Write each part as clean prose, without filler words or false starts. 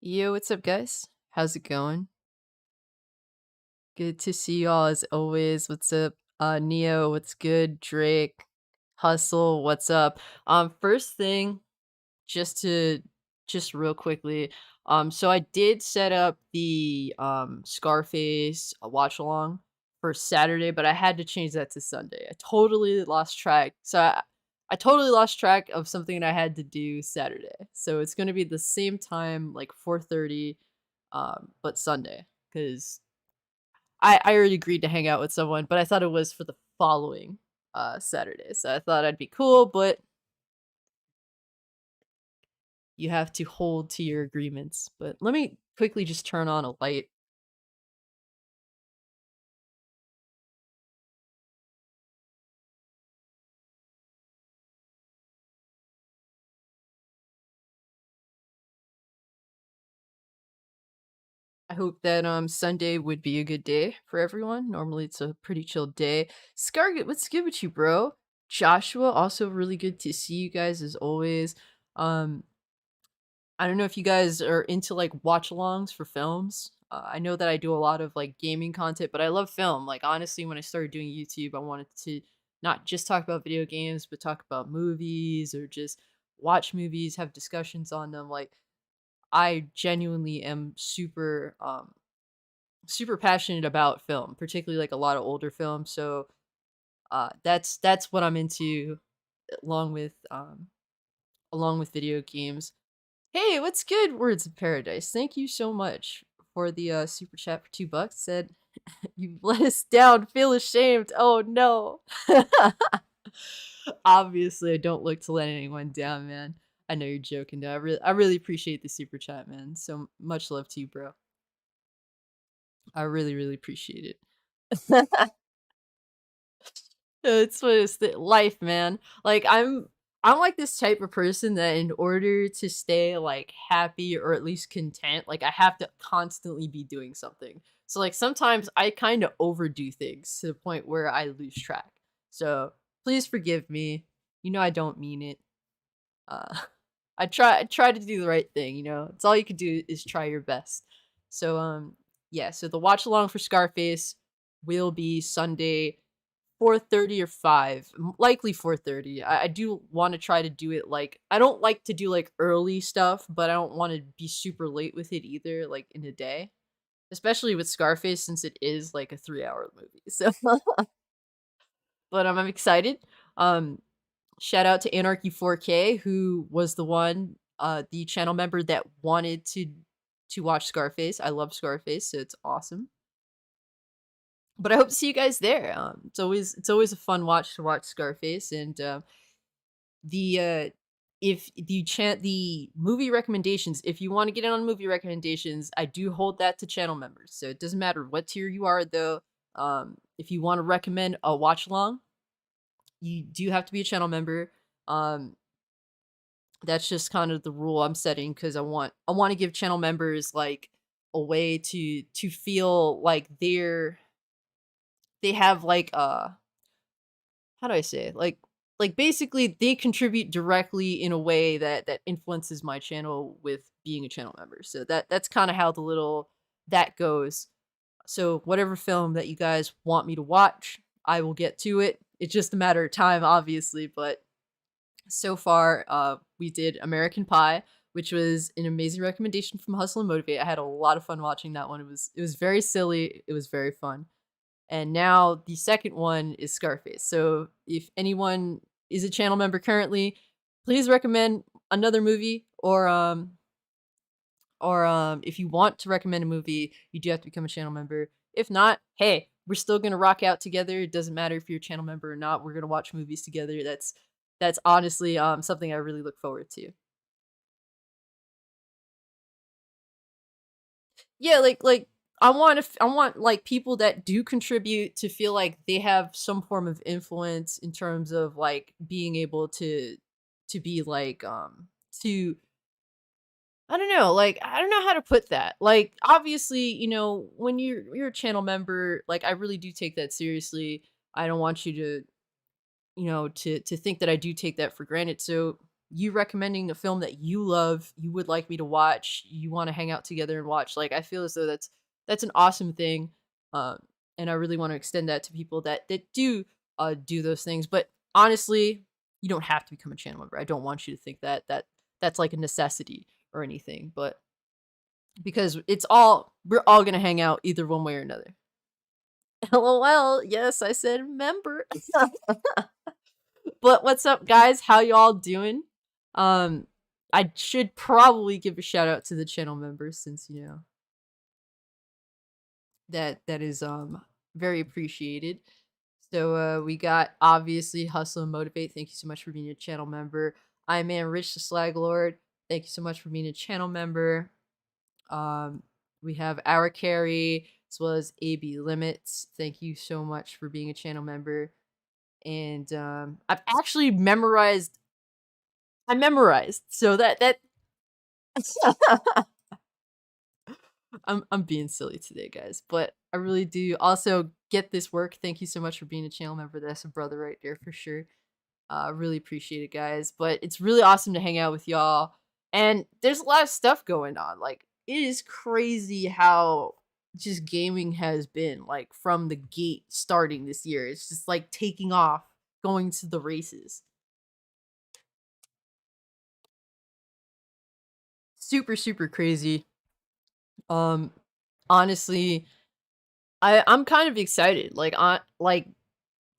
Yo, what's up, guys? How's it going? Good to see y'all as always. What's up, Neo? What's good? Drake, Hustle, what's up? First thing, just to just real quickly, so I did set up the Scarface watch along for Saturday, but I had to change that to Sunday. I totally lost track. I totally lost track of something that I had to do Saturday. So it's gonna be the same time, like 4:30 but Sunday, because I already agreed to hang out with someone, but I thought it was for the following Saturday. So I thought I'd be cool, but you have to hold to your agreements. But let me quickly just turn on a light. I hope that Sunday would be a good day for everyone. Normally it's a pretty chill day. Scarget, what's good with you, bro? Joshua, also really good to see you guys as always. Um I don't know if you guys are into like watch alongs for films. I know that I do a lot of like gaming content, but I love film. Like honestly, when I started doing YouTube, I wanted to not just talk about video games, but talk about movies or just watch movies, have discussions on them. Like I genuinely am super passionate about film, particularly like a lot of older films. So that's what I'm into along with um along with video games. Hey, what's good, Words of Paradise? Thank you so much for the super chat for $2. Said you let us down. Feel ashamed. Oh no. Obviously, I don't look to let anyone down, man. I know you're joking, though. I really appreciate the super chat, man. So much love to you, bro. I really appreciate it. It's what it's life, man. Like I'm like this type of person that in order to stay like happy or at least content, like I have to constantly be doing something. So like sometimes I kind of overdo things to the point where I lose track. So please forgive me. You know I don't mean it. Uh I try to do the right thing, you know. It's all you can do is try your best. So yeah, so the watch along for Scarface will be Sunday 4:30 or 5, likely 4:30. I do wanna try to do it, like I don't like to do, like, early stuff, but I don't wanna be super late with it either, like, in the day, especially with Scarface since it is, like, a 3-hour movie, so but, I'm excited. Um, Shout out to Anarchy 4K, who was the channel member that wanted to watch Scarface. I love Scarface, so it's awesome. But I hope to see you guys there. It's always a fun watch to watch Scarface, and the if the movie recommendations, if you want to get in on movie recommendations, I do hold that to channel members. So it doesn't matter what tier you are, though. If you want to recommend a watch along, you do have to be a channel member. Um, that's just kind of the rule I'm setting because I want to give channel members like a way to feel like they have like how do I say it? Like basically they contribute directly in a way that influences my channel with being a channel member. So that's kind of how the little that goes. So whatever film that you guys want me to watch, I will get to it. It's just a matter of time, obviously, but so far we did American Pie, which was an amazing recommendation from Hustle and Motivate. I had a lot of fun watching that one. It was very silly, it was very fun. And now the second one is Scarface. So if anyone is a channel member currently, please recommend another movie or if you want to recommend a movie, you do have to become a channel member. If not, hey, we're still going to rock out together. It doesn't matter if you're a channel member or not. We're going to watch movies together. That's honestly something I really look forward to. Yeah, like I want like people that do contribute to feel like they have some form of influence in terms of like being able to be like to I don't know, like I don't know how to put that. Like obviously, when you're a channel member, like I really do take that seriously. I don't want you to, to think that I do take that for granted. So you recommending a film that you love, you would like me to watch, you want to hang out together and watch. Like I feel as though that's an awesome thing. Um, and I really want to extend that to people that do do those things. But honestly, you don't have to become a channel member. I don't want you to think that's like a necessity or anything, but because we're all gonna hang out either one way or another. LOL. Yes, I said member. But what's up, guys? How y'all doing? Um, I should probably give a shout out to the channel members since that is very appreciated. So we got obviously Hustle and Motivate. Thank you so much for being a channel member. I Man Rich the Slag Lord. Thank you so much for being a channel member. We have Our Carry as well as AB Limits. Thank you so much for being a channel member. And I've actually memorized. I memorized, so that I'm being silly today, guys, but I really do also get this work. Thank you so much for being a channel member. That's a brother right there for sure. I really appreciate it, guys. But it's really awesome to hang out with y'all. And there's a lot of stuff going on. Like, it is crazy how just gaming has been, like, from the gate starting this year. It's just like taking off, going to the races. Super, super crazy. Um, honestly, I'm kind of excited. Like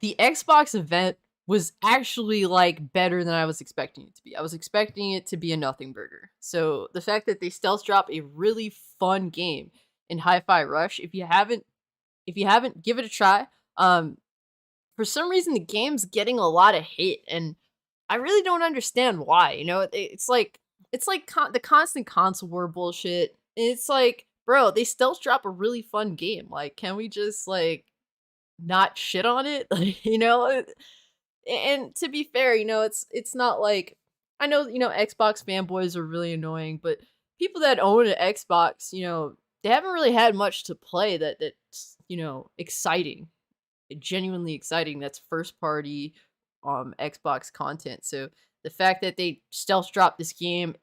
the Xbox event was actually like better than I was expecting it to be. I was expecting it to be a nothing burger. So the fact that they stealth drop a really fun game in Hi-Fi Rush, if you haven't, give it a try. For some reason the game's getting a lot of hate, and I really don't understand why. It's like the constant console war bullshit. It's like, bro, they stealth drop a really fun game. Like, can we just like not shit on it? Like, and to be fair, it's not like I know, Xbox fanboys are really annoying, but people that own an Xbox, they haven't really had much to play that's, exciting, genuinely exciting. That's first party Xbox content. So the fact that they stealth drop this game,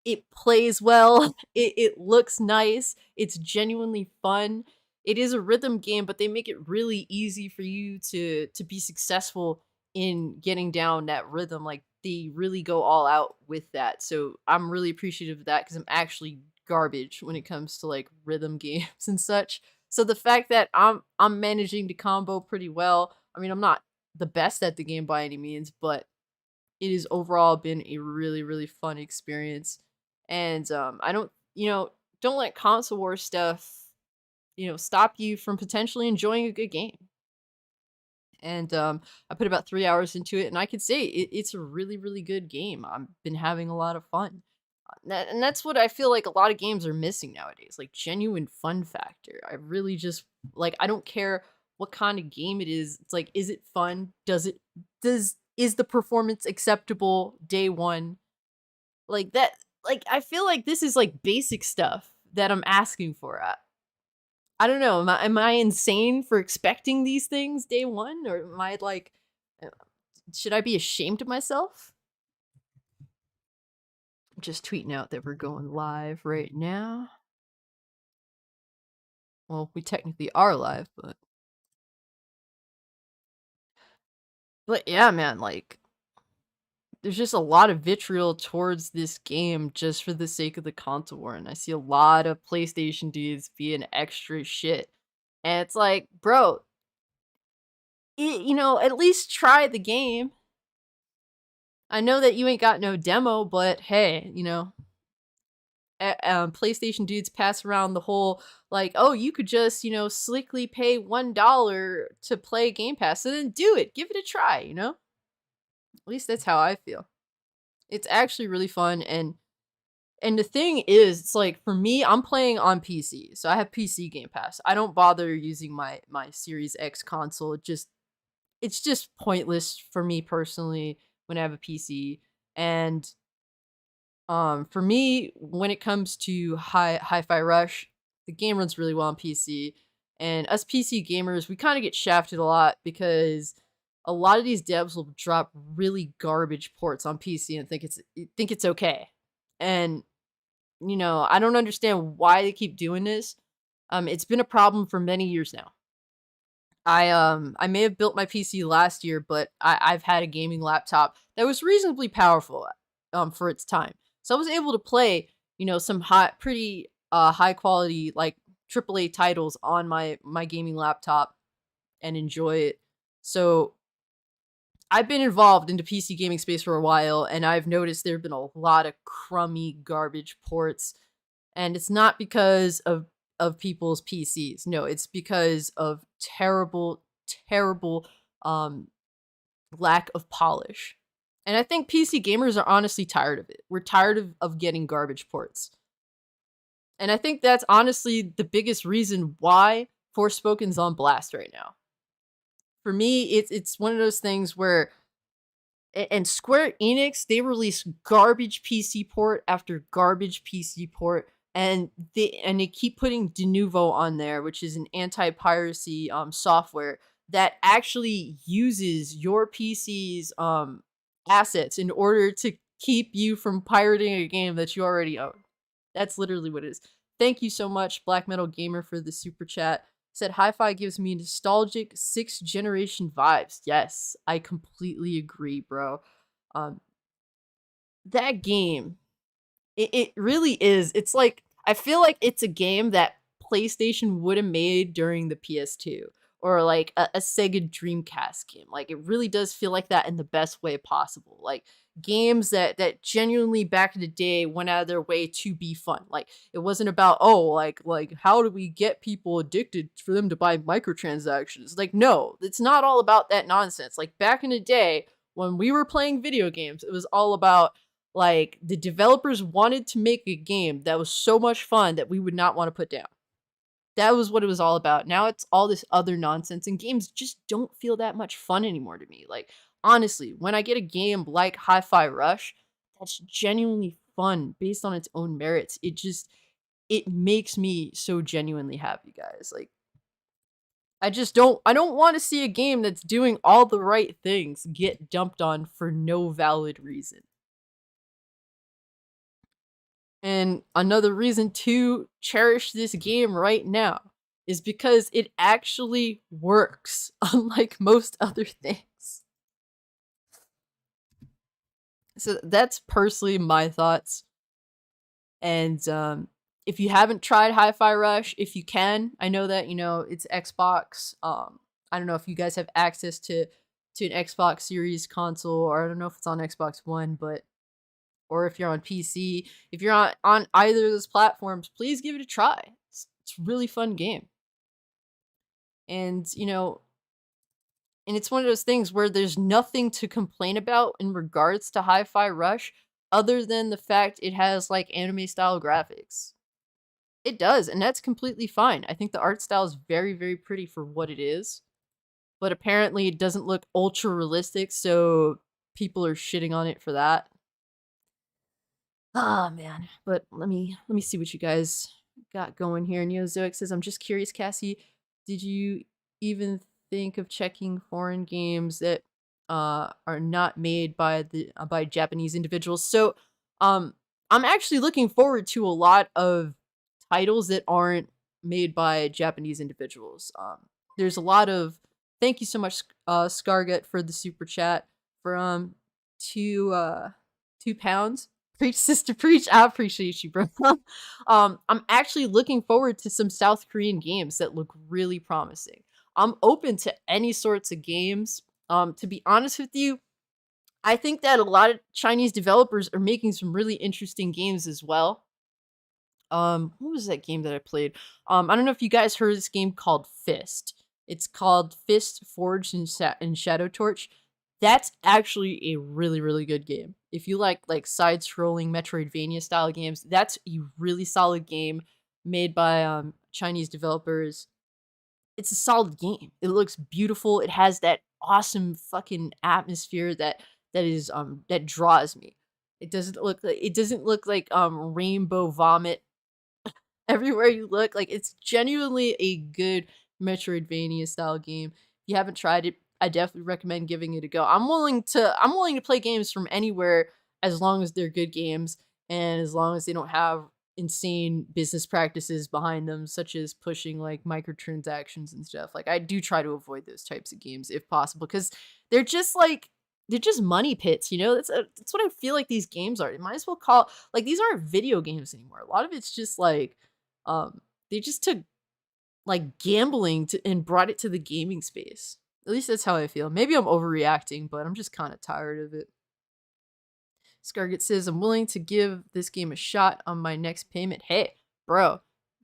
it plays well, it looks nice, it's genuinely fun. It is a rhythm game, but they make it really easy for you to be successful in getting down that rhythm. Like they really go all out with that. So I'm really appreciative of that because I'm actually garbage when it comes to like rhythm games and such. So the fact that I'm managing to combo pretty well. I mean, I'm not the best at the game by any means, but it has overall been a really, really fun experience. And I don't let console war stuff, stop you from potentially enjoying a good game. And I put about 3 hours into it, and I could say it's a really, really good game. I've been having a lot of fun. And that's what I feel like a lot of games are missing nowadays, like genuine fun factor. I really just like I don't care what kind of game it is. It's like, is it fun? Is the performance acceptable day one? Like that, like I feel like this is like basic stuff that I'm asking for. I don't know. Am I insane for expecting these things day one, or am I like, uh, should I be ashamed of myself? I'm just tweeting out that we're going live right now. Well, we technically are live, but yeah, man, like there's just a lot of vitriol towards this game just for the sake of the console war, and I see a lot of PlayStation dudes being extra shit. And it's like, bro, at least try the game. I know that you ain't got no demo, but hey, PlayStation dudes pass around the whole like, oh, you could just slickly pay $1 to play Game Pass, and then do it, give it a try. At least that's how I feel. It's actually really fun, and the thing is, it's like for me, I'm playing on PC, so I have PC Game Pass. I don't bother using my Series X console. It's just pointless for me personally when I have a PC. And for me, when it comes to Hi-Fi Rush, the game runs really well on PC. And us PC gamers, we kind of get shafted a lot because a lot of these devs will drop really garbage ports on PC and think it's okay. And I don't understand why they keep doing this. It's been a problem for many years now. I may have built my PC last year, but I've had a gaming laptop that was reasonably powerful for its time. So I was able to play, some pretty high quality like AAA titles on my gaming laptop and enjoy it. So I've been involved in the PC gaming space for a while, and I've noticed there have been a lot of crummy garbage ports, and it's not because of people's PCs. No, it's because of terrible, terrible um lack of polish. And I think PC gamers are honestly tired of it. We're tired of getting garbage ports. And I think that's honestly the biggest reason why Forspoken's on blast right now. For me, it's one of those things where and Square Enix, they release garbage PC port after garbage PC port, and they keep putting Denuvo on there, which is an anti-piracy software that actually uses your PC's assets in order to keep you from pirating a game that you already own. That's literally what it is. Thank you so much, Black Metal Gamer, for the super chat. Said hi-fi gives me nostalgic 6th generation vibes. Yes, I completely agree, bro. Um, that game, it really is. It's like I feel like it's a game that PlayStation would have made during the PS2 or like a Sega Dreamcast game. Like it really does feel like that in the best way possible. Like games that genuinely back in the day went out of their way to be fun. Like it wasn't about like how do we get people addicted for them to buy microtransactions? Like no, it's not all about that nonsense. Like back in the day when we were playing video games, it was all about like the developers wanted to make a game that was so much fun that we would not want to put down. That was what it was all about. Now it's all this other nonsense, and games just don't feel that much fun anymore to me. Like, honestly, when I get a game like Hi-Fi Rush, that's genuinely fun based on its own merits. It makes me so genuinely happy, guys. Like, I don't want to see a game that's doing all the right things get dumped on for no valid reason. And another reason to cherish this game right now is because it actually works, unlike most other things. So that's personally my thoughts. And if you haven't tried Hi-Fi Rush, if you can, I know that it's Xbox. I don't know if you guys have access to an Xbox Series console, or I don't know if it's on Xbox One, but or if you're on PC, if you're on either of those platforms, please give it a try. It's a really fun game. And, and it's one of those things where there's nothing to complain about in regards to Hi-Fi Rush other than the fact it has like anime style graphics. It does, and that's completely fine. I think the art style is very, very pretty for what it is. But apparently it doesn't look ultra realistic, so people are shitting on it for that. Ah, man. But let me see what you guys got going here. Neozoic says, I'm just curious, Cassie, did you even think of checking foreign games that are not made by by Japanese individuals? So I'm actually looking forward to a lot of titles that aren't made by Japanese individuals. There's a lot of thank you so much, Scargut, for the super chat for 2 pounds. Preach, sister, preach. I appreciate you, bro. I'm actually looking forward to some South Korean games that look really promising. I'm open to any sorts of games. To be honest with you, I think that a lot of Chinese developers are making some really interesting games as well. What was that game that I played? I don't know if you guys heard of this game called Fist. It's called Fist Forged in Shadow Torch. That's actually a really, really good game. If you like side-scrolling Metroidvania style games, that's a really solid game made by Chinese developers. It's a solid game. It looks beautiful. It has that awesome fucking atmosphere that is that draws me. It doesn't look like rainbow vomit everywhere you look. Like it's genuinely a good Metroidvania style game. If you haven't tried it, I definitely recommend giving it a go. I'm willing to play games from anywhere as long as they're good games and as long as they don't have insane business practices behind them, such as pushing like microtransactions and stuff. Like I do try to avoid those types of games if possible because they're just like they're just money pits, you know. That's what I feel like these games are. You might as well call like these aren't video games anymore. A lot of it's just like they just took like gambling to and brought it to the gaming space. At least that's how I feel. Maybe I'm overreacting, but I'm just kind of tired of it. Scargett says, I'm willing to give this game a shot on my next payment. Hey, bro,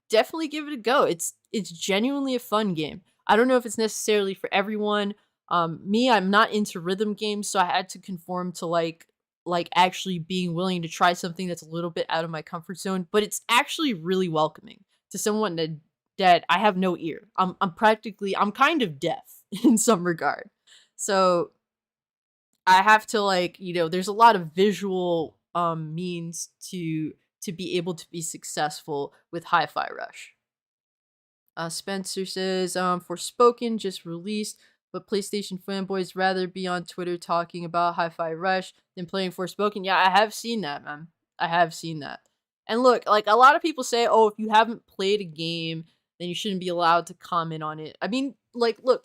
definitely give it a go. It's genuinely a fun game. I don't know if it's necessarily for everyone. Me, I'm not into rhythm games, so I had to conform to like actually being willing to try something that's a little bit out of my comfort zone, but it's actually really welcoming to someone that I have no ear. I'm kind of deaf in some regard. So I have to like, there's a lot of visual means to be able to be successful with Hi-Fi Rush. Spencer says, Forspoken just released, but PlayStation fanboys rather be on Twitter talking about Hi-Fi Rush than playing Forspoken. Yeah, I have seen that, man. I have seen that. And look, like a lot of people say, oh, if you haven't played a game, then you shouldn't be allowed to comment on it. I mean, like, look,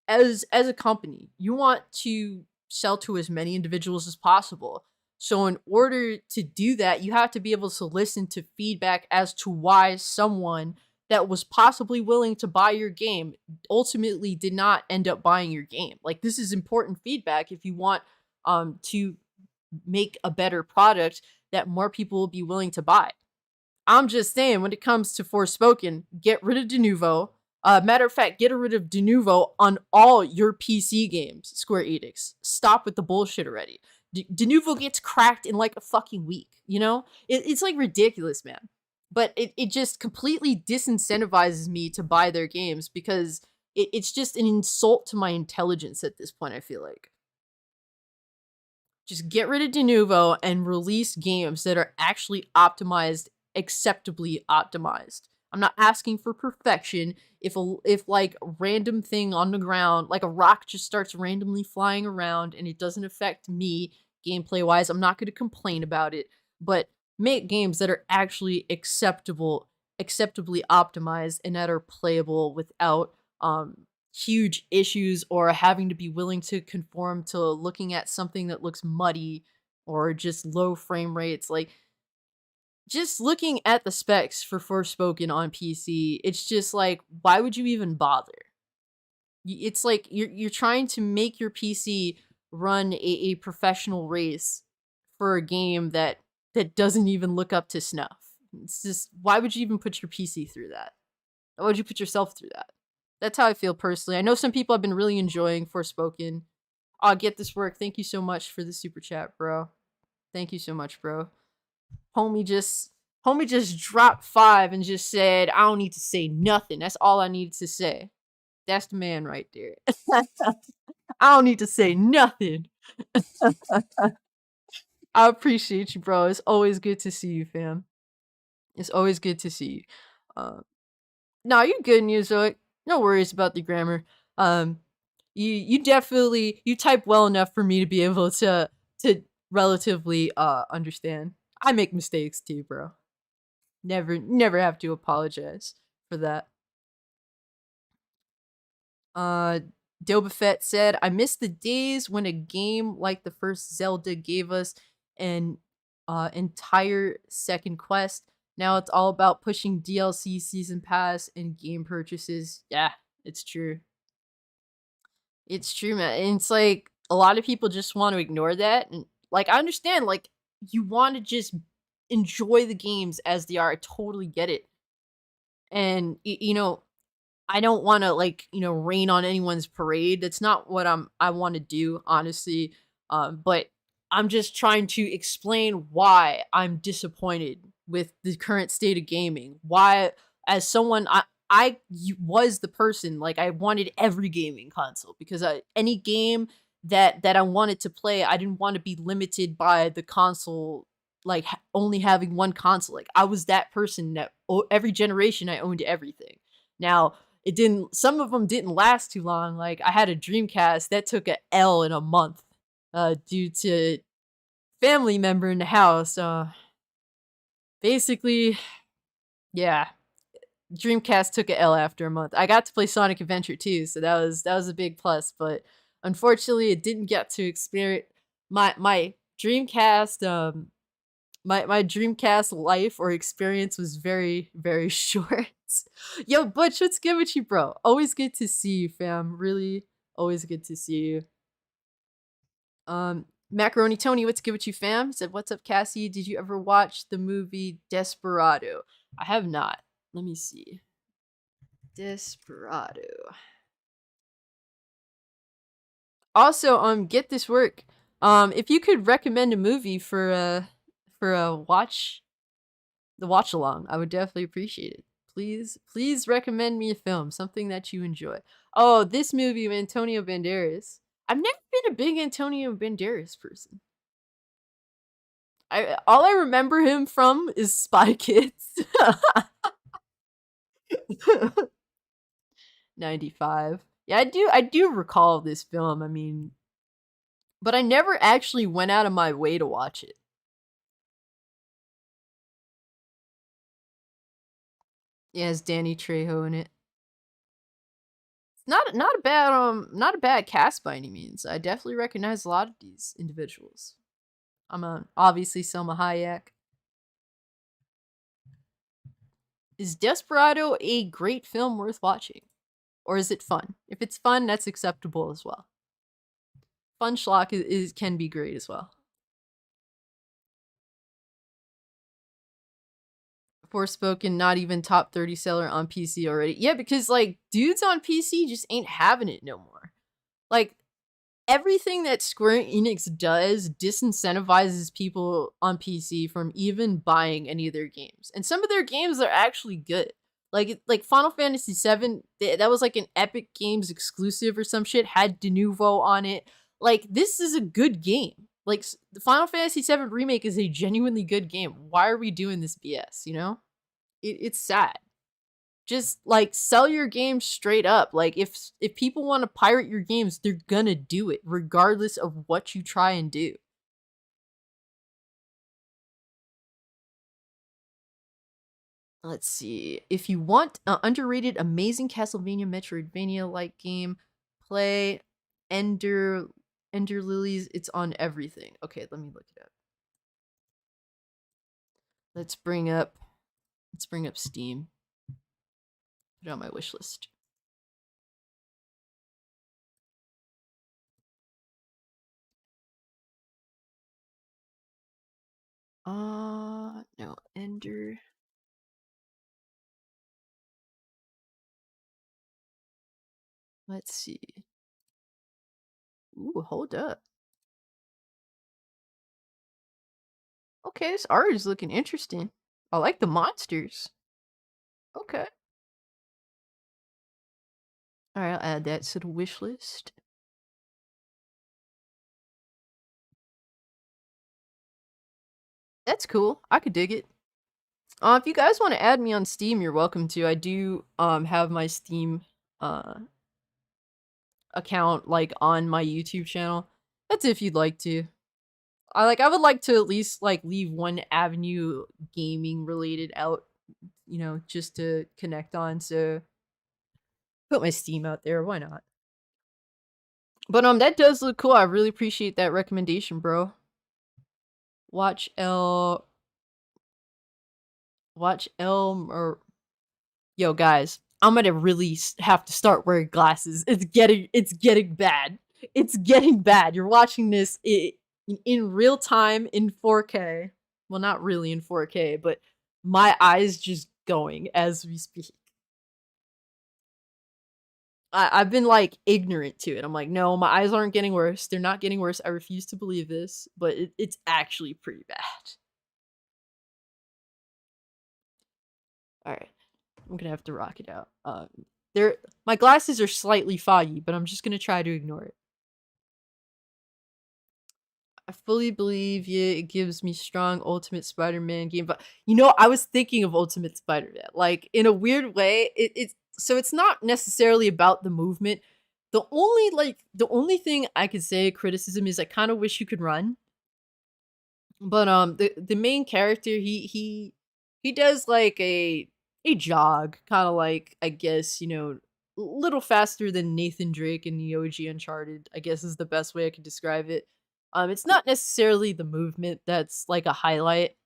as a company, you want to sell to as many individuals as possible. So in order to do that, you have to be able to listen to feedback as to why someone that was possibly willing to buy your game ultimately did not end up buying your game. Like this is important feedback if you want to make a better product that more people will be willing to buy. I'm just saying when it comes to Forspoken, get rid of Denuvo. Matter of fact, get rid of Denuvo on all your PC games, Square Enix. Stop with the bullshit already. Denuvo gets cracked in like a fucking week, you know? It's like ridiculous, man. But it just completely disincentivizes me to buy their games because it's just an insult to my intelligence at this point, I feel like. Just get rid of Denuvo and release games that are actually optimized, acceptably optimized. I'm not asking for perfection. If like a random thing on the ground, like a rock just starts randomly flying around and it doesn't affect me gameplay wise, I'm not going to complain about it. But make games that are actually acceptably optimized and that are playable without huge issues or having to be willing to conform to looking at something that looks muddy or just low frame rates. Like just looking at the specs for Forspoken on PC, it's just like, why would you even bother? It's like you're trying to make your PC run a professional race for a game that doesn't even look up to snuff. It's just, why would you even put your PC through that? Why would you put yourself through that? That's how I feel personally. I know some people have been really enjoying Forspoken. I'll get this work. Thank you so much for the super chat, bro. Thank you so much, bro. Homie just dropped 5 and just said, I don't need to say nothing. That's all I needed to say. That's the man right there. I don't need to say nothing. I appreciate you, bro. It's always good to see you, fam. It's always good to see you. No, you're good, Newzoic. No worries about the grammar. You definitely you type well enough for me to be able to relatively understand. I make mistakes too, bro. Never have to apologize for that. Dobafett said, I miss the days when a game like the first Zelda gave us an entire second quest. Now it's all about pushing DLC, season pass, and game purchases. Yeah, it's true. It's true, man. And it's like a lot of people just want to ignore that. And like I understand, like you want to just enjoy the games as they are. I totally get it. And you know, I don't want to like, rain on anyone's parade. That's not what I want to do, honestly. But I'm just trying to explain why I'm disappointed with the current state of gaming. Why as someone I was the person like I wanted every gaming console because any game that I wanted to play, I didn't want to be limited by the console like only having one console. Like I was that person that every generation I owned everything. Now, it didn't. Some of them didn't last too long. Like I had a Dreamcast that took a L in a month, due to family member in the house. Basically, yeah, Dreamcast took a L after a month. I got to play Sonic Adventure too, so that was a big plus. But unfortunately, it didn't get to experience my Dreamcast. My Dreamcast life or experience was very very short. Yo, Butch, what's good with you, bro? Always good to see you, fam. Really, always good to see you. Macaroni Tony, what's good with you, fam? Said, what's up, Cassie? Did you ever watch the movie Desperado? I have not. Let me see. Desperado. Also, get this work. If you could recommend a movie for a watch the watch along, I would definitely appreciate it. Please recommend me a film, something that you enjoy. Oh, this movie of Antonio Banderas. I've never been a big Antonio Banderas person. All I remember him from is Spy Kids. 95. Yeah, I do recall this film. I mean, but I never actually went out of my way to watch it. It has Danny Trejo in it. It's not a bad cast by any means. I definitely recognize a lot of these individuals. I'm on obviously Selma Hayek. Is Desperado a great film worth watching? Or is it fun? If it's fun, that's acceptable as well. Fun schlock can be great as well. Forspoken, not even top 30 seller on PC already. Yeah, because like dudes on PC just ain't having it no more. Like everything that Square Enix does disincentivizes people on PC from even buying any of their games. And some of their games are actually good. Like Final Fantasy VII, that was like an Epic Games exclusive or some shit, had De Nouveau on it. Like this is a good game. Like the Final Fantasy VII remake is a genuinely good game. Why are we doing this BS? You know, it's sad. Just like sell your games straight up. Like if people want to pirate your games, they're gonna do it regardless of what you try and do. Let's see. If you want an underrated, amazing Castlevania Metroidvania like game, play Ender Lilies. It's on everything. Okay, let me look it up. Let's bring up Steam. Put it on my wish list. No, Ender. Let's see. Ooh, hold up. Okay, this art is looking interesting. I like the monsters. Okay. Alright, I'll add that to the wish list. That's cool. I could dig it. If you guys want to add me on Steam, you're welcome to. I do have my Steam account like on my YouTube channel. That's if you'd like to. I would like to at least like leave one avenue gaming related out, you know, just to connect on. So put my Steam out there. Why not? But that does look cool. I really appreciate that recommendation, bro. Watch L. Watch Elm or yo guys. I'm gonna really have to start wearing glasses. It's getting bad. It's getting bad. You're watching this in real time in 4K. Well, not really in 4K, but my eyes just going as we speak. I've been like ignorant to it. I'm like, no, my eyes aren't getting worse. They're not getting worse. I refuse to believe this, but it's actually pretty bad. All right, I'm gonna have to rock it out. My glasses are slightly foggy, but I'm just gonna try to ignore it. I fully believe you. It gives me strong Ultimate Spider-Man game, but you know, I was thinking of Ultimate Spider-Man. Like in a weird way, So it's not necessarily about the movement. The only thing I could say criticism is I kind of wish you could run. But the main character he does like a jog, kind of like I guess, a little faster than Nathan Drake in the OG Uncharted, I guess is the best way I could describe it. It's not necessarily the movement that's like a highlight,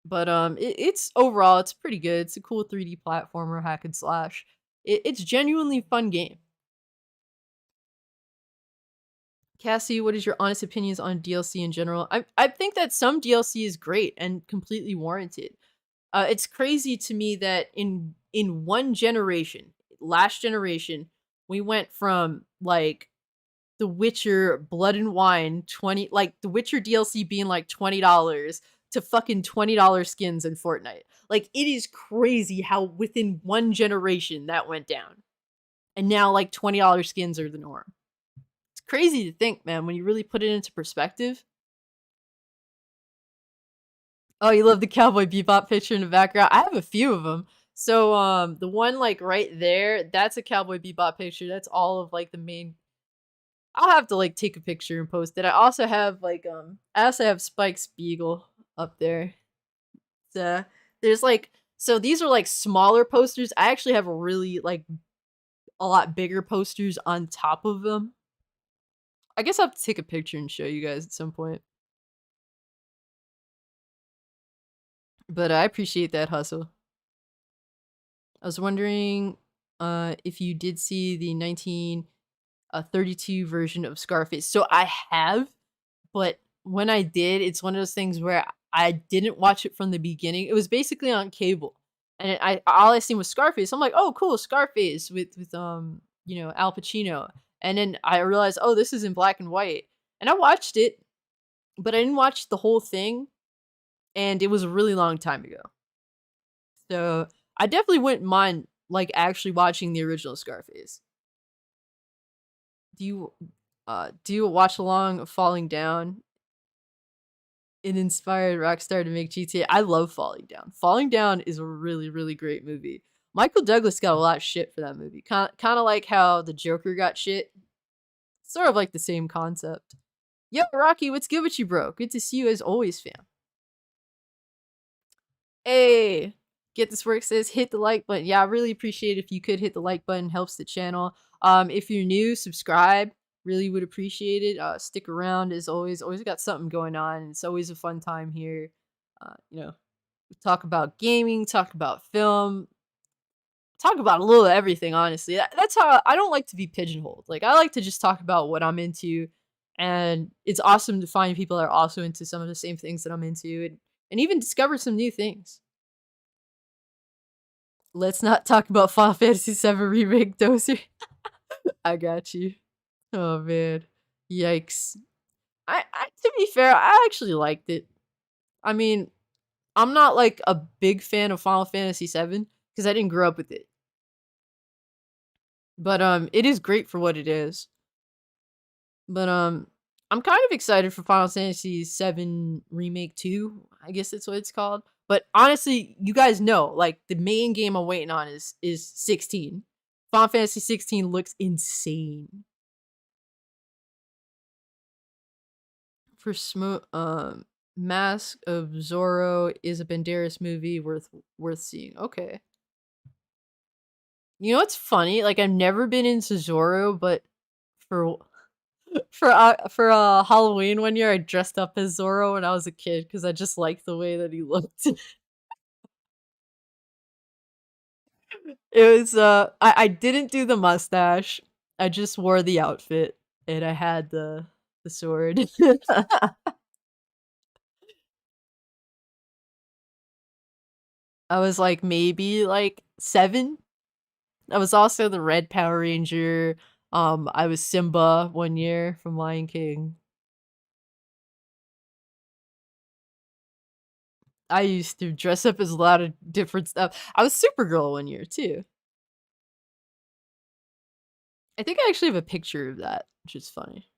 but it's overall it's pretty good. It's a cool 3D platformer hack and slash. It's genuinely a fun game. Cassie, what is your honest opinions on DLC in general? I think that some DLC is great and completely warranted. It's crazy to me that in one generation, last generation, we went from like The Witcher Blood and Wine 20, like The Witcher DLC being like $20 to fucking $20 skins in Fortnite. Like it is crazy how within one generation that went down. And now like $20 skins are the norm. It's crazy to think, man, when you really put it into perspective. Oh, you love the Cowboy Bebop picture in the background? I have a few of them. So, the one like right there, that's a Cowboy Bebop picture. That's all of like the main. I'll have to like take a picture and post it. I also have Spike Spiegel up there. So, there's like so these are like smaller posters. I actually have a really like a lot bigger posters on top of them. I guess I'll have to take a picture and show you guys at some point. But I appreciate that hustle. I was wondering if you did see the 1932 version of Scarface. So I have, but when I did, it's one of those things where I didn't watch it from the beginning. It was basically on cable, and I all I seen was Scarface. I'm like, oh, cool, Scarface with Al Pacino, and then I realized, oh, this is in black and white, and I watched it, but I didn't watch the whole thing, and it was a really long time ago. So I definitely wouldn't mind like actually watching the original Scarface. Do you watch along Falling Down? It inspired Rockstar to make GTA. I love Falling Down. Falling Down is a really, really great movie. Michael Douglas got a lot of shit for that movie. Kind of like how the Joker got shit. Sort of like the same concept. Yo, Rocky, what's good with you, bro? Good to see you as always, fam. Hey, get this work says hit the like button. Yeah, I really appreciate it if you could hit the like button. Helps the channel. If you're new, subscribe. Really would appreciate it. Stick around as always. Always got something going on. It's always a fun time here. We talk about gaming, talk about film, talk about a little of everything. Honestly, that's how I don't like to be pigeonholed. Like I like to just talk about what I'm into, and it's awesome to find people that are also into some of the same things that I'm into, and even discover some new things. Let's not talk about Final Fantasy VII Remake, Dozer. I got you. Oh man, yikes! I to be fair, I actually liked it. I mean, I'm not like a big fan of Final Fantasy VII because I didn't grow up with it, but it is great for what it is. But I'm kind of excited for Final Fantasy VII Remake 2. I guess that's what it's called. But honestly, you guys know, like the main game I'm waiting on is 16. Final Fantasy 16 looks insane. For Mask of Zorro is a Banderas movie worth seeing. Okay. You know what's funny? Like I've never been into Zorro, but for Halloween one year I dressed up as Zorro when I was a kid because I just liked the way that he looked. It was I didn't do the mustache. I just wore the outfit and I had the sword. I was like maybe like 7. I was also the Red Power Ranger. I was Simba one year from Lion King. I used to dress up as a lot of different stuff. I was Supergirl one year too. I think I actually have a picture of that, which is funny.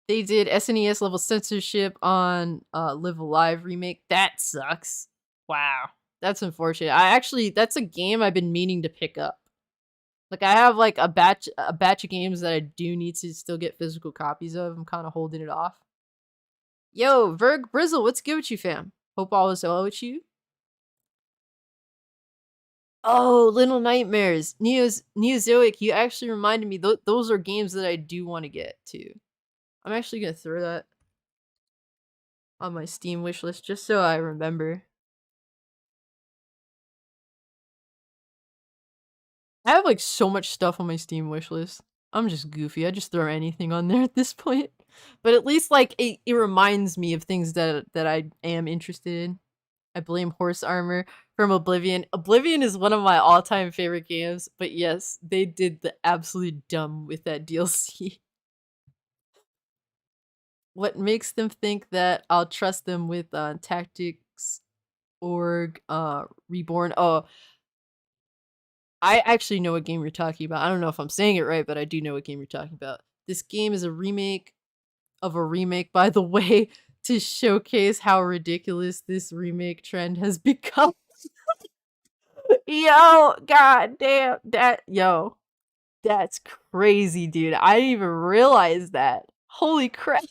They did SNES level censorship on Live Alive remake. That sucks. Wow. That's unfortunate. I actually that's a game I've been meaning to pick up. Like I have like a batch of games that I do need to still get physical copies of. I'm kind of holding it off. Yo, Verg Brizzle, what's good with you, fam? Hope all is well with you. Oh, Little Nightmares, Neozoic. You actually reminded me. Those are games that I do want to get too. I'm actually gonna throw that on my Steam wish list just so I remember. I have like so much stuff on my Steam wish list. I'm just goofy. I just throw anything on there at this point. But at least like it reminds me of things that I am interested in. I blame Horse Armor from Oblivion. Oblivion is one of my all-time favorite games, but yes, they did the absolute dumb with that DLC. What makes them think that I'll trust them with Tactics Org Reborn? Oh, I actually know what game you're talking about. I don't know if I'm saying it right, but I do know what game you're talking about. This game is a remake of a remake, by the way, to showcase how ridiculous this remake trend has become. Yo, god damn, that's crazy, dude. I didn't even realize that. Holy crap.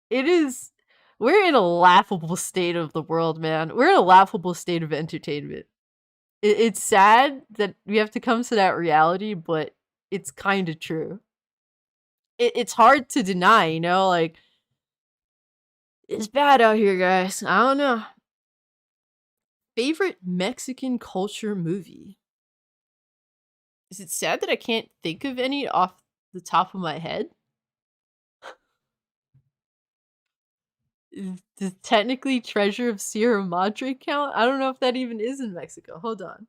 It is we're in a laughable state of the world, man. We're in a laughable state of entertainment. It's sad that we have to come to that reality, but it's kind of true. It's hard to deny, you know, like it's bad out here, guys. I don't know. Favorite Mexican culture movie? Is it sad that I can't think of any off the top of my head? Does technically Treasure of Sierra Madre count? I don't know if that even is in Mexico. Hold on.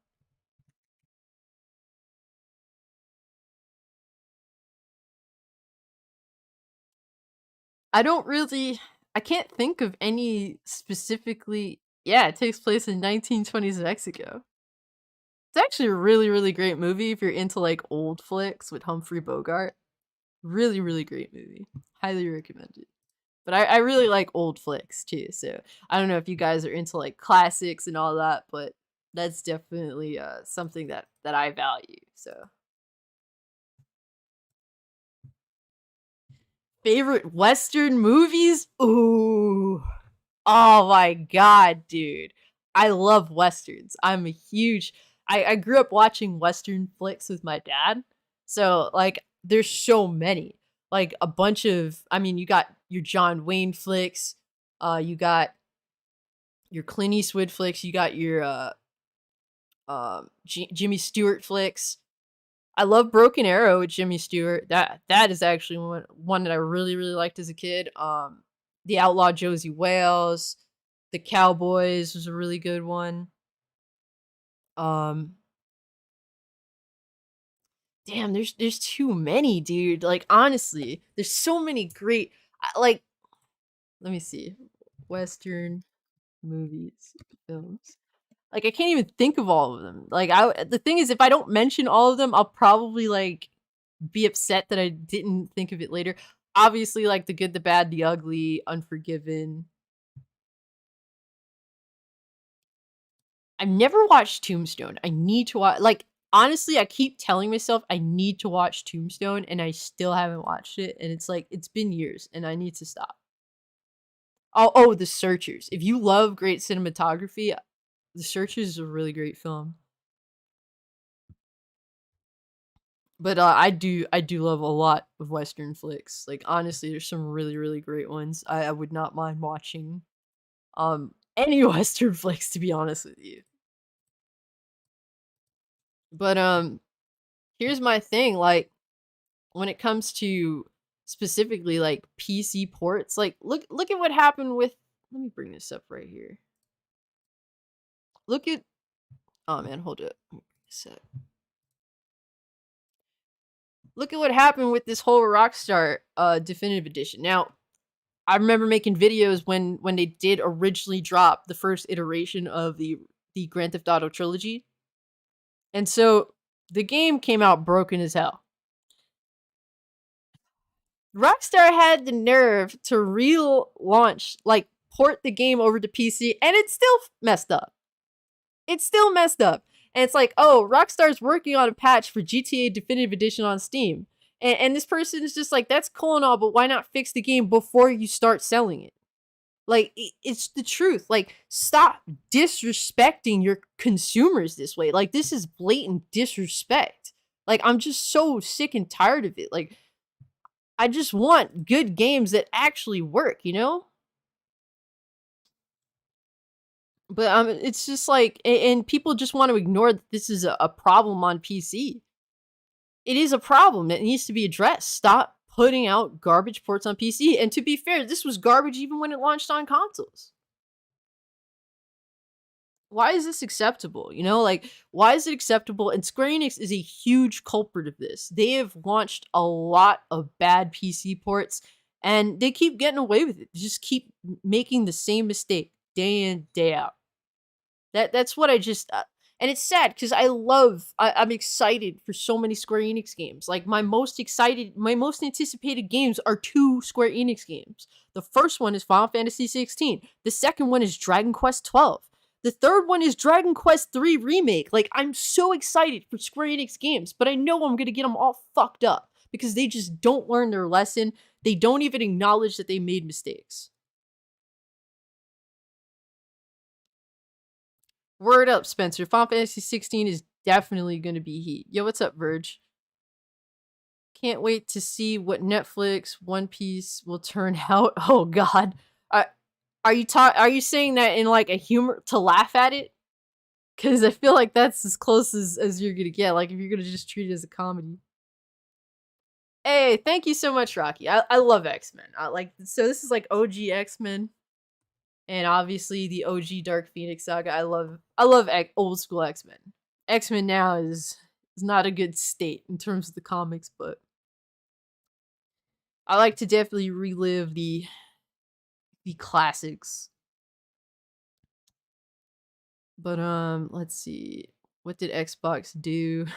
I don't really I can't think of any specifically. Yeah, it takes place in 1920s Mexico. It's actually a really, really great movie if you're into like old flicks with Humphrey Bogart. Really, really great movie. Highly recommend it. But I really like old flicks too, so I don't know if you guys are into like classics and all that, but that's definitely something that I value. So favorite Western movies? Ooh. Oh my god, dude. I love Westerns. I'm a huge I grew up watching Western flicks with my dad. So like there's so many. Like a bunch of I mean, you got your John Wayne flicks, you got your Clint Eastwood flicks, you got your Jimmy Stewart flicks. I love Broken Arrow with Jimmy Stewart. That is actually one that I really really liked as a kid. The Outlaw Josie Wales, The Cowboys was a really good one. Um, damn, there's too many, dude. Like honestly, there's so many great. Like, let me see, Western movies, films. Like I can't even think of all of them. Like the thing is, if I don't mention all of them, I'll probably like be upset that I didn't think of it later. Obviously, like The Good, the Bad, the Ugly, Unforgiven. I've never watched Tombstone. I need to watch. Like honestly, I keep telling myself I need to watch Tombstone, and I still haven't watched it. And it's like it's been years, and I need to stop. Oh, The Searchers. If you love great cinematography, The Searchers is a really great film. But I do love a lot of Western flicks. Like honestly, there's some really really great ones. I would not mind watching any Western flicks to be honest with you. But here's my thing, like when it comes to specifically like PC ports, like look at what happened with let me bring this up right here. Look at oh man, hold up. Look at what happened with this whole Rockstar definitive edition. Now, I remember making videos when they did originally drop the first iteration of the Grand Theft Auto trilogy. And so the game came out broken as hell. Rockstar had the nerve to relaunch, like port the game over to PC, and it's still messed up. It's still messed up. And it's like, oh, Rockstar's working on a patch for GTA Definitive Edition on Steam. And this person is just like, that's cool and all, but why not fix the game before you start selling it? Like, it's the truth. Like, stop disrespecting your consumers this way. Like, this is blatant disrespect. Like, I'm just so sick and tired of it. Like, I just want good games that actually work, you know? But it's just like, and people just want to ignore that this is a problem on PC. It is a problem that needs to be addressed. Stop putting out garbage ports on PC. And to be fair, this was garbage even when it launched on consoles. Why is this acceptable? You know, like, why is it acceptable? And Square Enix is a huge culprit of this. They have launched a lot of bad PC ports, and they keep getting away with it. They just keep making the same mistake day in, day out. That's what I just and it's sad because I'm excited for so many Square Enix games. Like my most anticipated games are two Square Enix games. The first one is Final Fantasy 16. The second one is Dragon Quest 12. The third one is Dragon Quest 3 Remake. Like I'm so excited for Square Enix games, but I know I'm gonna get them all fucked up because they just don't learn their lesson. They don't even acknowledge that they made mistakes. Word up, Spencer. Final Fantasy 16 is definitely going to be heat. Yo, what's up, Verge? Can't wait to see what Netflix One Piece will turn out. Oh God, are you saying that in like a humor to laugh at it? Because I feel like that's as close as you're gonna get. Like if you're gonna just treat it as a comedy. Hey, thank you so much, Rocky. I love X-Men. So this is like OG X-Men. And obviously the OG Dark Phoenix saga. I love old school X-Men. X-Men now is not a good state in terms of the comics, but I like to definitely relive the classics. But let's see. What did Xbox do?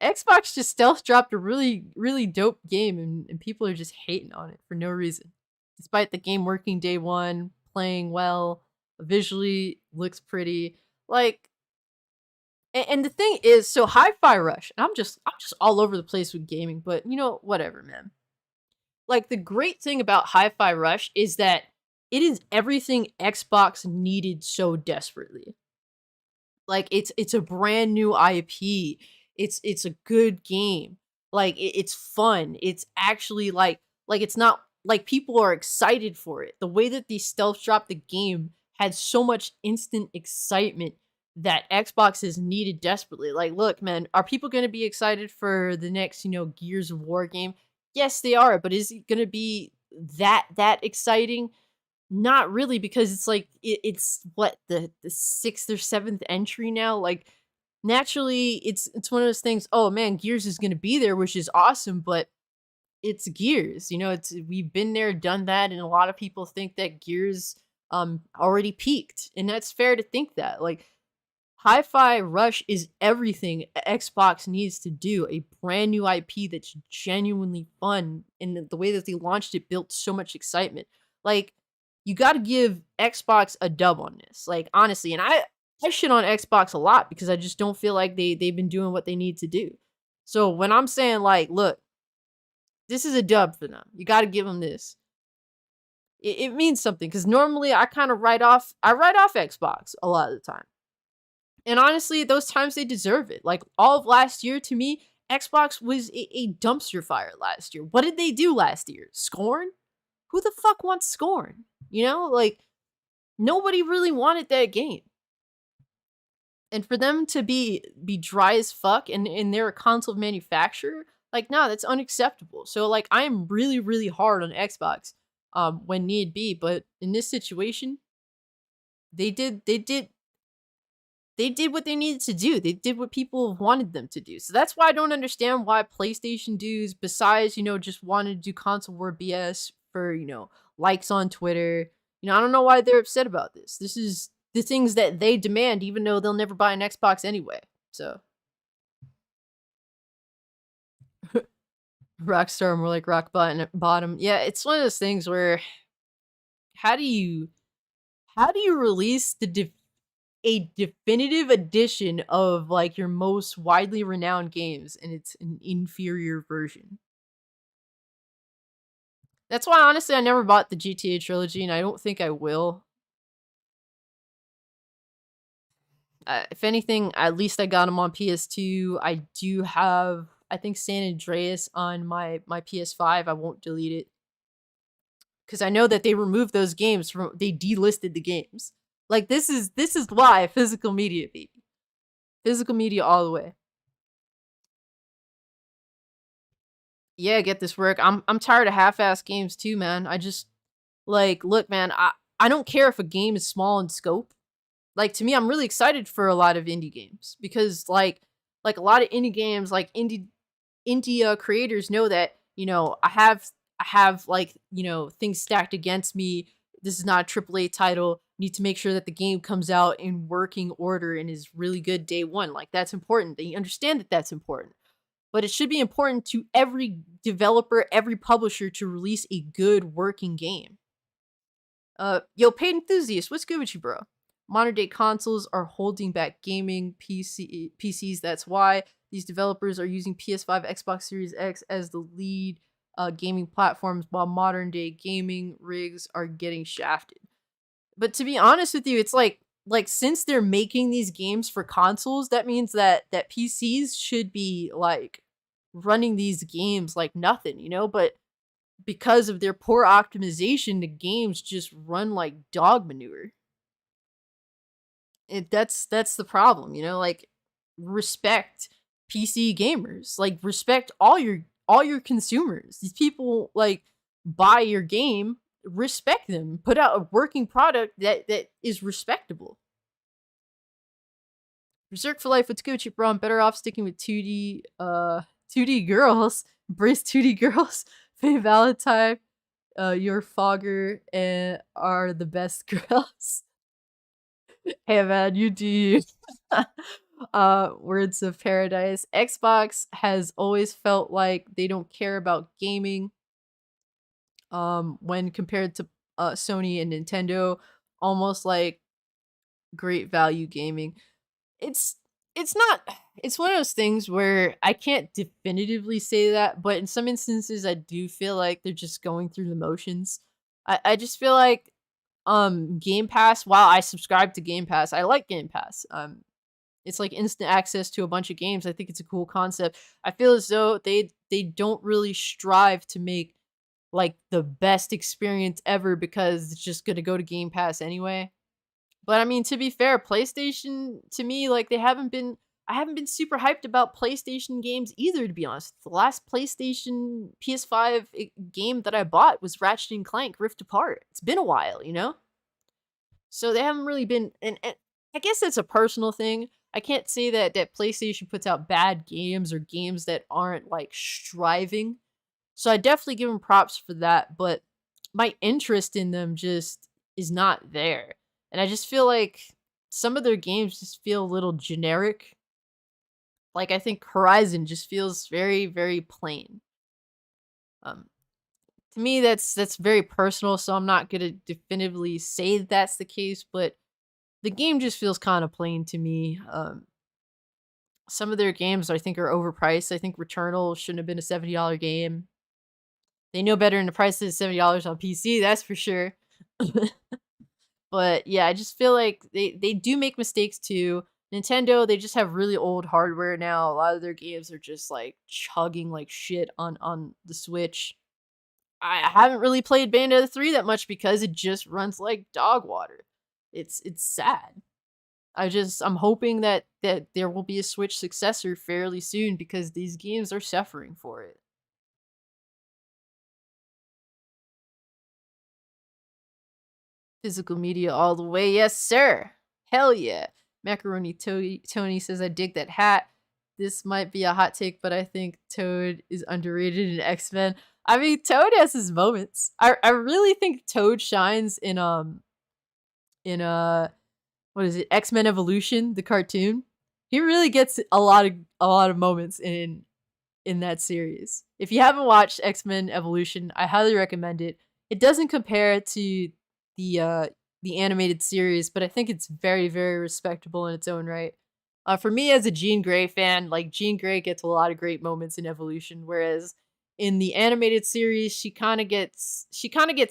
Xbox just stealth dropped a really, really dope game and people are just hating on it for no reason. Despite the game working day one, playing well, visually looks pretty. Like and the thing is, so Hi-Fi Rush, and I'm just all over the place with gaming, but you know, whatever, man. Like the great thing about Hi-Fi Rush is that it is everything Xbox needed so desperately. Like it's a brand new IP. It's a good game. Like it's fun. It's actually like it's not like people are excited for it. The way that they stealth dropped the game had so much instant excitement that Xbox has needed desperately. Like, look, man, are people going to be excited for the next, Gears of War game? Yes, they are, but is it going to be that exciting? Not really, because it's like it's what the sixth or seventh entry now. Like naturally, it's one of those things. Oh man, Gears is gonna be there, which is awesome, but it's Gears. We've been there, done that, and a lot of people think that Gears already peaked, and that's fair to think that. Like Hi-Fi Rush is everything Xbox needs to do. A brand new IP that's genuinely fun, and the way that they launched it built so much excitement. Like you got to give Xbox a dub on this. Like honestly, and I shit on Xbox a lot because I just don't feel like they've been doing what they need to do. So when I'm saying like, look, this is a dub for them. You got to give them this. It means something because normally I kind of write off Xbox a lot of the time. And honestly, those times they deserve it. Like all of last year to me, Xbox was a dumpster fire last year. What did they do last year? Scorn? Who the fuck wants Scorn? Like nobody really wanted that game. And for them to be dry as fuck and they're a console manufacturer, like no, that's unacceptable. So like I am really, really hard on Xbox when need be, but in this situation, they did what they needed to do. They did what people wanted them to do. So that's why I don't understand why PlayStation dudes, besides, just wanted to do console war BS for, likes on Twitter. I don't know why they're upset about this. This is the things that they demand, even though they'll never buy an Xbox anyway. So. Rockstar, more like rock bottom. Yeah, it's one of those things where how do you release a definitive edition of like your most widely renowned games and it's an inferior version? That's why honestly I never bought the GTA trilogy and I don't think I will. If anything, at least I got them on PS2. I do have, I think, San Andreas on my PS5. I won't delete it because I know that they removed those games from. They delisted the games. Like this is why physical media, baby. Physical media all the way. Yeah, get this work. I'm tired of half-ass games too, man. I just like look, man. I don't care if a game is small in scope. Like to me, I'm really excited for a lot of indie games because like a lot of indie games, like indie creators know that I have like things stacked against me. This is not a AAA title. Need to make sure that the game comes out in working order and is really good day one. Like that's important. They understand that that's important. But it should be important to every developer, every publisher to release a good working game. Yo, paid enthusiast, what's good with you, bro? Modern day consoles are holding back gaming PCs. That's why these developers are using PS5, Xbox Series X as the lead gaming platforms, while modern day gaming rigs are getting shafted. But to be honest with you, it's like since they're making these games for consoles, that means that PCs should be like running these games like nothing, But because of their poor optimization, the games just run like dog manure. That's the problem, Like respect PC gamers, like respect all your consumers. These people like buy your game, respect them, put out a working product that is respectable. Berserk for life. What's good with you, bro? I'm better off sticking with 2D girls. Embrace 2D girls. Faye Valentine, your Fogger, and are the best girls. Hey man, you do you. Words of paradise. Xbox has always felt like they don't care about gaming. When compared to Sony and Nintendo, almost like great value gaming. It's it's not it's one of those things where I can't definitively say that, but in some instances I do feel like they're just going through the motions. I just feel like Game Pass, while I subscribe to Game Pass, I like Game Pass. It's like instant access to a bunch of games. I think it's a cool concept. I feel as though they don't really strive to make like the best experience ever because it's just going to go to Game Pass anyway. But I mean, to be fair, PlayStation to me, like I haven't been super hyped about PlayStation games either, to be honest. The last PlayStation PS5 game that I bought was Ratchet and Clank Rift Apart. It's been a while. So they haven't really been, and I guess that's a personal thing. I can't say that PlayStation puts out bad games or games that aren't like striving. So I definitely give them props for that, but my interest in them just is not there. And I just feel like some of their games just feel a little generic. Like I think Horizon just feels very, very plain. Um, to me, that's very personal, so I'm not gonna definitively say that's the case, but the game just feels kind of plain to me. Some of their games I think are overpriced. I think Returnal shouldn't have been a $70 game. They know better than to price it at $70 on PC, that's for sure. But yeah, I just feel like they do make mistakes too. Nintendo, they just have really old hardware now. A lot of their games are just like chugging like shit on the Switch. I haven't really played Bayonetta 3 that much because it just runs like dog water. It's sad. I'm hoping that there will be a Switch successor fairly soon because these games are suffering for it. Physical media all the way, yes sir. Hell yeah. Macaroni Tony says I dig that hat. This might be a hot take, but I think Toad is underrated in X-Men. I mean, Toad has his moments. I really think Toad shines in what is it, X-Men Evolution, the cartoon. He really gets a lot of moments in that series. If you haven't watched X-Men Evolution, I highly recommend it. It doesn't compare to the animated series, but I think it's very, very respectable in its own right. For me as a Jean Grey fan, like Jean Grey gets a lot of great moments in Evolution, whereas in the animated series, she kind of gets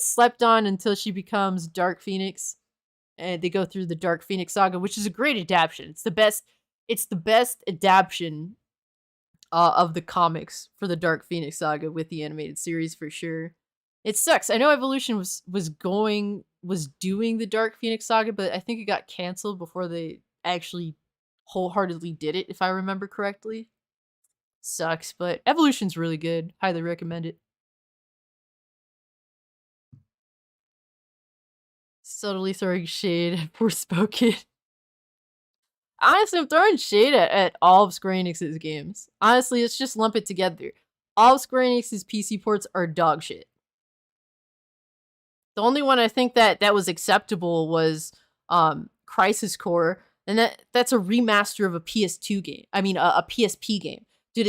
slept on until she becomes Dark Phoenix, and they go through the Dark Phoenix saga, which is a great adaptation. It's the best adaptation of the comics for the Dark Phoenix saga with the animated series for sure. It sucks. I know Evolution was doing the Dark Phoenix saga, but I think it got canceled before they actually wholeheartedly did it, if I remember correctly. Sucks, but Evolution's really good. Highly recommend it. Subtly throwing shade at Forspoken. Honestly, I'm throwing shade at all of Square Enix's games. Honestly, let's just lump it together. All of Square Enix's PC ports are dog shit. The only one I think that was acceptable was Crisis Core, and that's a remaster of a PS2 game. I mean, a PSP game. Do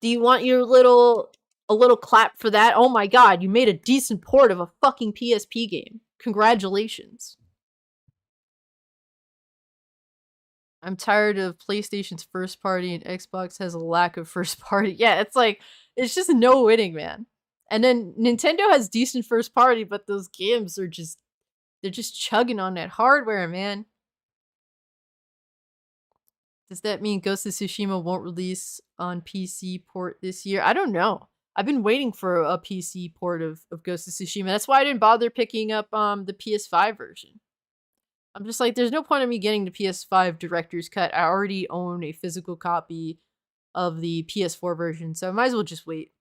you want your little a little clap for that? Oh my god, you made a decent port of a fucking PSP game. Congratulations. I'm tired of PlayStation's first party and Xbox has a lack of first party. Yeah, it's like it's just no winning, man. And then Nintendo has decent first party, but those games are just they're just chugging on that hardware, man. Does that mean Ghost of Tsushima won't release on PC port this year? I don't know. I've been waiting for a PC port of Ghost of Tsushima. That's why I didn't bother picking up the PS5 version. I'm just like, there's no point in me getting the PS5 director's cut. I already own a physical copy of the PS4 version, so I might as well just wait.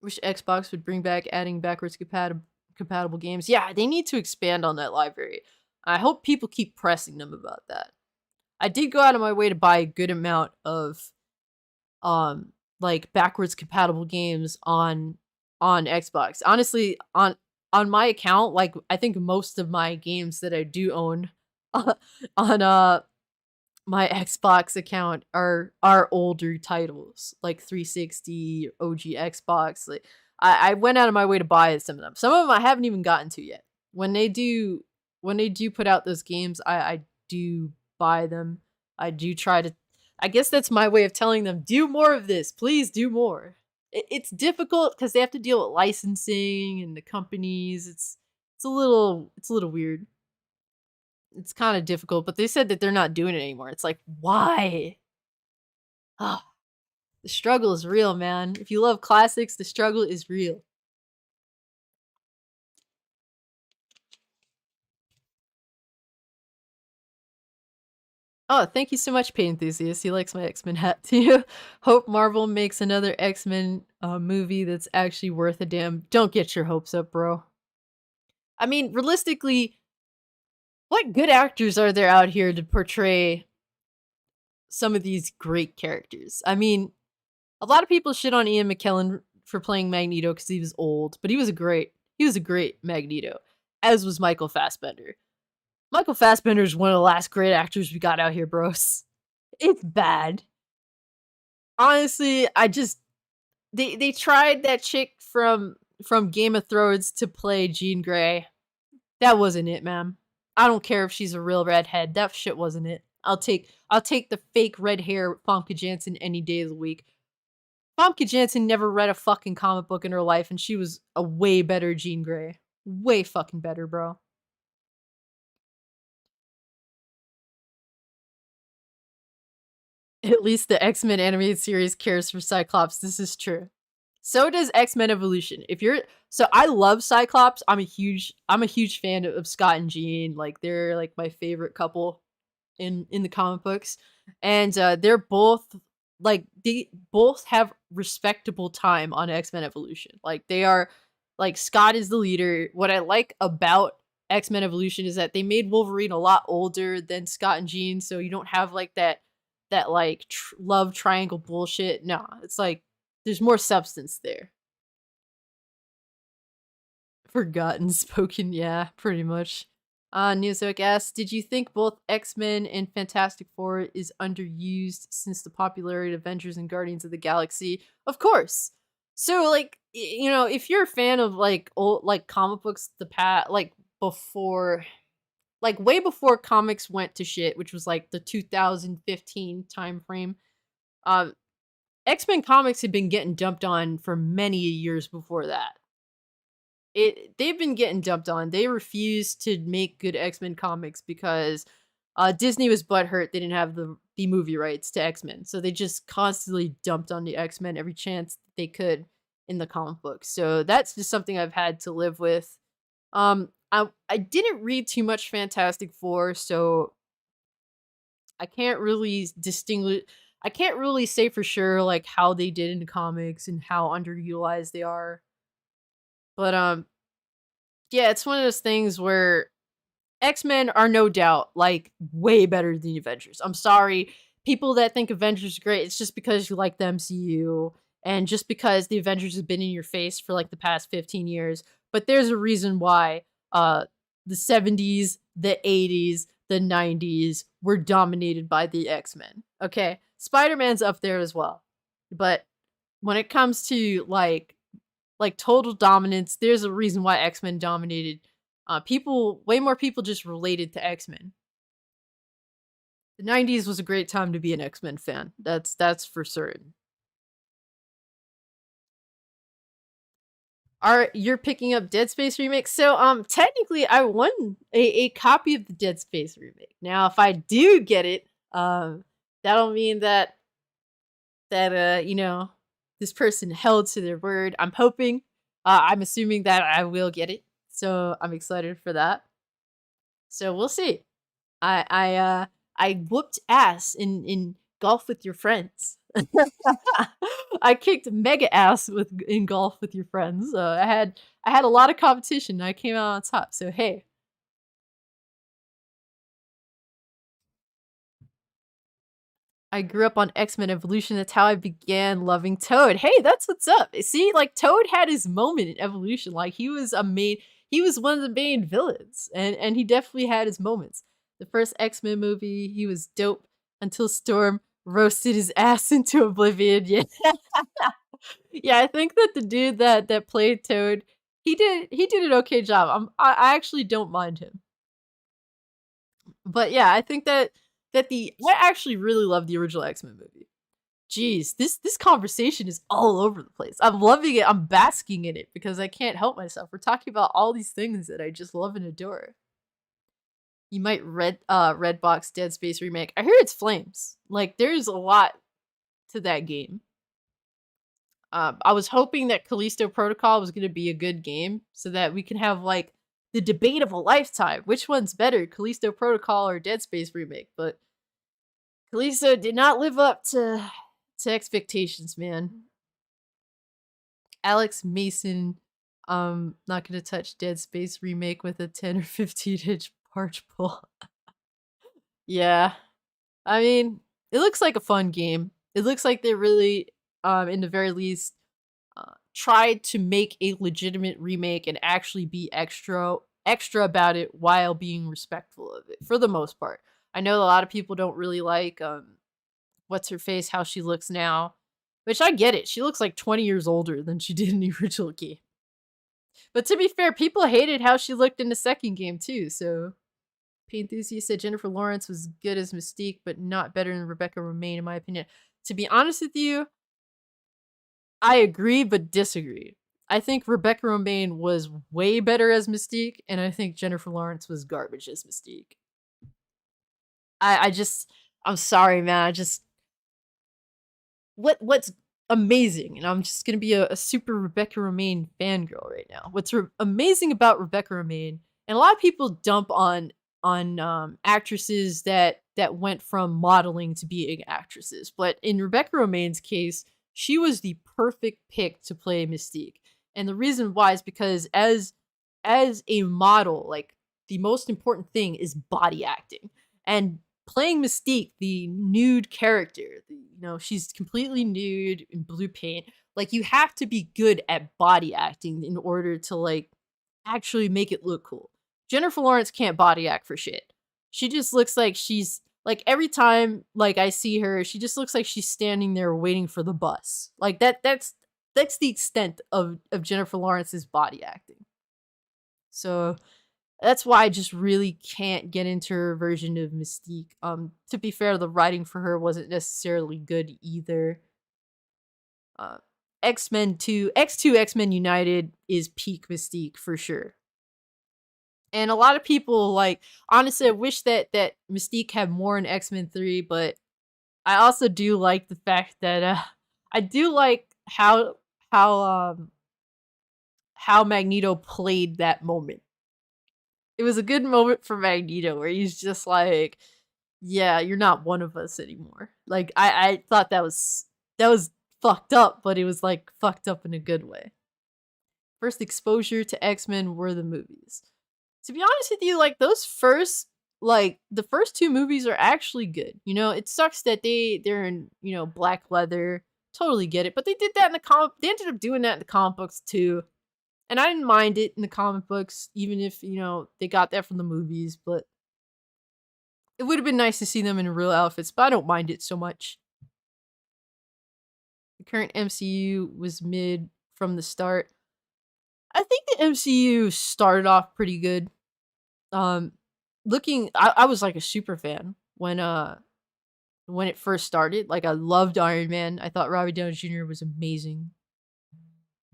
Wish Xbox would bring back adding backwards compatible games. Yeah, they need to expand on that library. I hope people keep pressing them about that. I did go out of my way to buy a good amount of like backwards compatible games on Xbox. Honestly, on my account, like I think most of my games that I do own on my Xbox account are older titles, like 360, OG Xbox. Like I went out of my way to buy some of them. Some of them I haven't even gotten to yet. When they do put out those games, I do buy them. I do try to I guess that's my way of telling them, do more of this. Please do more. It's difficult because they have to deal with licensing and the companies. It's a little weird. It's kind of difficult, but they said that they're not doing it anymore. It's like, why? Ah, the struggle is real, man. If you love classics, the struggle is real. Oh, thank you so much, Pain Enthusiast. He likes my X-Men hat too. Hope Marvel makes another X-Men movie that's actually worth a damn. Don't get your hopes up, bro. I mean, realistically, what good actors are there out here to portray some of these great characters? I mean, a lot of people shit on Ian McKellen for playing Magneto because he was old, but he was a great Magneto, as was Michael Fassbender. Michael Fassbender is one of the last great actors we got out here, bros. It's bad. Honestly, I just they tried that chick from Game of Thrones to play Jean Grey. That wasn't it, ma'am. I don't care if she's a real redhead. That shit wasn't it. I'll take the fake red hair Famke Janssen any day of the week. Famke Janssen never read a fucking comic book in her life, and she was a way better Jean Grey. Way fucking better, bro. At least the X-Men animated series cares for Cyclops. This is true. So does X-Men Evolution. If you're so I love Cyclops. I'm a huge fan of Scott and Jean. Like they're like my favorite couple in the comic books. And they're both like they both have respectable time on X-Men Evolution. Like they are like Scott is the leader. What I like about X-Men Evolution is that they made Wolverine a lot older than Scott and Jean, so you don't have like that like love triangle bullshit. No, it's like there's more substance there. Forgotten spoken, yeah, pretty much. Neozoic asks, did you think both X-Men and Fantastic Four is underused since the popularity of Avengers and Guardians of the Galaxy? Of course. So, like, if you're a fan of like old like comic books, the past like before like way before comics went to shit, which was like the 2015 time frame. Um, X-Men comics had been getting dumped on for many years before that. They've been getting dumped on. They refused to make good X-Men comics because Disney was butthurt they didn't have the movie rights to X-Men. So they just constantly dumped on the X-Men every chance they could in the comic books. So that's just something I've had to live with. I didn't read too much Fantastic Four, so I can't really distinguish I can't really say for sure like how they did in the comics and how underutilized they are. But yeah, it's one of those things where X-Men are no doubt like way better than the Avengers. I'm sorry, people that think Avengers are great, it's just because you like the MCU and just because the Avengers have been in your face for like the past 15 years. But there's a reason why uh the 70s, the 80s, the 90s were dominated by the X-Men. Okay? Spider-Man's up there as well. But when it comes to like total dominance, there's a reason why X-Men dominated. Way more people just related to X-Men. The 90s was a great time to be an X-Men fan. That's for certain. You're picking up Dead Space remake? So technically I won a copy of the Dead Space remake. Now if I do get it, that'll mean that this person held to their word. I'm hoping. I'm assuming that I will get it. So I'm excited for that. So we'll see. I whooped ass in golf with your friends. I kicked mega ass in golf with your friends. I had a lot of competition. And I came out on top. So hey, I grew up on X-Men Evolution. That's how I began loving Toad. Hey, that's what's up. See, like Toad had his moment in Evolution. Like he was one of the main villains, and he definitely had his moments. The first X-Men movie, he was dope until Storm roasted his ass into oblivion. Yeah, yeah. I think that the dude that played Toad, he did an okay job. I actually don't mind him. But yeah, I think that I actually really love the original X-Men movie. Jeez, this conversation is all over the place. I'm loving it. I'm basking in it because I can't help myself. We're talking about all these things that I just love and adore. You might Redbox Dead Space remake. I hear it's flames. Like there's a lot to that game. I was hoping that Callisto Protocol was going to be a good game so that we can have like the debate of a lifetime. Which one's better, Callisto Protocol or Dead Space remake? But Callisto did not live up to expectations, man. Alex Mason, not gonna touch Dead Space remake with a 10 or 15-inch parch pull. Yeah, I mean, it looks like a fun game. It looks like they really, in the very least, tried to make a legitimate remake and actually be extra about it while being respectful of it for the most part. I know a lot of people don't really like what's her face, how she looks now, which I get it. She looks like 20 years older than she did in the original game. But to be fair, people hated how she looked in the second game too. So, P Enthusiast said Jennifer Lawrence was good as Mystique, but not better than Rebecca Romijn, in my opinion. To be honest with you, I agree but disagree. I think Rebecca Romijn was way better as Mystique, and I think Jennifer Lawrence was garbage as Mystique. I'm sorry, man. What's amazing, and I'm just gonna be a super Rebecca Romijn fangirl right now. What's amazing about Rebecca Romijn, and a lot of people dump on actresses that went from modeling to being actresses, but in Rebecca Romijn's case, she was the perfect pick to play Mystique. And the reason why is because as a model, like the most important thing is body acting. And playing Mystique, the nude character, she's completely nude in blue paint. Like you have to be good at body acting in order to like actually make it look cool. Jennifer Lawrence can't body act for shit. She just looks like she's like every time like I see her, she just looks like she's standing there waiting for the bus. Like that's that's the extent of Jennifer Lawrence's body acting. So that's why I just really can't get into her version of Mystique. To be fair, the writing for her wasn't necessarily good either. Uh, X-Men 2, X2 X-Men United is peak Mystique for sure. And a lot of people like honestly I wish that Mystique had more in X-Men 3, but I also do like the fact that I do like how how Magneto played that moment. It was a good moment for Magneto where he's just like, yeah, you're not one of us anymore. Like I thought that was fucked up, but it was like fucked up in a good way. First exposure to X-Men were the movies. To be honest with you, like those first the first two movies are actually good. You know, it sucks that they're in, you know, black leather. Totally get it. But they did that in the comic they ended up doing that in the comic books too. And I didn't mind it in the comic books, even if, you know, they got that from the movies, but it would have been nice to see them in real outfits, but I don't mind it so much. The current MCU was mid from the start. I think the MCU started off pretty good. Um I was like a super fan when it first started. Like I loved Iron Man. I thought Robert Downey Jr. was amazing.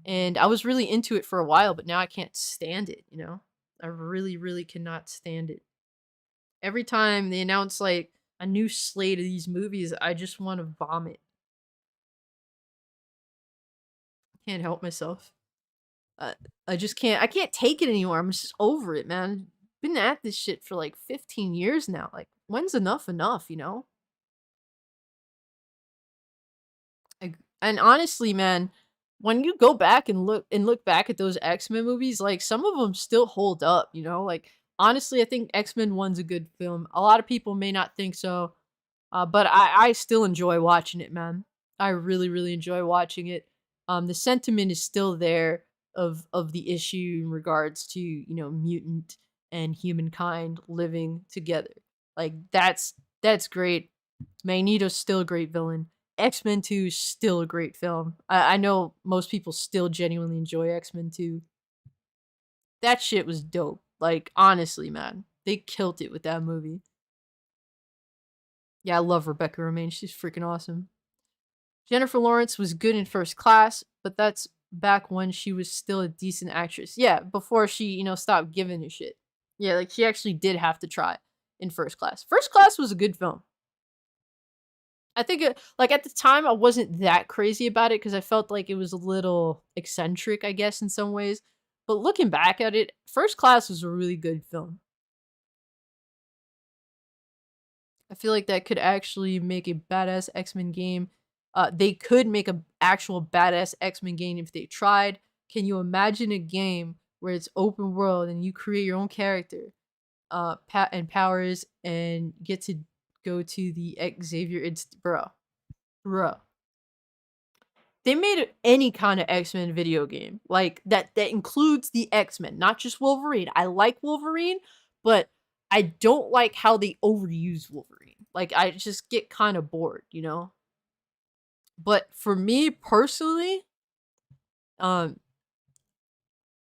And I was really into it for a while, but now I can't stand it, you know? I really, really cannot stand it. Every time they announce like a new slate of these movies, I just want to vomit. Can't help myself. Uh, I just can't. I can't take it anymore. I'm just over it, man. Been at this shit for like 15 years now. Like, when's enough enough? You know. And honestly, man, when you go back and look back at those X-Men movies, like some of them still hold up, you know? Like honestly, I think X-Men 1's a good film. A lot of people may not think so, but I still enjoy watching it, man. I really really enjoy watching it. The sentiment is still there of the issue in regards to, you know, mutant and humankind living together. Like that's great. Magneto's still a great villain. X-Men 2 is still a great film. I know most people still genuinely enjoy X-Men 2. That shit was dope. Like, honestly, man. They killed it with that movie. Yeah, I love Rebecca Romaine. She's freaking awesome. Jennifer Lawrence was good in First Class, but that's back when she was still a decent actress. Yeah, before she, you know, stopped giving a shit. Yeah, like she actually did have to try in First Class. First Class was a good film. I think like at the time I wasn't that crazy about it because I felt like it was a little eccentric, I guess, in some ways. But looking back at it, First Class was a really good film. I feel like that could actually make a badass X-Men game. They could make a actual badass X-Men game if they tried. Can you imagine a game where it's open world and you create your own character, and powers, and get to go to the Xavier bro. They made any kind of X-Men video game like that includes the X-Men, not just Wolverine. I like Wolverine, but I don't like how they overuse Wolverine. Like I just get kind of bored, you know? But for me personally, um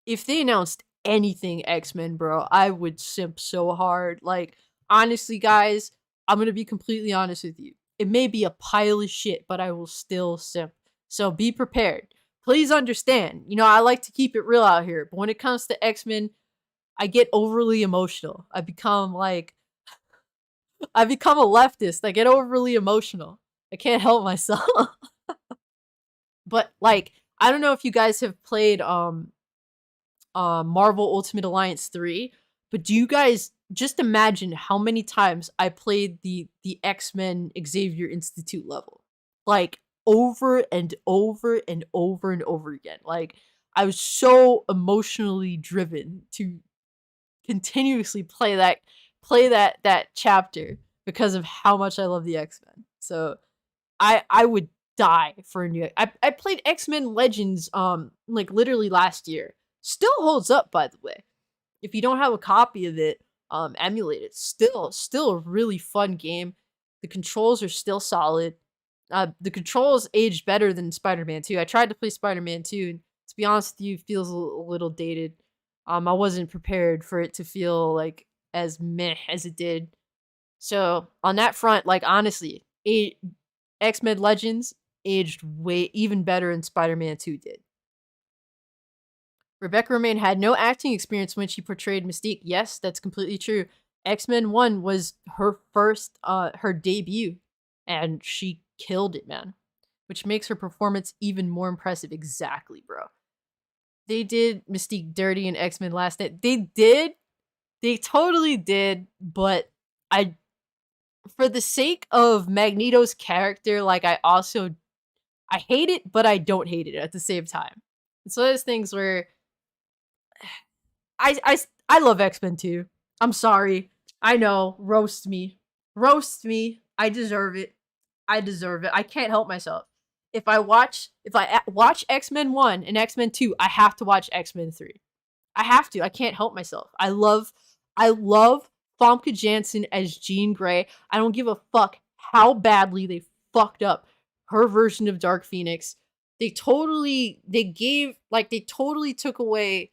if they announced anything X-Men, bro, I would simp so hard. Like honestly, guys, I'm going to be completely honest with you. It may be a pile of shit, but I will still simp. So be prepared. Please understand. You know, I like to keep it real out here, but when it comes to X-Men, I get overly emotional. I become a leftist. I get overly emotional. I can't help myself. But like, I don't know if you guys have played Marvel Ultimate Alliance 3, but do you guys just imagine how many times I played the X-Men Xavier Institute level? Like over and over and over and over again. Like I was so emotionally driven to continuously play that chapter because of how much I love the X-Men. So I would die for a new. I played X-Men Legends like literally last year. Still holds up, by the way. If you don't have a copy of it, emulate it. Still a really fun game. The controls are still solid. The controls aged better than Spider-Man 2. I tried to play Spider-Man 2, and to be honest with you, it feels a little dated. I wasn't prepared for it to feel like as meh as it did. So on that front, like honestly, X-Men Legends aged way even better than Spider-Man 2 did. Rebecca Romaine had no acting experience when she portrayed Mystique. Yes, that's completely true. X-Men 1 was her first her debut, and she killed it, man. Which makes her performance even more impressive. Exactly, bro. They did Mystique dirty in X-Men Last Night. They did. They totally did, but I for the sake of Magneto's character, like I hate it, but I don't hate it at the same time. It's one of those things where I love X-Men too. I'm sorry. I know. Roast me. Roast me. I deserve it. I deserve it. I can't help myself. If I watch X-Men 1 and X-Men 2, I have to watch X-Men 3. I have to. I can't help myself. I love Famke Janssen as Jean Grey. I don't give a fuck how badly they fucked up her version of Dark Phoenix. They totally took away.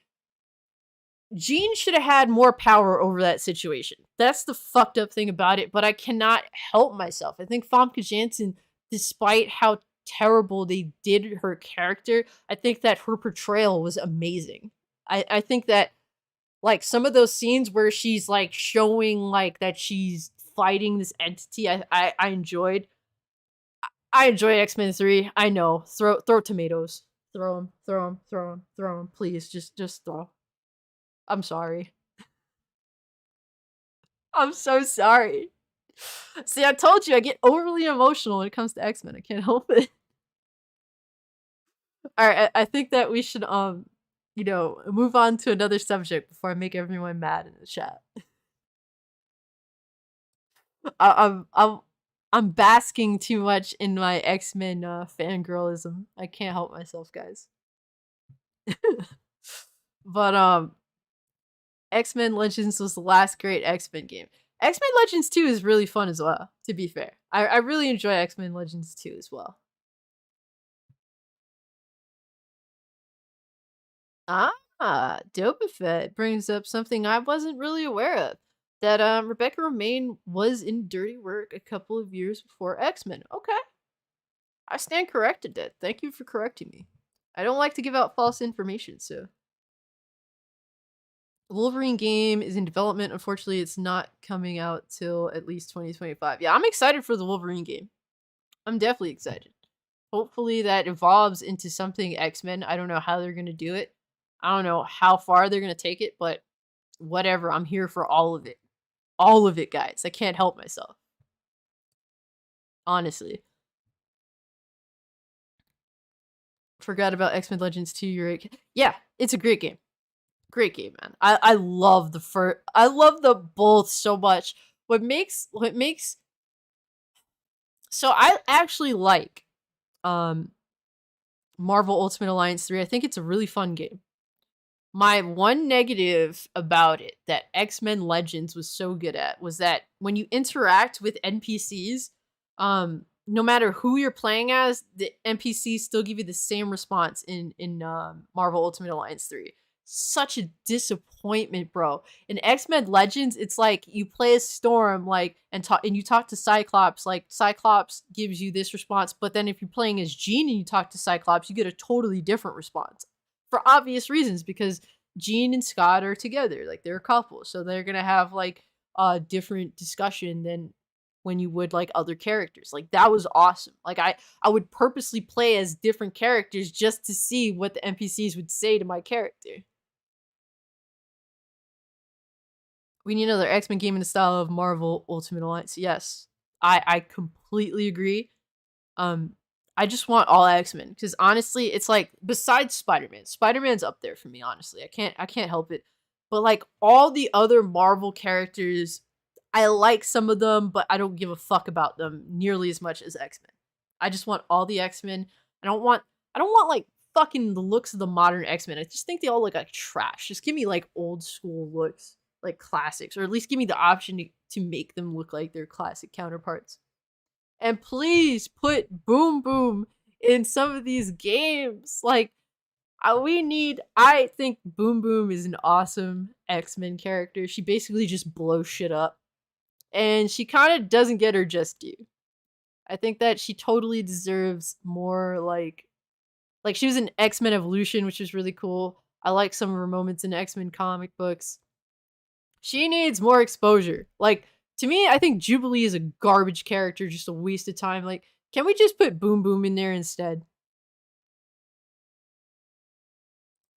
Jean should have had more power over that situation. That's the fucked up thing about it, but I cannot help myself. I think Famke Janssen, despite how terrible they did her character, I think that her portrayal was amazing. I think that like some of those scenes where she's like showing like that she's fighting this entity, I enjoyed. I enjoy X-Men 3. I know. Throw tomatoes. Throw them. Throw them. Throw them. Throw them. Please just throw. I'm sorry. I'm so sorry. See, I told you I get overly emotional when it comes to X-Men. I can't help it. All right, I think that we should move on to another subject before I make everyone mad in the chat. I'm basking too much in my X-Men fangirlism. I can't help myself, guys. But X-Men Legends was the last great X-Men game. X-Men Legends 2 is really fun as well, to be fair. I really enjoy X-Men Legends 2 as well. Dopafet brings up something I wasn't really aware of. That Rebecca Romaine was in Dirty Work a couple of years before X-Men. Okay. I stand corrected, Dad. Thank you for correcting me. I don't like to give out false information, so. The Wolverine game is in development. Unfortunately, it's not coming out till at least 2025. Yeah, I'm excited for the Wolverine game. I'm definitely excited. Hopefully that evolves into something X-Men. I don't know how they're going to do it. I don't know how far they're going to take it, but whatever. I'm here for all of it. All of it, guys. I can't help myself. Honestly. Forgot about X-Men Legends 2. You're right. Yeah, it's a great game. Great game, man. I love I love the both so much. So I actually like um Marvel Ultimate Alliance 3. I think it's a really fun game. My one negative about it that X-Men Legends was so good at was that when you interact with NPCs, no matter who you're playing as, the NPCs still give you the same response in Marvel Ultimate Alliance 3. Such a disappointment, bro. In X-Men Legends, it's like you play as Storm, like and you talk to Cyclops, like Cyclops gives you this response, but then if you're playing as Jean and you talk to Cyclops, you get a totally different response. For obvious reasons, because Jean and Scott are together, like they're a couple, so they're gonna have like a different discussion than when you would like other characters. Like that was awesome. Like I would purposely play as different characters just to see what the NPCs would say to my character. We need another X-Men game in the style of Marvel Ultimate Alliance. Yes, I completely agree. I just want all X-Men because honestly, it's like besides Spider-Man, Spider-Man's up there for me. Honestly, I can't help it. But like all the other Marvel characters, I like some of them, but I don't give a fuck about them nearly as much as X-Men. I just want all the X-Men. I don't want like fucking the looks of the modern X-Men. I just think they all look like trash. Just give me like old school looks, like classics, or at least give me the option to make them look like their classic counterparts. And please put Boom Boom in some of these games. Like, I think Boom Boom is an awesome X-Men character. She basically just blows shit up. And she kind of doesn't get her just due. I think that she totally deserves more like she was in X-Men Evolution, which was really cool. I like some of her moments in X-Men comic books. She needs more exposure. Like, to me, I think Jubilee is a garbage character, just a waste of time. Like, can we just put Boom Boom in there instead?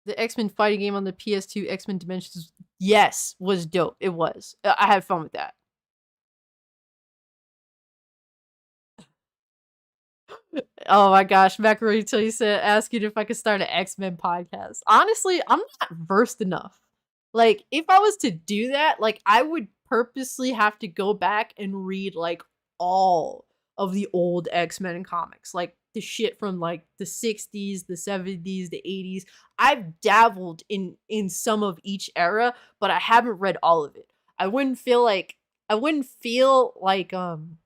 The X-Men fighting game on the PS2, X-Men Dimensions, yes, was dope. It was. I had fun with that. Oh my gosh, Macaroni Till you said asking if I could start an X-Men podcast. Honestly, I'm not versed enough. Like, if I was to do that, like I would purposely have to go back and read like all of the old X-Men comics. Like the shit from like the 60s, the 70s, the 80s. I've dabbled in some of each era, but I haven't read all of it. I wouldn't feel like I wouldn't feel like I'm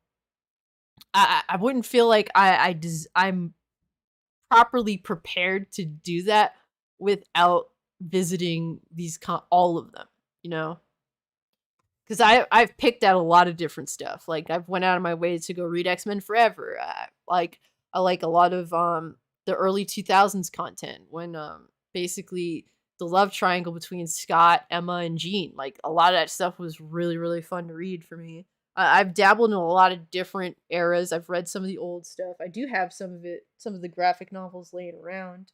properly prepared to do that without visiting all of them, you know? Because I've picked out a lot of different stuff. Like I've went out of my way to go read X-Men Forever. I like a lot of the early 2000s content when basically the love triangle between Scott, Emma, and Jean. Like a lot of that stuff was really fun to read for me. I've dabbled in a lot of different eras. I've read some of the old stuff. I do have some of the graphic novels laying around.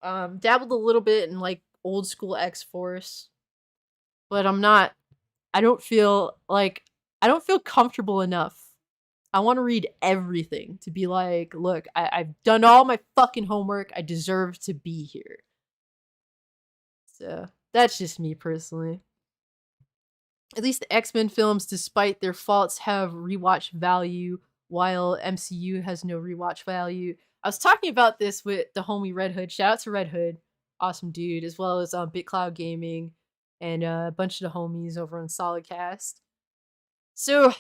Dabbled a little bit in like old school X Force, but I don't feel comfortable enough. I want to read everything to be like, look, I've done all my fucking homework. I deserve to be here. So that's just me personally. At least the X-Men films, despite their faults, have rewatch value, while MCU has no rewatch value. I was talking about this with the homie Red Hood. Shout out to Red Hood, awesome dude, as well as BitCloud Gaming and a bunch of the homies over on Solidcast. So,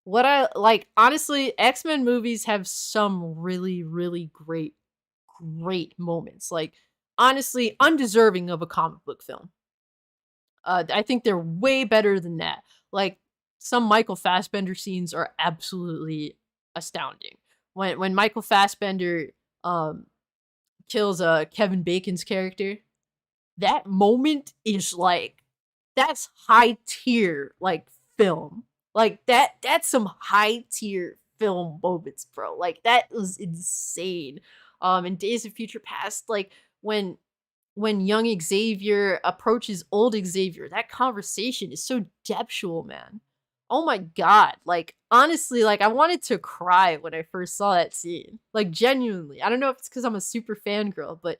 what I like, honestly, X-Men movies have some really great moments. Like, honestly, undeserving of a comic book film. I think they're way better than that. Like some Michael Fassbender scenes are absolutely astounding. When Michael Fassbender um kills Kevin Bacon's character, that moment is like that's high tier like film. Like that's some high tier film moments, bro. Like that was insane. In Days of Future Past, like when young Xavier approaches old Xavier, that conversation is so depthful, man. Oh my god. Like, honestly, like, I wanted to cry when I first saw that scene. Like, genuinely. I don't know if it's because I'm a super fangirl, but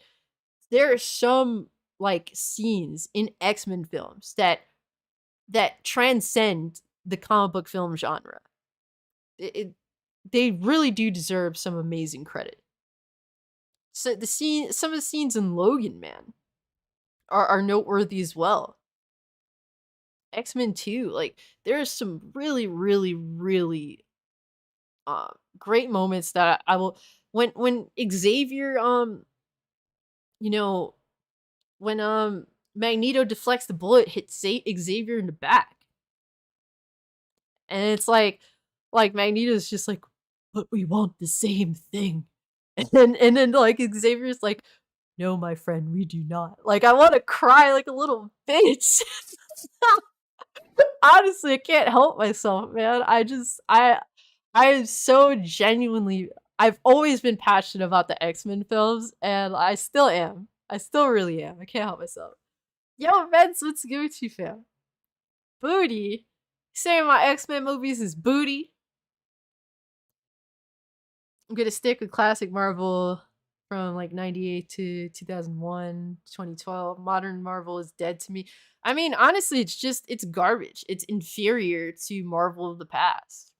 there are some, like, scenes in X-Men films that transcend the comic book film genre. They really do deserve some amazing credit. So some of the scenes in Logan, man, are noteworthy as well. X-Men 2, like there's some really great moments that I will when Xavier you know when Magneto deflects the bullet hits Xavier in the back. And it's like Magneto's just like, but we want the same thing. And then like Xavier's like, no, my friend, we do not. Like I want to cry like a little bitch. Honestly, I can't help myself, man. I am so genuinely I've always been passionate about the X-Men films and I still am. I still really am. I can't help myself. Yo, Vince, what's good with you, fam? Booty? Saying my X-Men movies is booty? I'm gonna stick with classic Marvel from like 98 to 2001, 2012. Modern Marvel is dead to me. I mean, honestly, it's garbage. It's inferior to Marvel of the past.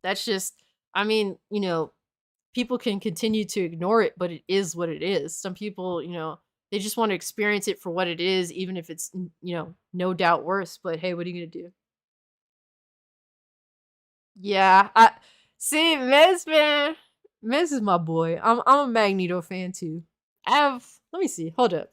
That's just, I mean, people can continue to ignore it, but it is what it is. Some people, they just want to experience it for what it is, even if it's, no doubt worse. But hey, what are you going to do? Yeah, I see Miz, man. Miz is my boy. I'm a Magneto fan too. I have let me see. Hold up.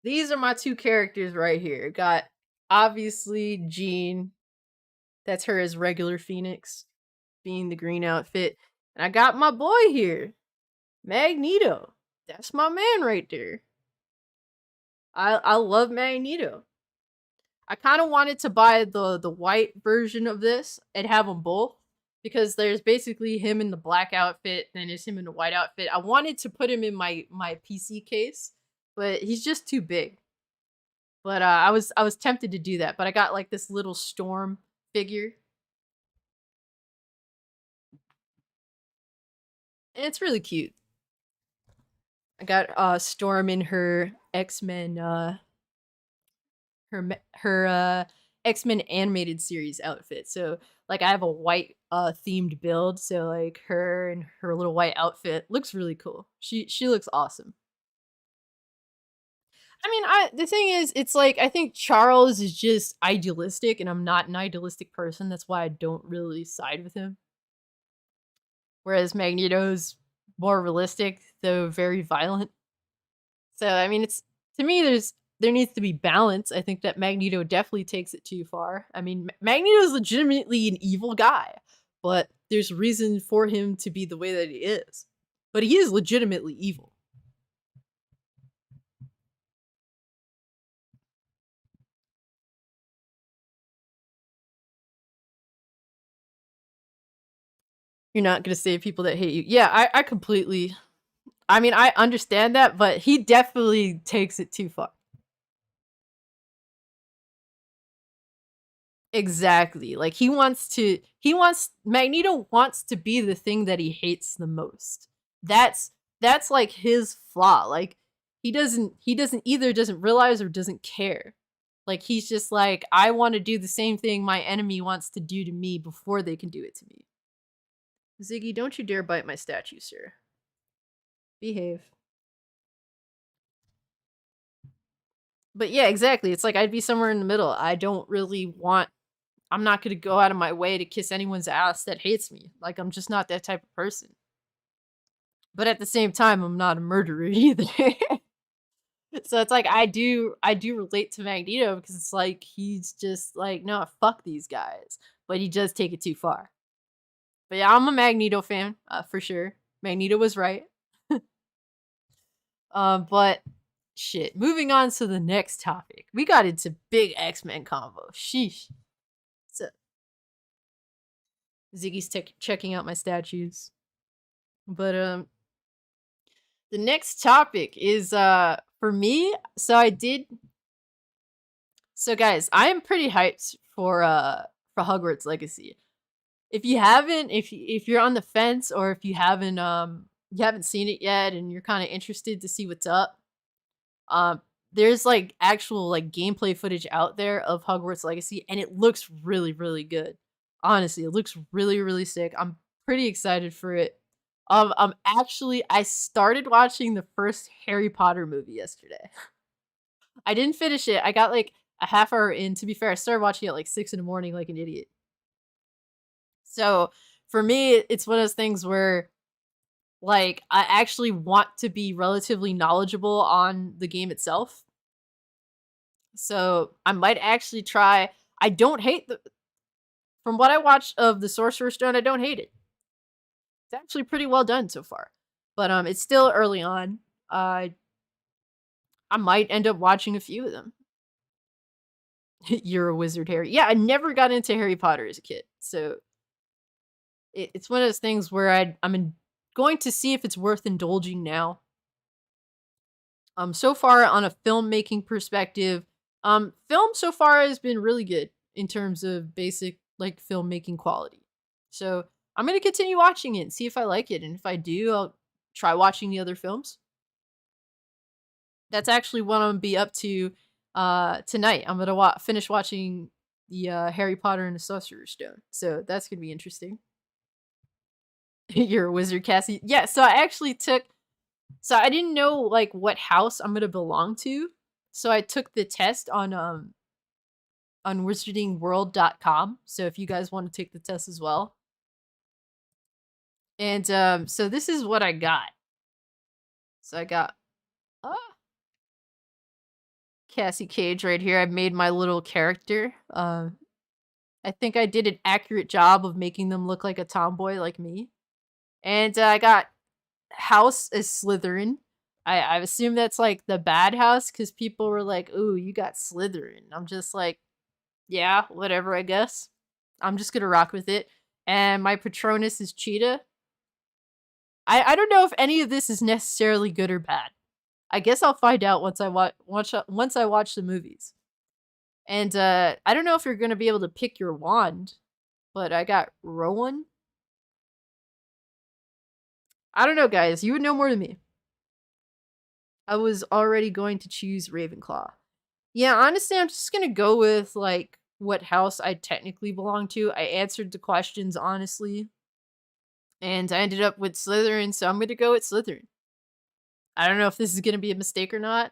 These are my two characters right here. Got obviously Jean. That's her as regular Phoenix, being the green outfit. And I got my boy here, Magneto. That's my man right there. I love Magneto. I kind of wanted to buy the white version of this and have them both because there's basically him in the black outfit, then there's him in the white outfit. I wanted to put him in my PC case, but he's just too big. But I was tempted to do that, but I got like this little Storm figure, and it's really cute. I got Storm in her X Men her X Men animated series outfit. So like I have a white themed build, so like her and her little white outfit looks really cool. She looks awesome. I mean, I the thing is, it's like I think Charles is just idealistic, and I'm not an idealistic person. That's why I don't really side with him. Whereas Magneto's more realistic, though very violent. So I mean, it's to me, there needs to be balance. I think that Magneto definitely takes it too far. I mean, Magneto is legitimately an evil guy, but there's reason for him to be the way that he is. But he is legitimately evil. You're not gonna save people that hate you. Yeah, I completely. I mean, I understand that, but he definitely takes it too far. Exactly. Like he wants Magneto wants to be the thing that he hates the most. That's like his flaw. Like he doesn't either doesn't realize or doesn't care. Like he's just like I want to do the same thing my enemy wants to do to me before they can do it to me. Ziggy, don't you dare bite my statue, sir. Behave. But yeah, exactly. It's like I'd be somewhere in the middle. I don't really want I'm not going to go out of my way to kiss anyone's ass that hates me. Like I'm just not that type of person. But at the same time, I'm not a murderer either. So it's like I do relate to Magneto because it's like he's just like no, fuck these guys, but he does take it too far. But yeah, I'm a Magneto fan for sure. Magneto was right. But shit. Moving on to the next topic, we got into big X-Men combo. Sheesh. So Ziggy's checking out my statues, but the next topic is for me. So guys, I am pretty hyped for Hogwarts Legacy. If you haven't if you're on the fence or if you haven't seen it yet and you're kind of interested to see what's up, there's like actual like gameplay footage out there of Hogwarts Legacy and it looks really really good. Honestly, it looks really really sick. I'm pretty excited for it. I started watching the first Harry Potter movie yesterday. I didn't finish it. I got like a half hour in. To be fair, I started watching at like 6 in the morning like an idiot. So for me, it's one of those things where like I actually want to be relatively knowledgeable on the game itself. So I might actually try. I don't hate the from what I watched of the Sorcerer's Stone. I don't hate it. It's actually pretty well done so far. But it's still early on. I might end up watching a few of them. You're a wizard, Harry. Yeah, I never got into Harry Potter as a kid, so it's one of those things where going to see if it's worth indulging now. So far on a filmmaking perspective, film so far has been really good in terms of basic like filmmaking quality. So I'm gonna continue watching it and see if I like it, and if I do, I'll try watching the other films. That's actually what I'm gonna be up to tonight. I'm gonna finish watching the Harry Potter and the Sorcerer's Stone. So that's gonna be interesting. You're a wizard, Cassie. Yeah, so I actually took so I didn't know like what house I'm gonna belong to. So I took the test on wizardingworld.com. So if you guys want to take the test as well. And so this is what I got. So I got Cassie Cage right here. I've made my little character. I think I did an accurate job of making them look like a tomboy like me. And I got house as Slytherin. I assume that's like the bad house because people were like, "Ooh, you got Slytherin." I'm just like, yeah, whatever, I guess. I'm just gonna rock with it. And my Patronus is Cheetah. I don't know if any of this is necessarily good or bad. I guess I'll find out once I watch the movies. And I don't know if you're gonna be able to pick your wand, but I got Rowan. I don't know, guys. You would know more than me. I was already going to choose Ravenclaw. Yeah, honestly, I'm just gonna go with like what house I technically belong to. I answered the questions honestly, and I ended up with Slytherin, so I'm gonna go with Slytherin. I don't know if this is gonna be a mistake or not,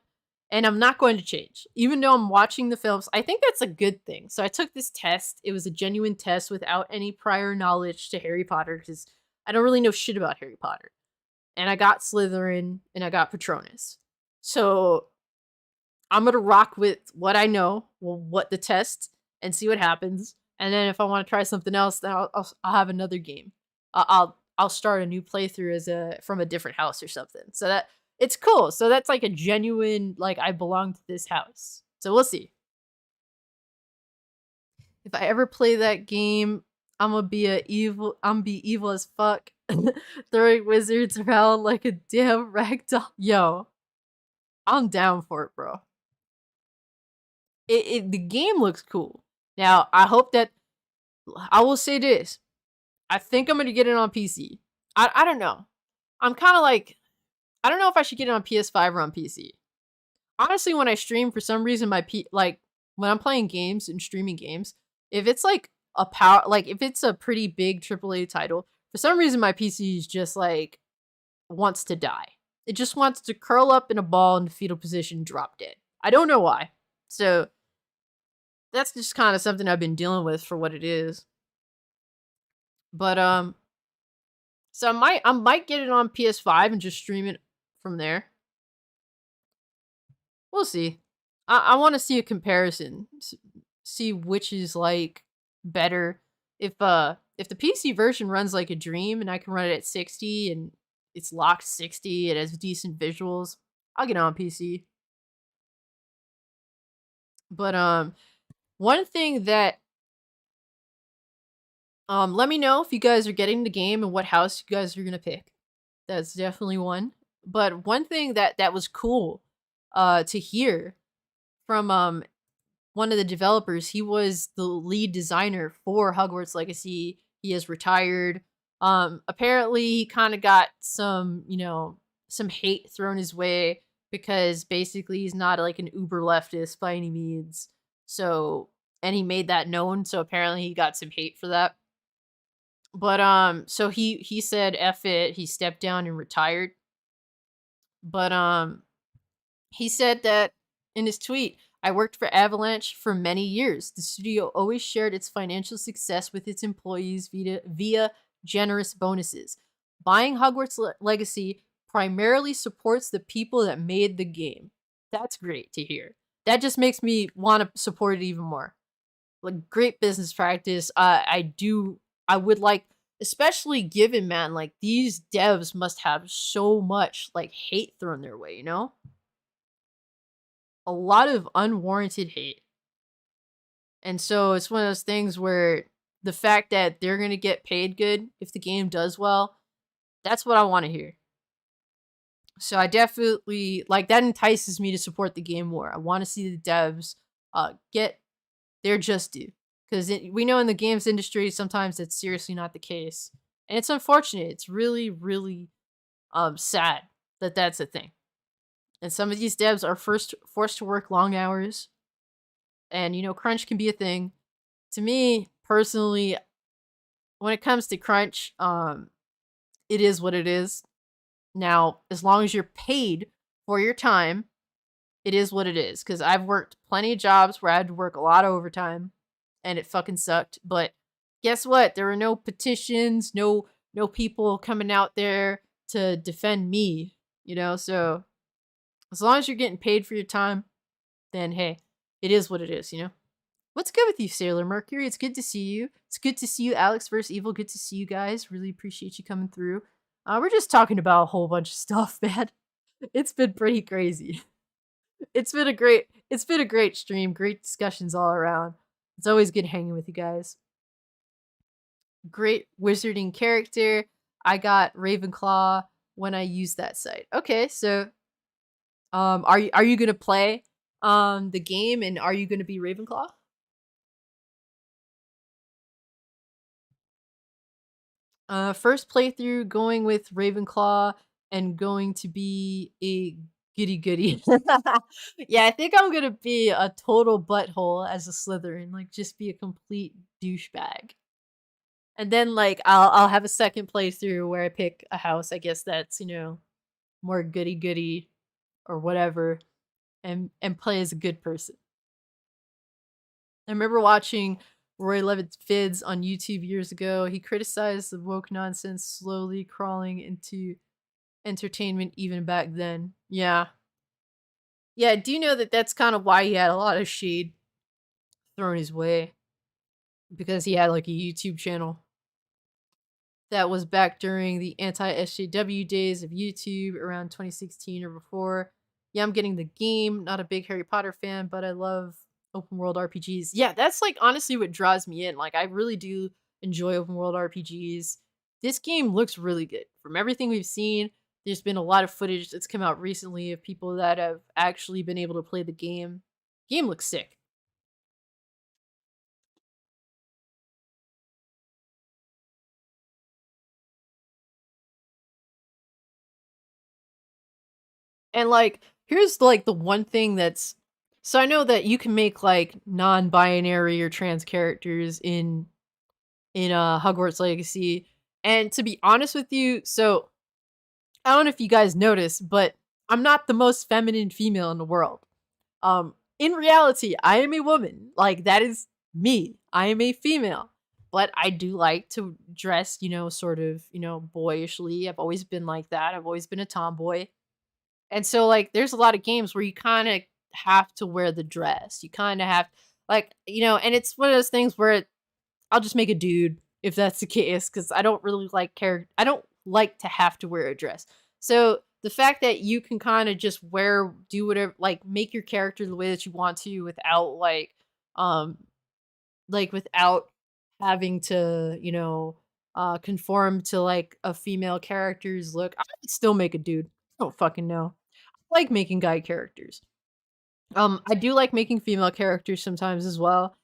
and I'm not going to change. Even though I'm watching the films, I think that's a good thing. So I took this test. It was a genuine test without any prior knowledge to Harry Potter because I don't really know shit about Harry Potter. And I got Slytherin and I got Patronus. So I'm gonna rock with what I know, well, what the test, and see what happens. And then if I want to try something else, then I'll have another game. I'll start a new playthrough as from a different house or something. So that it's cool. So that's like a genuine like I belong to this house. So we'll see. If I ever play that game, I'm gonna be evil as fuck, throwing wizards around like a damn ragdoll. Yo, I'm down for it, bro. The game looks cool. Now, I hope that I will say this. I think I'm gonna get it on PC. I don't know. I'm kind of like I don't know if I should get it on PS5 or on PC. Honestly, when I stream, for some reason like when I'm playing games and streaming games, if it's like if it's a pretty big AAA title, for some reason my PC is just like wants to die. It just wants to curl up in a ball in the fetal position, drop dead. I don't know why. So that's just kind of something I've been dealing with for what it is. But so I might get it on PS5 and just stream it from there. We'll see. I want to see a comparison, see which is like better. If the PC version runs like a dream and I can run it at 60 and it's locked 60, it has decent visuals, I'll get it on PC. But one thing that let me know if you guys are getting the game and what house you guys are gonna pick. That's definitely one. But one thing that was cool to hear from one of the developers, he was the lead designer for Hogwarts Legacy. He has retired. Apparently he kind of got some, some hate thrown his way because basically he's not like an uber leftist by any means. So, and he made that known, so apparently he got some hate for that. But so he said F it, he stepped down and retired. But he said that in his tweet, I worked for Avalanche for many years. The studio always shared its financial success with its employees via generous bonuses. Buying Hogwarts Legacy primarily supports the people that made the game. That's great to hear. That just makes me want to support it even more. Like, great business practice. I would like, especially given, man, like these devs must have so much like hate thrown their way, a lot of unwarranted hate. And so it's one of those things where the fact that they're going to get paid good if the game does well, that's what I want to hear. So I definitely, like, that entices me to support the game more. I want to see the devs get their just due. Because we know in the games industry, sometimes it's seriously not the case. And it's unfortunate. It's really, really sad that that's a thing. And some of these devs are first forced to work long hours, and crunch can be a thing. To me personally, when it comes to crunch, it is what it is. Now, as long as you're paid for your time, it is what it is. Because I've worked plenty of jobs where I had to work a lot of overtime, and it fucking sucked. But guess what? There were no petitions, no people coming out there to defend me. So as long as you're getting paid for your time, then hey, it is what it is. What's good with you, Sailor Mercury? It's good to see you. It's good to see you, Alex versus Evil. Good to see you guys. Really appreciate you coming through. We're just talking about a whole bunch of stuff, man. It's been pretty crazy. It's been a great stream. Great discussions all around. It's always good hanging with you guys. Great wizarding character. I got Ravenclaw when I used that site. Okay, so are you gonna play the game, and are you gonna be Ravenclaw? First playthrough going with Ravenclaw and going to be a goody goody. Yeah, I think I'm gonna be a total butthole as a Slytherin, like just be a complete douchebag. And then like I'll have a second playthrough where I pick a house, I guess that's, more goody goody or whatever, and play as a good person. I remember watching Roy Levitt's vids on YouTube years ago. He criticized the woke nonsense slowly crawling into entertainment even back then. Yeah. Yeah, do you know that that's kind of why he had a lot of shade thrown his way? Because he had like a YouTube channel that was back during the anti-SJW days of YouTube around 2016 or before. Yeah, I'm getting the game. Not a big Harry Potter fan, but I love open world RPGs. Yeah, that's like honestly what draws me in. Like I really do enjoy open world RPGs. This game looks really good. From everything we've seen, there's been a lot of footage that's come out recently of people that have actually been able to play the game. Game looks sick. And like, here's like the one thing that's so I know that you can make like non-binary or trans characters in Hogwarts Legacy. And to be honest with you, so I don't know if you guys noticed, but I'm not the most feminine female in the world. In reality, I am a woman. Like that is me. I am a female. But I do like to dress, sort of, boyishly. I've always been like that. I've always been a tomboy. And so like there's a lot of games where you kind of have to wear the dress. You kind of have like, and it's one of those things where I'll just make a dude if that's the case cuz I don't really like I don't like to have to wear a dress. So the fact that you can kind of just do whatever, like make your character the way that you want to without um without having to, conform to like a female character's look, I would still make a dude. I don't fucking know. Like making guy characters. I do like making female characters sometimes as well.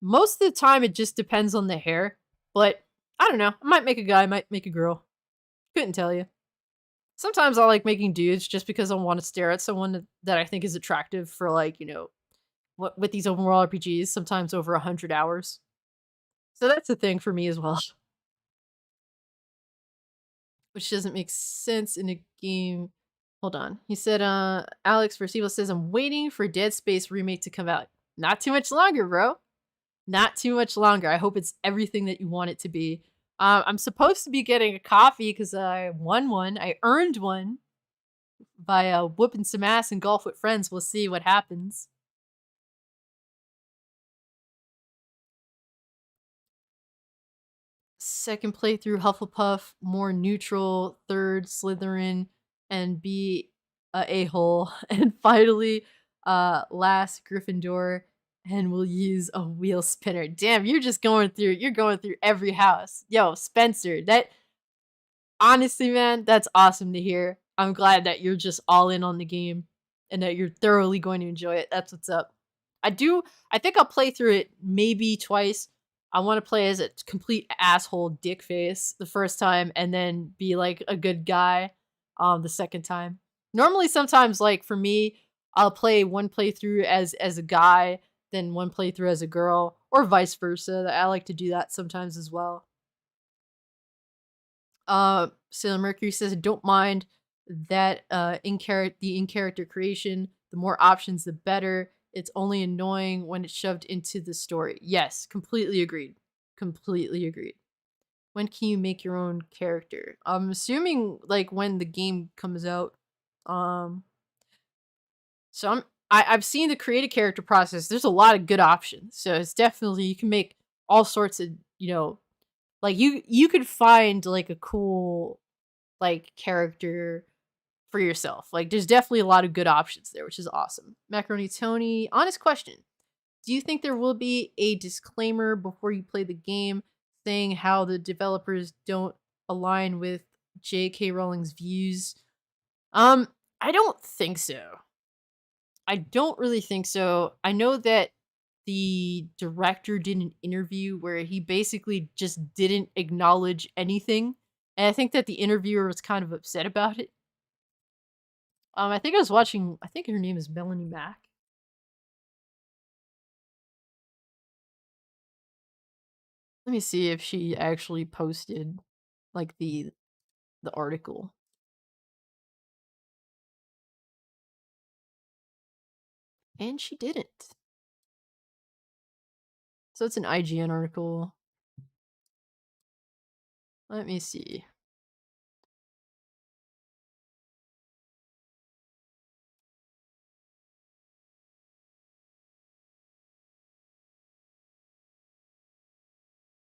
Most of the time, it just depends on the hair, but I don't know. I might make a guy, might make a girl. Couldn't tell you. Sometimes I like making dudes just because I want to stare at someone that I think is attractive for like what with these open world RPGs. Sometimes over 100 hours. So that's a thing for me as well, which doesn't make sense in a game. Hold on. He said, Alex Versivo says, I'm waiting for Dead Space remake to come out. Not too much longer, bro. Not too much longer. I hope it's everything that you want it to be. I'm supposed to be getting a coffee because I won one. I earned one by whooping some ass in golf with friends. We'll see what happens. Second playthrough Hufflepuff, more neutral. Third Slytherin, and be a hole. And finally, last Gryffindor, and we'll use a wheel spinner. Damn, you're going through every house. Yo, Spencer, that honestly, man, that's awesome to hear. I'm glad that you're just all in on the game and that you're thoroughly going to enjoy it. That's what's up. I think I'll play through it maybe twice. I want to play as a complete asshole dick face the first time and then be like a good guy the second time. Normally, sometimes, like, for me, I'll play one playthrough as a guy, then one playthrough as a girl, or vice versa. I like to do that sometimes as well. Sailor Mercury says, "Don't mind that, in character creation. The more options, the better. It's only annoying when it's shoved into the story." Yes, completely agreed. Completely agreed. When can you make your own character? I'm assuming, like, when the game comes out. Um, so I've seen the create a character process. There's a lot of good options. So it's definitely you can make all sorts of, like, you could find, like, a cool, like, character for yourself. Like, there's definitely a lot of good options there, which is awesome. Macaroni Tony, honest question. Do you think there will be a disclaimer before you play the game saying how the developers don't align with J.K. Rowling's views? Um, I don't think so. I don't really think so. I know that the director did an interview where he basically just didn't acknowledge anything. And I think that the interviewer was kind of upset about it. I think I was watching, I think her name is Melanie Mack. Let me see if she actually posted, like, the article. And she didn't. So it's an IGN article. Let me see.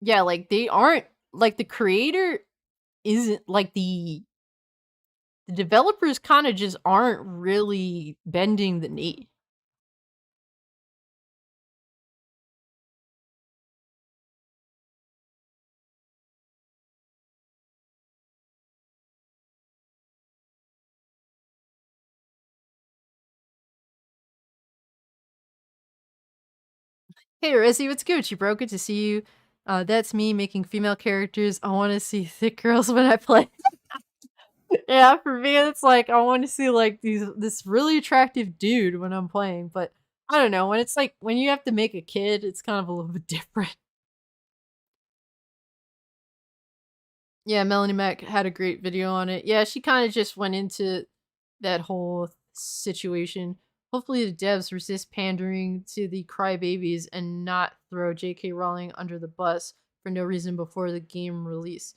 Yeah, like, they aren't, like, the creator isn't, like, the developers kind of just aren't really bending the knee. Hey, Rezzy, what's Gucci, bro? Good to see you. That's me making female characters. I want to see thick girls when I play. Yeah, for me, it's like I want to see, like, this really attractive dude when I'm playing. But I don't know, when it's like when you have to make a kid, it's kind of a little bit different. Yeah, Melanie Mac had a great video on it. Yeah, she kind of just went into that whole situation. Hopefully, the devs resist pandering to the crybabies and not throw J.K. Rowling under the bus for no reason before the game release.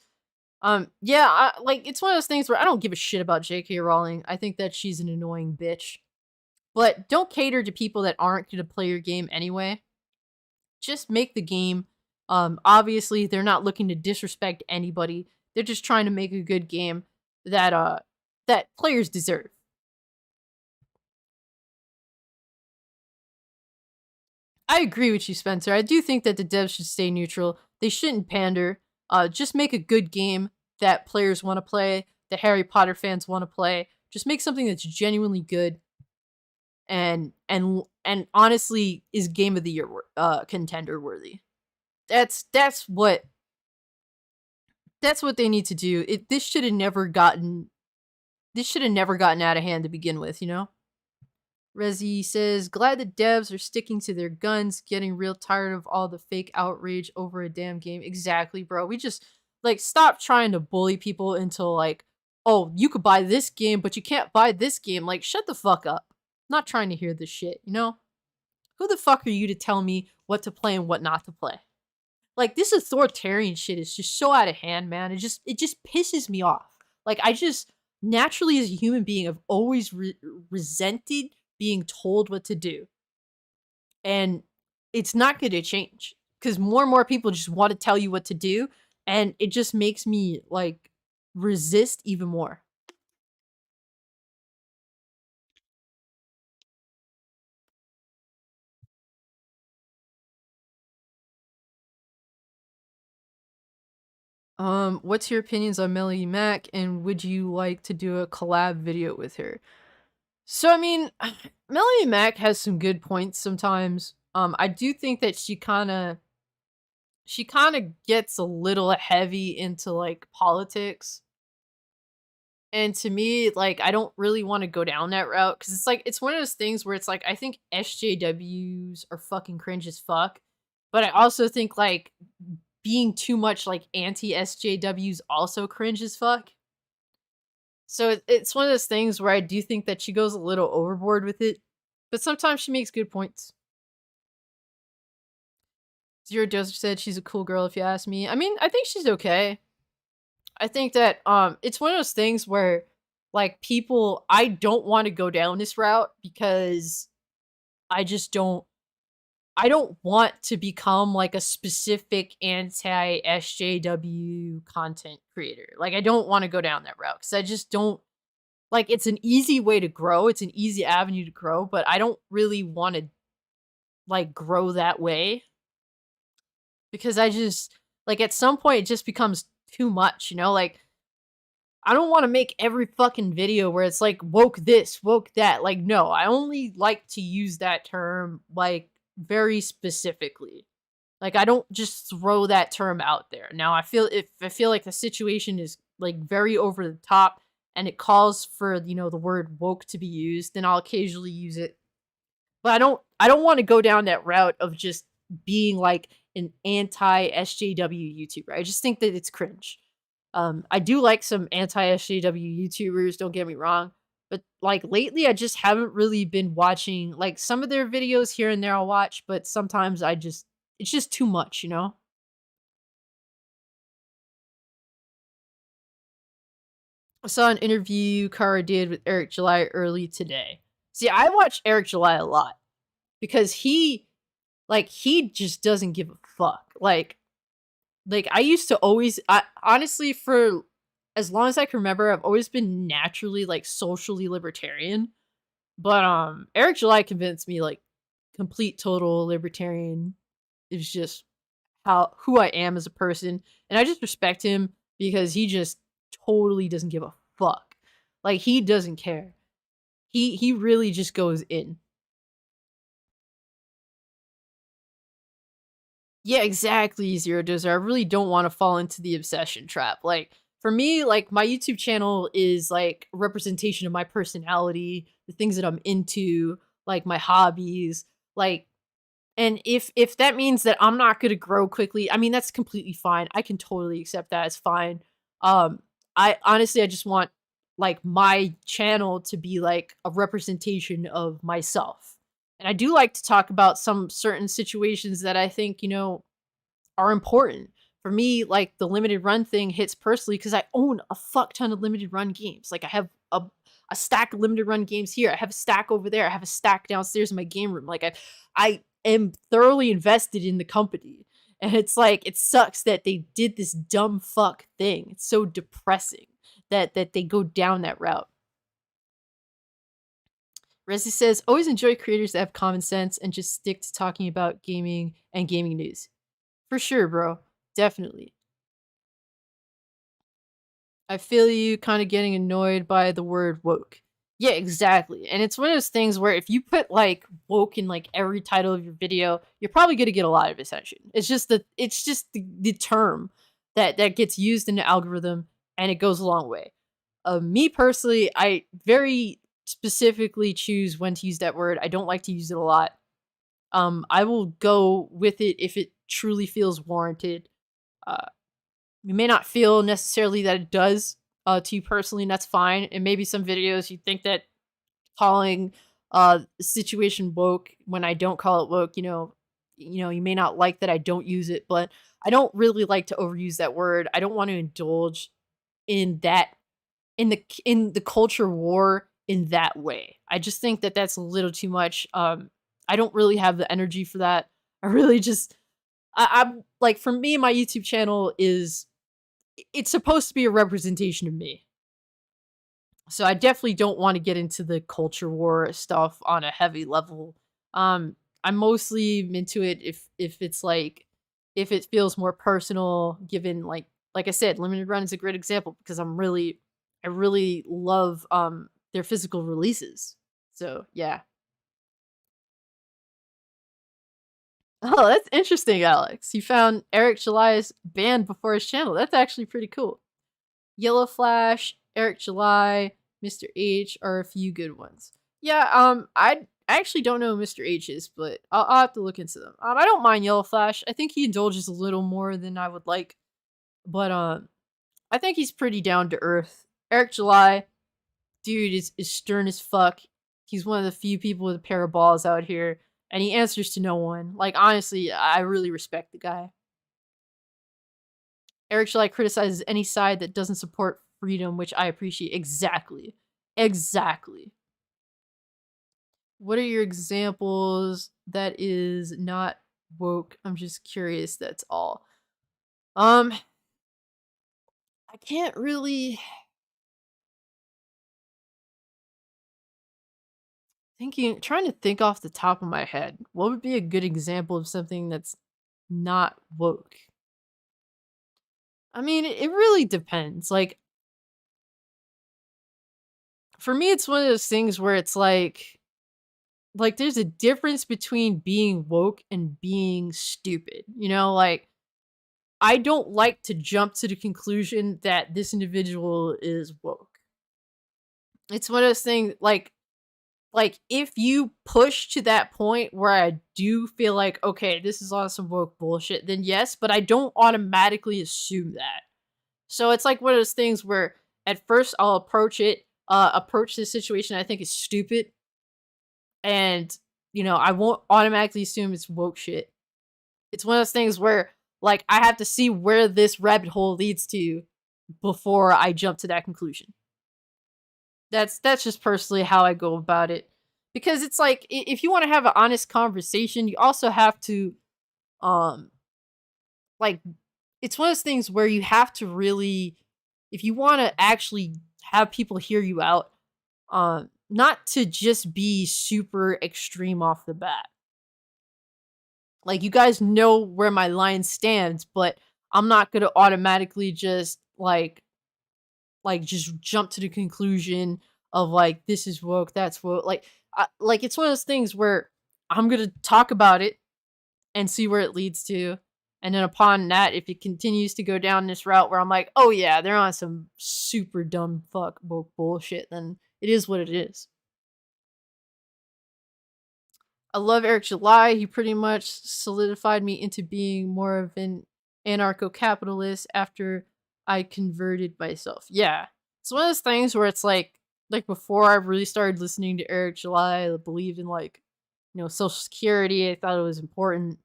Yeah, like, it's one of those things where I don't give a shit about J.K. Rowling. I think that she's an annoying bitch. But don't cater to people that aren't going to play your game anyway. Just make the game. Obviously, they're not looking to disrespect anybody. They're just trying to make a good game that players deserve. I agree with you, Spencer. I do think that the devs should stay neutral. They shouldn't pander. Just make a good game that players want to play, that Harry Potter fans want to play. Just make something that's genuinely good and honestly is game of the year contender worthy. That's that's what that's what they need to do. This should have never gotten out of hand to begin with, you know? Rezi says, glad the devs are sticking to their guns, getting real tired of all the fake outrage over a damn game. Exactly, bro. We just, like, stop trying to bully people into, like, oh, you could buy this game, but you can't buy this game. Like, shut the fuck up. I'm not trying to hear this shit, you know? Who the fuck are you to tell me what to play and what not to play? Like, this authoritarian shit is just so out of hand, man. It just pisses me off. Like, I just naturally, as a human being, have always resented being told what to do, and it's not going to change because more and more people just want to tell you what to do, and it just makes me, like, resist even more. What's your opinions on Melody Mac, and would you like to do a collab video with her? So, I mean, Melanie Mac has some good points sometimes. I do think that she kind of gets a little heavy into, like, politics. And to me, like, I don't really wanna go down that route because it's like it's one of those things where it's like, I think SJWs are fucking cringe as fuck, but I also think, like, being too much, like, anti-SJWs also cringe as fuck. So it's one of those things where I do think that she goes a little overboard with it, but sometimes she makes good points. Zero Dosage said she's a cool girl if you ask me. I mean, I think she's okay. I think that it's one of those things where like people I don't want to go down this route because I just I don't want to become like a specific anti SJW content creator. Like I don't want to go down that route cuz I just don't like it's an easy way to grow. It's an easy avenue to grow, but I don't really want to like grow that way because I just like at some point it just becomes too much, you know? Like I don't want to make every fucking video where it's like woke this, woke that. Like, no, I only like to use that term like very specifically. Like, I don't just throw that term out there. Now, if I feel like the situation is like very over the top and it calls for the word woke to be used, then I'll occasionally use it. But I don't want to go down that route of just being like an anti SJW YouTuber. I just think that it's cringe. I do like some anti-SJW YouTubers, don't get me wrong, but, like, lately, I just haven't really been watching like, some of their videos here and there I'll watch, but sometimes it's just too much, you know? I saw an interview Kara did with Eric July early today. See, I watch Eric July a lot because he just doesn't give a fuck. Like, I used to always I honestly, for as long as I can remember, I've always been naturally, like, socially libertarian, but, Eric July convinced me, like, complete total libertarian is just how who I am as a person, and I just respect him because he just totally doesn't give a fuck. Like, he doesn't care. He really just goes in. Yeah, exactly, Zero Dozer. I really don't wanna fall into the obsession trap. Like, for me, like, my YouTube channel is, like, a representation of my personality, the things that I'm into, like, my hobbies, like and if that means that I'm not gonna grow quickly, I mean, that's completely fine. I can totally accept that, it's fine. Um, I just want, like, my channel to be, like, a representation of myself. And I do like to talk about some certain situations that I think, are important. For me, like, the limited run thing hits personally because I own a fuck ton of limited run games. Like, I have a stack of limited run games here. I have a stack over there. I have a stack downstairs in my game room. Like, I am thoroughly invested in the company. And it's like, it sucks that they did this dumb fuck thing. It's so depressing that they go down that route. Resi says, always enjoy creators that have common sense and just stick to talking about gaming and gaming news. For sure, bro. Definitely. I feel you kind of getting annoyed by the word woke. Yeah, exactly. And it's one of those things where if you put like woke in like every title of your video, you're probably going to get a lot of attention. It's just the term that gets used in the algorithm and it goes a long way. Me personally, I very specifically choose when to use that word. I don't like to use it a lot. I will go with it if it truly feels warranted. Uh, you may not feel necessarily that it does to you personally, and that's fine. And maybe some videos you think that calling a situation woke when I don't call it woke, you may not like that I don't use it, but I don't really like to overuse that word. I don't want to indulge in that in the culture war in that way. I just think that that's a little too much. I don't really have the energy for that. I really just I'm like for me, my YouTube channel is it's supposed to be a representation of me. So I definitely don't want to get into the culture war stuff on a heavy level. I'm mostly into it if it's like if it feels more personal given like I said, limited run is a great example because I really love their physical releases. So, yeah. Oh, that's interesting, Alex. You found Eric July's band before his channel. That's actually pretty cool. Yellow Flash Eric July, Mr. H are a few good ones. Yeah, I actually don't know who Mr. H is, but I'll have to look into them. I don't mind Yellow Flash. I think he indulges a little more than I would like, but I think he's pretty down to earth. Eric July, dude, is stern as fuck. He's one of the few people with a pair of balls out here, and he answers to no one. Like, honestly, I really respect the guy. Eric July criticizes any side that doesn't support freedom, which I appreciate. Exactly. Exactly. What are your examples that is not woke? I'm just curious, that's all. I can't really trying to think off the top of my head. What would be a good example of something that's not woke? I mean, it really depends. For me, it's one of those things where it's like there's a difference between being woke and being stupid. Like I don't like to jump to the conclusion that this individual is woke. It's one of those things like if you push to that point where I do feel like okay, this is on some woke bullshit, then yes, but I don't automatically assume that. So it's like one of those things where at first I'll approach this situation I think is stupid, and I won't automatically assume it's woke shit. It's one of those things where like I have to see where this rabbit hole leads to before I jump to that conclusion. That's just personally how I go about it. Because it's like if you want to have an honest conversation, you also have to um like it's one of those things where you have to really if you want to actually have people hear you out, not to just be super extreme off the bat. Like you guys know where my line stands, but I'm not going to automatically just like just jump to the conclusion of like this is woke, that's woke. Like it's one of those things where I'm gonna talk about it and see where it leads to, and then upon that, if it continues to go down this route where I'm like, oh yeah, they're on some super dumb fuck woke bullshit, then it is what it is. I love Eric July. He pretty much solidified me into being more of an anarcho capitalist after I converted myself. Yeah. It's one of those things where it's like before I really started listening to Eric July, I believed in like, Social Security. I thought it was important.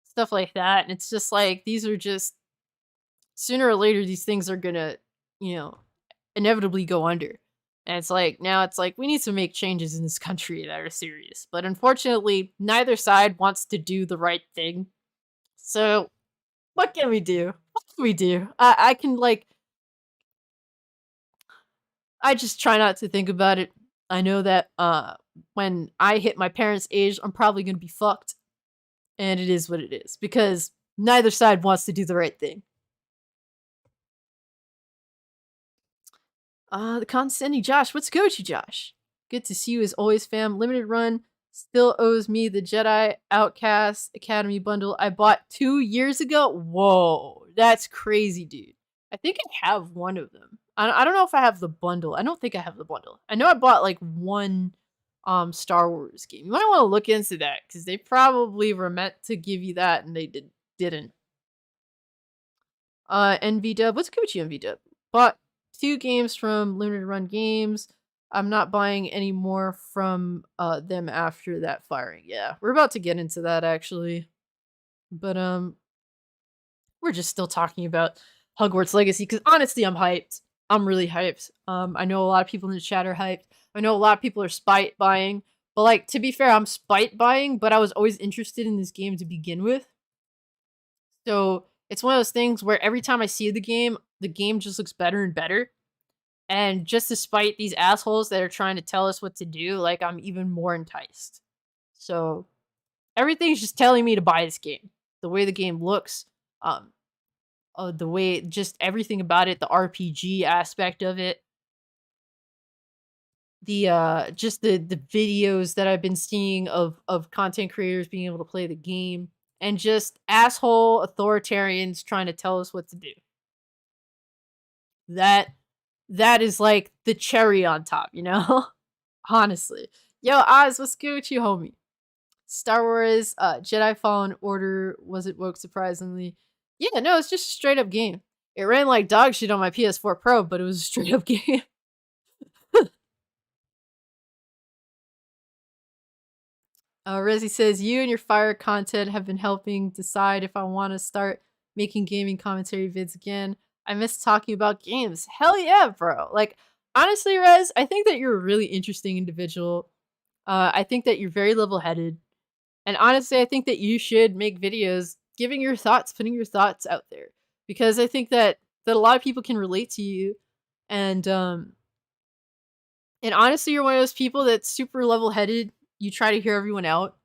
Stuff like that. And it's just like these are just sooner or later these things are gonna, you know, inevitably go under. And it's like now it's like we need to make changes in this country that are serious. But unfortunately, neither side wants to do the right thing. So what can we do? What can we do? I can like I just try not to think about it. I know that when I hit my parents' age, I'm probably gonna be fucked. And it is what it is. Because neither side wants to do the right thing. The condescending Josh. What's good, you Josh? Good to see you as always, fam. Limited run still owes me the Jedi Outcast Academy bundle I bought 2 years ago. Whoa, that's crazy, dude. I think I have one of them. I don't know if I have the bundle. I don't think I have the bundle. I know I bought like one Star Wars game. You might want to look into that because they probably were meant to give you that and they didn't. NV Dub. What's good with you, NV Dub? Bought 2 games from Limited Run Games. I'm not buying any more from them after that firing. Yeah, we're about to get into that actually. But we're just still talking about Hogwarts Legacy because honestly, I'm hyped. I'm really hyped. I know a lot of people in the chat are hyped. I know a lot of people are spite buying. But like to be fair, I'm spite buying, but I was always interested in this game to begin with. So it's one of those things where every time I see the game just looks better and better. And just despite these assholes that are trying to tell us what to do, like I'm even more enticed. So everything's just telling me to buy this game. The way the game looks, the way just everything about it, the RPG aspect of it, the just the videos that I've been seeing of content creators being able to play the game, and just asshole authoritarians trying to tell us what to do. That that is like the cherry on top, you know? Honestly. Yo, Oz, what's good with you, homie? Star Wars, Jedi Fallen Order wasn't woke surprisingly. Yeah, no, it's just a straight up game. It ran like dog shit on my PS4 Pro, but it was a straight up game. Resi says, you and your fire content have been helping decide if I want to start making gaming commentary vids again. I miss talking about games. Hell yeah, bro. Like, honestly, Rez, I think that you're a really interesting individual. I think that you're very level headed. And honestly, I think that you should make videos giving your thoughts, putting your thoughts out there. Because I think that a lot of people can relate to you. And and honestly, you're one of those people that's super level headed. You try to hear everyone out.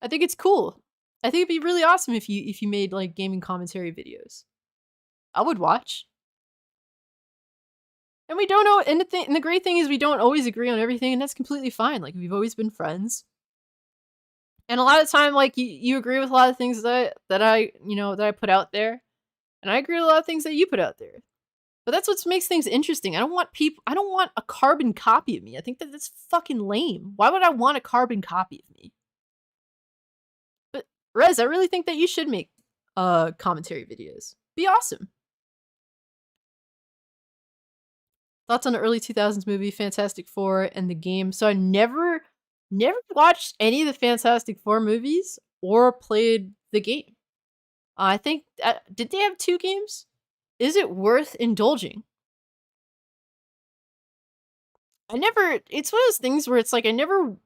I think it's cool. I think it'd be really awesome if you made like gaming commentary videos. I would watch. And we don't know, and the great thing is we don't always agree on everything, and that's completely fine. Like we've always been friends. And a lot of time, like you agree with a lot of things that I put out there, and I agree with a lot of things that you put out there. But that's what makes things interesting. I don't want a carbon copy of me. I think that's fucking lame. Why would I want a carbon copy of me? But Rez, I really think that you should make commentary videos. Be awesome. Thoughts on the early 2000s movie Fantastic Four and the game. So I never watched any of the Fantastic Four movies or played the game. I think did they have 2 games? Is it worth indulging? It's one of those things where it's like I never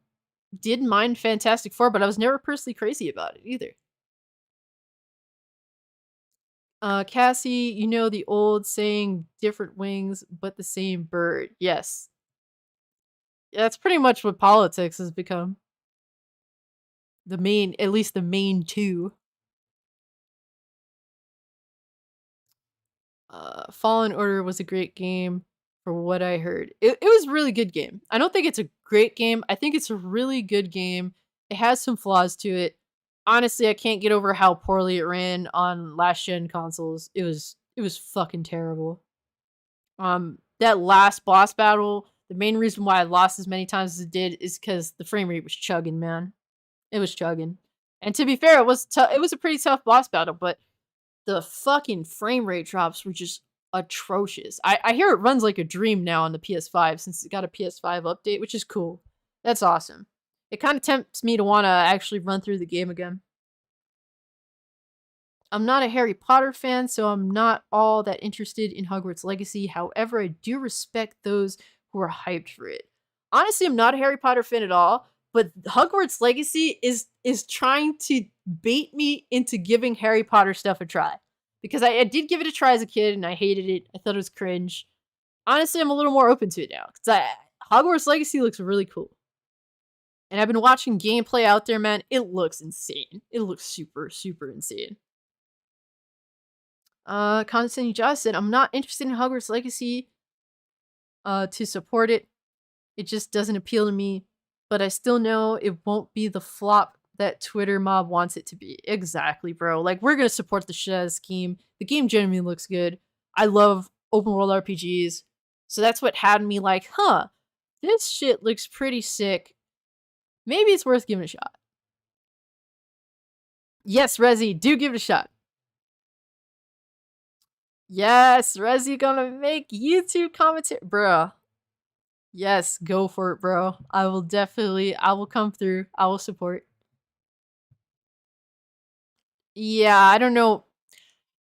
did mind Fantastic Four, but I was never personally crazy about it either. Cassie, you know the old saying, different wings, but the same bird. Yes. Yeah, that's pretty much what politics has become. At least the main 2. Fallen Order was a great game for what I heard. It was a really good game. I don't think it's a great game. I think it's a really good game. It has some flaws to it. Honestly, I can't get over how poorly it ran on last gen consoles. It was fucking terrible. That last boss battle, the main reason why I lost as many times as it did is because the frame rate was chugging, man. It was chugging. And to be fair, it was a pretty tough boss battle, but the fucking frame rate drops were just atrocious. I hear it runs like a dream now on the PS5 since it got a PS5 update, which is cool. That's awesome. It kind of tempts me to want to actually run through the game again. I'm not a Harry Potter fan, so I'm not all that interested in Hogwarts Legacy. However, I do respect those who are hyped for it. Honestly, I'm not a Harry Potter fan at all, but Hogwarts Legacy is trying to bait me into giving Harry Potter stuff a try. Because I did give it a try as a kid and I hated it. I thought it was cringe. Honestly, I'm a little more open to it now. Because Hogwarts Legacy looks really cool. And I've been watching gameplay out there, man. It looks insane. It looks super, super insane. Constantly Josh said, I'm not interested in Hogwarts Legacy to support it. It just doesn't appeal to me. But I still know it won't be the flop that Twitter mob wants it to be. Exactly, bro. Like, we're gonna support the shit out of this game. The game genuinely looks good. I love open world RPGs. So that's what had me like, huh, this shit looks pretty sick. Maybe it's worth giving a shot. Yes, Rezi, do give it a shot. Yes, Rezi gonna make YouTube commentary. Bruh. Yes, go for it, bro. I will come through. I will support. Yeah, I don't know.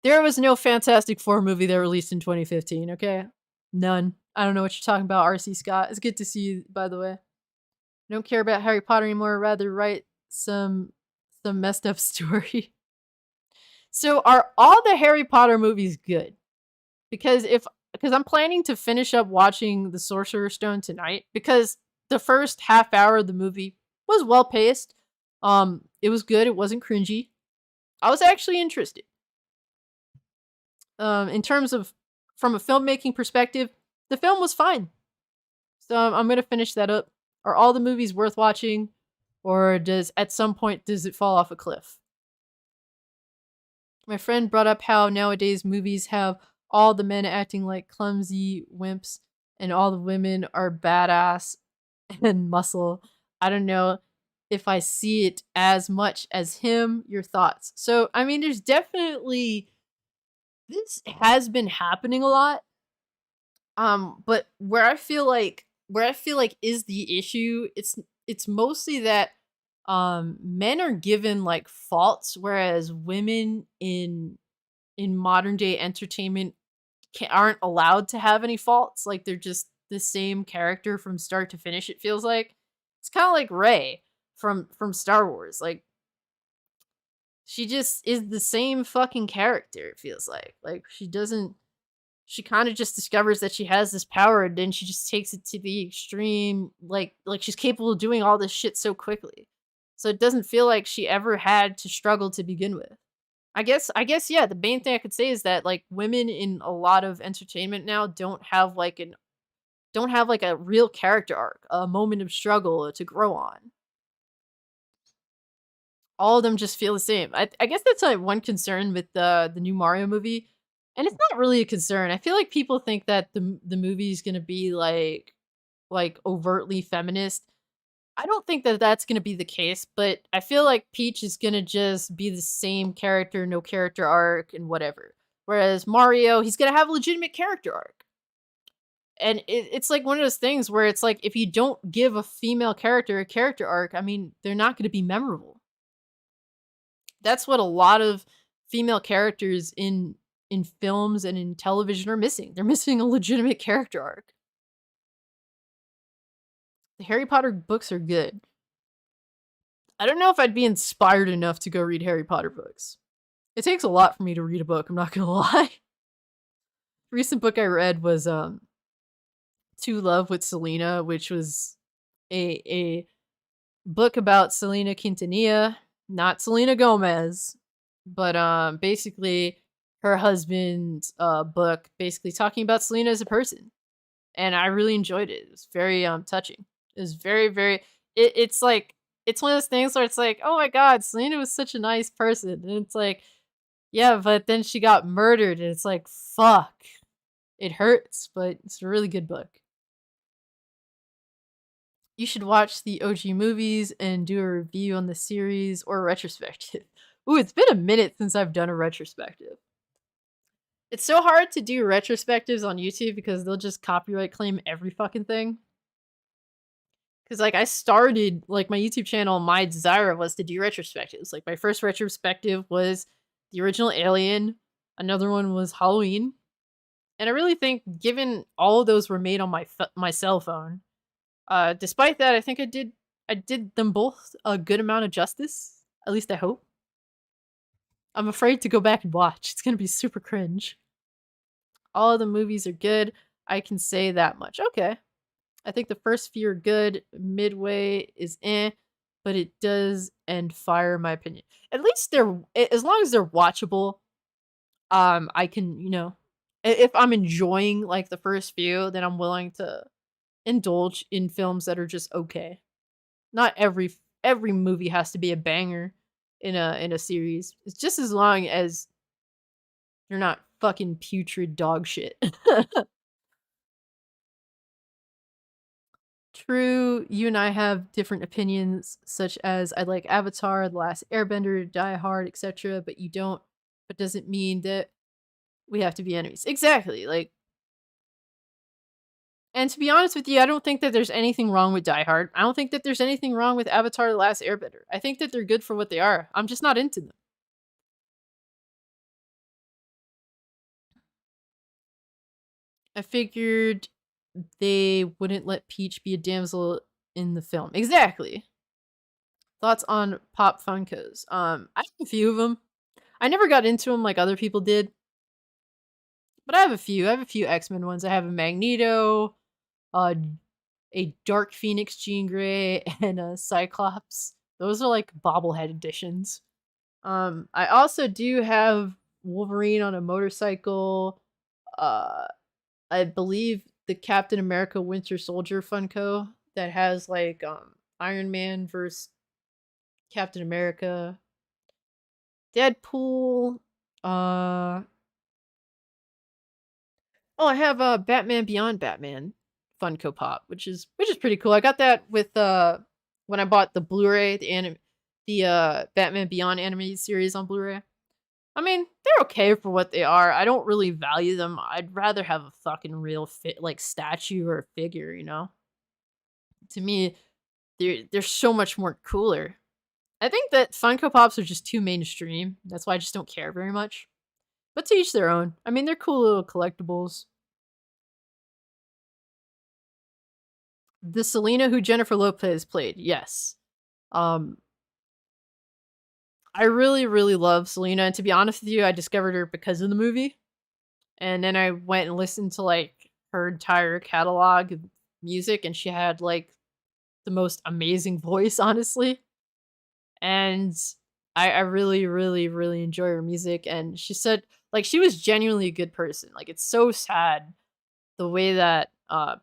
There was no Fantastic Four movie that released in 2015, okay? None. I don't know what you're talking about, RC Scott. It's good to see you, by the way. I don't care about Harry Potter anymore. Rather write some messed up story. So are all the Harry Potter movies good? Because I'm planning to finish up watching The Sorcerer's Stone tonight because the first half hour of the movie was well paced. It was good. It wasn't cringy. I was actually interested. In terms of from a filmmaking perspective, the film was fine. So I'm gonna finish that up. Are all the movies worth watching, or at some point does it fall off a cliff? My friend brought up how nowadays movies have all the men acting like clumsy wimps and all the women are badass and muscle. I don't know if I see it as much as him. Your thoughts? So, I mean, there's definitely this has been happening a lot. But where I feel like is the issue, it's mostly that men are given like faults, whereas women in modern day entertainment aren't allowed to have any faults. Like they're just the same character from start to finish. It feels like it's kind of like Rey from Star Wars. Like she just is the same fucking character. It feels like she doesn't. She kind of just discovers that she has this power, and then she just takes it to the extreme. Like she's capable of doing all this shit so quickly. So it doesn't feel like she ever had to struggle to begin with. I guess yeah, the main thing I could say is that like women in a lot of entertainment now don't have like a real character arc, a moment of struggle to grow on. All of them just feel the same. I guess that's like one concern with the new Mario movie. And it's not really a concern. I feel like people think that the movie is going to be like overtly feminist. I don't think that that's going to be the case, but I feel like Peach is going to just be the same character, no character arc, and whatever. Whereas Mario, he's going to have a legitimate character arc. And it's like one of those things where it's like if you don't give a female character a character arc, I mean, they're not going to be memorable. That's what a lot of female characters in films and in television are missing. They're missing a legitimate character arc. The Harry Potter books are good. I don't know if I'd be inspired enough to go read Harry Potter books. It takes a lot for me to read a book, I'm not gonna lie. The recent book I read was To Love with Selena, which was a book about Selena Quintanilla, not Selena Gomez, but basically her husband's book basically talking about Selena as a person. And I really enjoyed it. It was very touching. It was very it's like it's one of those things where it's like, "Oh my god, Selena was such a nice person." And it's like, "Yeah, but then she got murdered." And it's like, "Fuck." It hurts, but it's a really good book. You should watch the OG movies and do a review on the series or a retrospective. Ooh, it's been a minute since I've done a retrospective. It's so hard to do retrospectives on YouTube because they'll just copyright claim every fucking thing. Because like I started like my YouTube channel, my desire was to do retrospectives. Like my first retrospective was the original Alien, another one was Halloween, and I really think given all of those were made on my cell phone, despite that, I think I did them both a good amount of justice. At least I hope. I'm afraid to go back and watch. It's gonna be super cringe. All of the movies are good. I can say that much. Okay. I think the first few are good. Midway is but it does end fire, in my opinion. At least they're as long as they're watchable. I can if I'm enjoying like the first few, then I'm willing to indulge in films that are just okay. Not every movie has to be a banger in a series. It's just as long as you're not fucking putrid dog shit. True, you and I have different opinions, such as I like Avatar, The Last Airbender, Die Hard, etc., but you don't. But doesn't mean that we have to be enemies. Exactly, like, and to be honest with you, I don't think that there's anything wrong with Die Hard. I don't think that there's anything wrong with Avatar, The Last Airbender. I think that they're good for what they are. I'm just not into them. I figured they wouldn't let Peach be a damsel in the film. Exactly. Thoughts on Pop Funkos? I have a few of them. I never got into them like other people did, but I have a few. I have a few X-Men ones. I have a Magneto, uh, a Dark Phoenix Jean Grey, and a Cyclops. Those are like bobblehead editions. I also do have Wolverine on a motorcycle. Uh, I believe the Captain America Winter Soldier Funko that has like Iron Man versus Captain America, Deadpool, uh Oh, I have Batman Beyond Batman Funko Pop, which is pretty cool. I got that with when I bought the Blu-ray, the Batman Beyond animated series on Blu-ray. I mean, they're okay for what they are. I don't really value them. I'd rather have a fucking real fit like statue or figure, you know? To me, they're so much more cooler. I think that Funko Pops are just too mainstream. That's why I just don't care very much. But to each their own. I mean, they're cool little collectibles. The Selena who Jennifer Lopez played, yes. Um, I really, really love Selena, and to be honest with you, I discovered her because of the movie. And then I went and listened to like her entire catalog of music, and she had like the most amazing voice, honestly. And I really, really, really enjoy her music. And she said like she was genuinely a good person. Like it's so sad the way that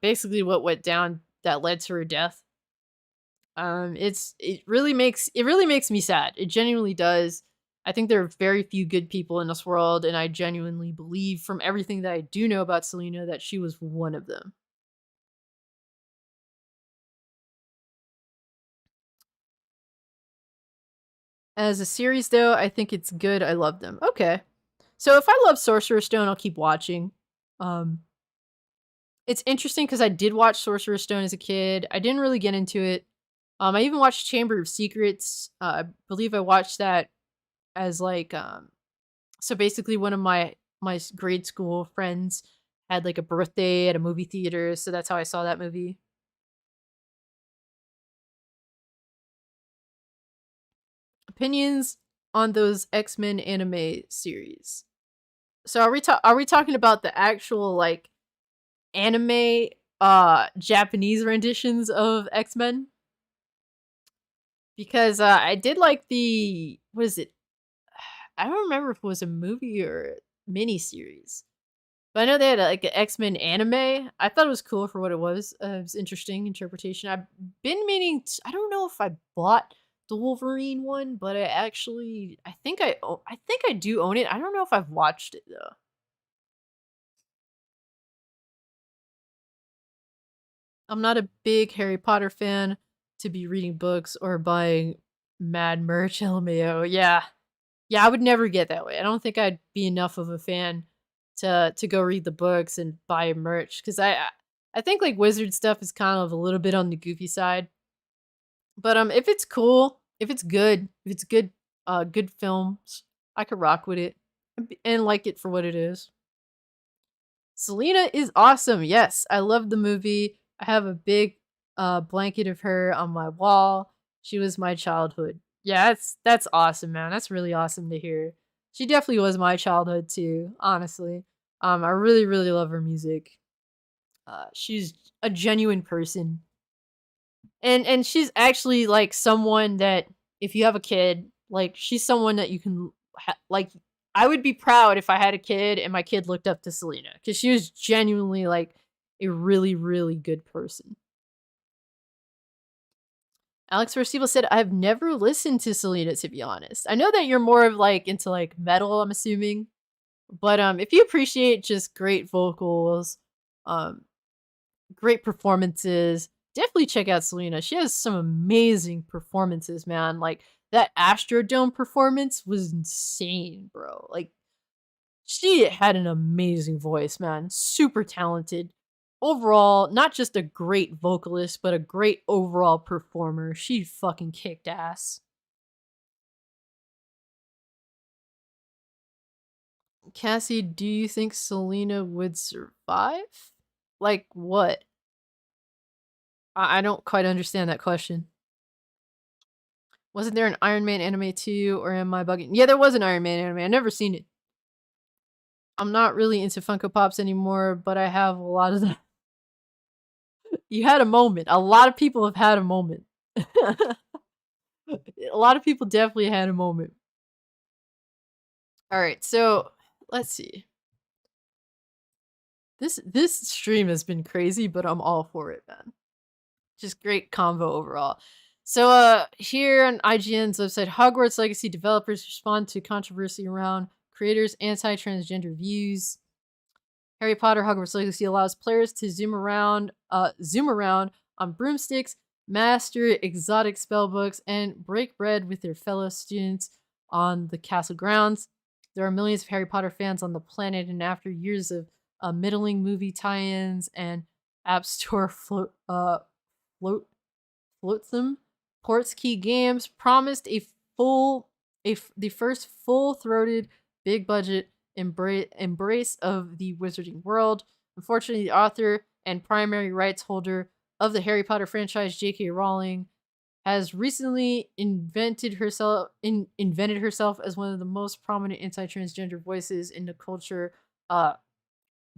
basically what went down that led to her death. It really makes me sad. It genuinely does. I think there are very few good people in this world, and I genuinely believe from everything that I do know about Selena that she was one of them. As a series, though, I think it's good. I love them. Okay, so if I love Sorcerer's Stone, I'll keep watching. Um, it's interesting because I did watch Sorcerer's Stone as a kid. I didn't really get into it. I even watched Chamber of Secrets. I believe I watched that as like so basically one of my grade school friends had like a birthday at a movie theater, so that's how I saw that movie. Opinions on those X-Men anime series. So are we talking about the actual like anime Japanese renditions of X-Men? Because I did like the what is it? I don't remember if it was a movie or mini series. But I know they had like an X-Men anime. I thought it was cool for what it was. It was interesting interpretation. I've been meaning. I don't know if I bought the Wolverine one, but I think I do own it. I don't know if I've watched it though. I'm not a big Harry Potter fan to be reading books or buying mad merch. LMAO. Yeah, yeah. I would never get that way. I don't think I'd be enough of a fan to go read the books and buy merch because I think like wizard stuff is kind of a little bit on the goofy side. But if it's cool, if it's good good films, I could rock with it and like it for what it is. Selena is awesome. Yes, I love the movie. I have a big blanket of her on my wall. She was my childhood. Yeah, that's awesome, man. That's really awesome to hear. She definitely was my childhood too, honestly. I really really love her music. She's a genuine person. And she's actually like someone that if you have a kid, like she's someone that you can like I would be proud if I had a kid and my kid looked up to Selena cuz she was genuinely like a really really good person. Alex Versivo said I've never listened to Selena to be honest. I know that you're more of like into like metal, I'm assuming. But if you appreciate just great vocals, um great performances. Definitely check out Selena. She has some amazing performances, man. Like that Astrodome performance was insane, bro. Like she had an amazing voice, man. Super talented. Overall, not just a great vocalist, but a great overall performer. She fucking kicked ass. Cassie, do you think Selena would survive? Like what? I don't quite understand that question. Wasn't there an Iron Man anime too, or am I bugging? Yeah, there was an Iron Man anime. I've never seen it. I'm not really into Funko Pops anymore, but I have a lot of them. You had a moment. A lot of people have had a moment. A lot of people definitely had a moment. All right, so let's see. This stream has been crazy, but I'm all for it, man. Just great convo overall. So here on IGN's website, Hogwarts Legacy developers respond to controversy around creators' anti-transgender views. Harry Potter Hogwarts Legacy allows players to zoom around on broomsticks, master exotic spellbooks, and break bread with their fellow students on the castle grounds. There are millions of Harry Potter fans on the planet, and after years of middling movie tie-ins and App Store float flotsam, Ports Key Games promised the first full-throated, big-budget embrace of the wizarding world. Unfortunately, the author and primary rights holder of the Harry Potter franchise, J.K. Rowling, has recently invented herself as one of the most prominent anti-transgender voices in the culture.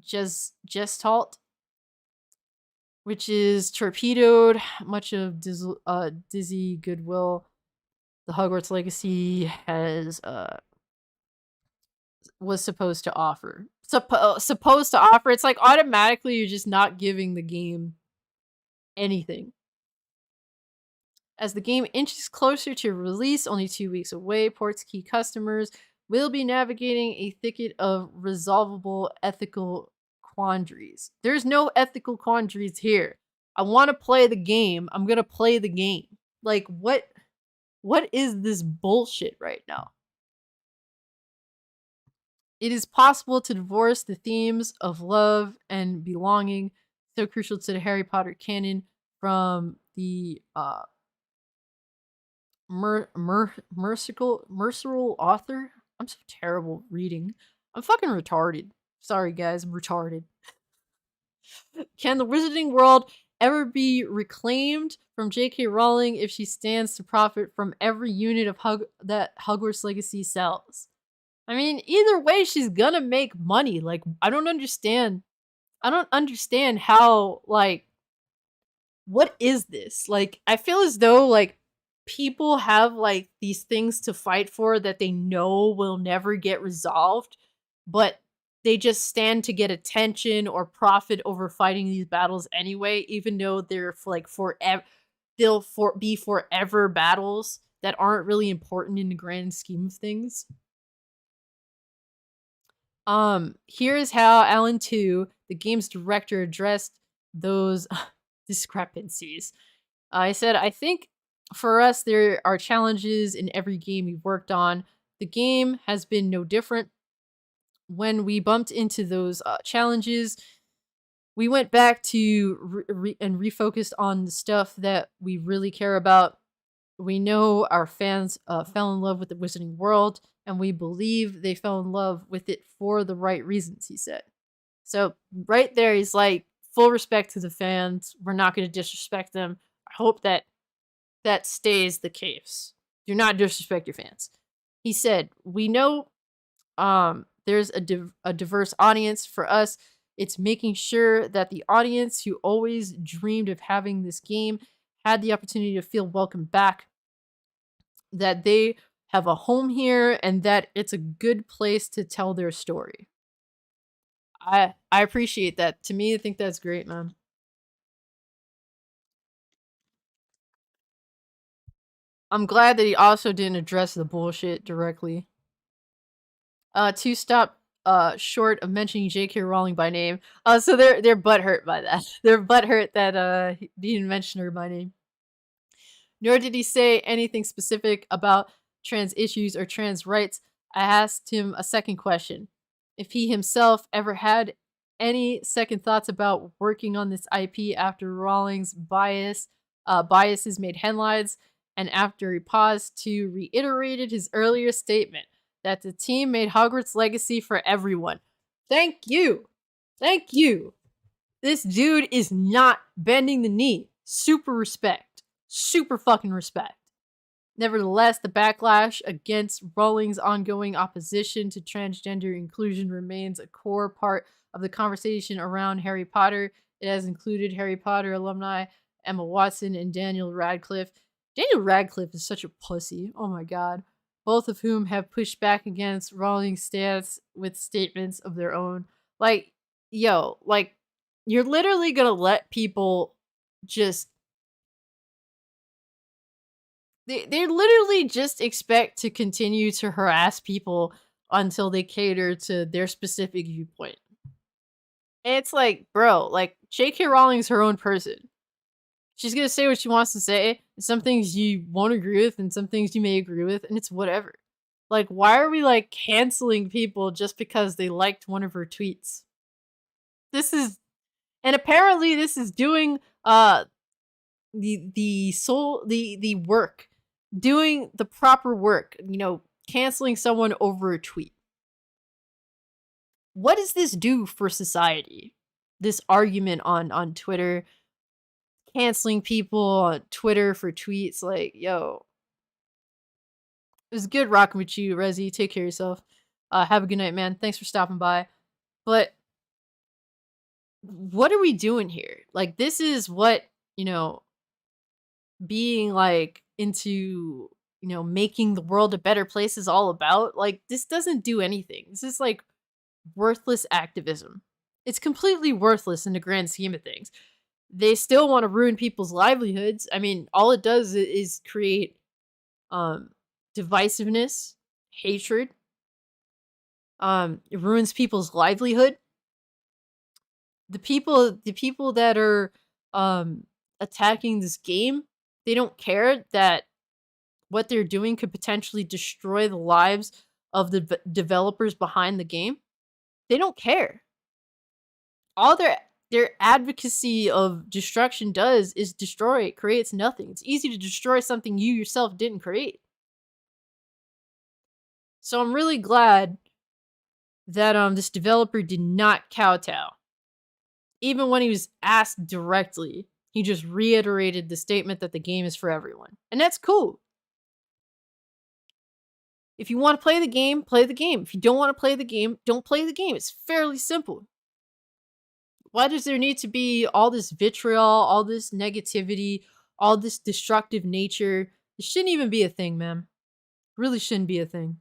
Gestalt, which is torpedoed much of Dizzy goodwill the Hogwarts Legacy has was supposed to offer. Supposed to offer. It's like automatically you're just not giving the game anything. As the game inches closer to release, only 2 weeks away, Ports Key customers will be navigating a thicket of resolvable ethical quandaries. There's no ethical quandaries here. I want to play the game. I'm going to play the game. Like, what is this bullshit right now? It is possible to divorce the themes of love and belonging, so crucial to the Harry Potter canon, from the merciful author. I'm so terrible reading. I'm fucking retarded. Sorry, guys, I'm retarded. Can the wizarding world ever be reclaimed from J.K. Rowling if she stands to profit from every unit of that Hogwarts Legacy sells? I mean, either way, she's gonna make money. Like, I don't understand how, like, what is this? Like, I feel as though, like, people have, like, these things to fight for that they know will never get resolved, but they just stand to get attention or profit over fighting these battles anyway, even though they're, like, be forever battles that aren't really important in the grand scheme of things. Here's how Alan 2, the game's director, addressed those discrepancies. I said, I think for us, there are challenges in every game we've worked on. The game has been no different. When we bumped into those challenges, we went back to refocused on the stuff that we really care about. We know our fans fell in love with the Wizarding World, and we believe they fell in love with it for the right reasons, he said. So right there, he's like, full respect to the fans. We're not going to disrespect them. I hope that stays the case. Do not disrespect your fans. He said, we know there's a diverse audience. For us, it's making sure that the audience who always dreamed of having this game had the opportunity to feel welcome back, that they have a home here, and that it's a good place to tell their story. I appreciate that. To me, I think that's great, man. I'm glad that he also didn't address the bullshit directly. To stop short of mentioning J.K. Rowling by name. So they're butthurt by that. They're butthurt that he didn't mention her by name. Nor did he say anything specific about trans issues or trans rights. I asked him a second question. If he himself ever had any second thoughts about working on this IP after Rowling's biases made headlines, and after he paused to reiterated his earlier statement that the team made Hogwarts Legacy for everyone. Thank you. Thank you. This dude is not bending the knee. Super respect. Super fucking respect. Nevertheless, the backlash against Rowling's ongoing opposition to transgender inclusion remains a core part of the conversation around Harry Potter. It has included Harry Potter alumni Emma Watson and Daniel Radcliffe. Daniel Radcliffe is such a pussy. Oh my god. Both of whom have pushed back against Rowling's stance with statements of their own. Like, yo, like, you're literally gonna let people just... They literally just expect to continue to harass people until they cater to their specific viewpoint. It's like, bro, like J.K. Rowling's her own person. She's gonna say what she wants to say. Some things you won't agree with, and some things you may agree with, and it's whatever. Like, why are we like canceling people just because they liked one of her tweets? This is, and apparently this is doing the work, doing the proper work. Canceling someone over a tweet. What does this do for society? This argument on Twitter, canceling people on Twitter for tweets, like, yo, it was good rocking with you, Rezi. Take care of yourself. Have a good night, man. Thanks for stopping by. But what are we doing here? Like, this is what, being like into, making the world a better place is all about. Like, this doesn't do anything. This is like worthless activism. It's completely worthless in the grand scheme of things. They still want to ruin people's livelihoods. I mean, all it does is create divisiveness, hatred. It ruins people's livelihood. The people that are attacking this game, they don't care that what they're doing could potentially destroy the lives of the developers behind the game. They don't care. All their advocacy of destruction does is destroy. It creates nothing. It's easy to destroy something you yourself didn't create. So I'm really glad that this developer did not kowtow. Even when he was asked directly, he just reiterated the statement that the game is for everyone. And that's cool. If you want to play the game, play the game. If you don't want to play the game, don't play the game. It's fairly simple. Why does there need to be all this vitriol, all this negativity, all this destructive nature? It shouldn't even be a thing, man. Really shouldn't be a thing.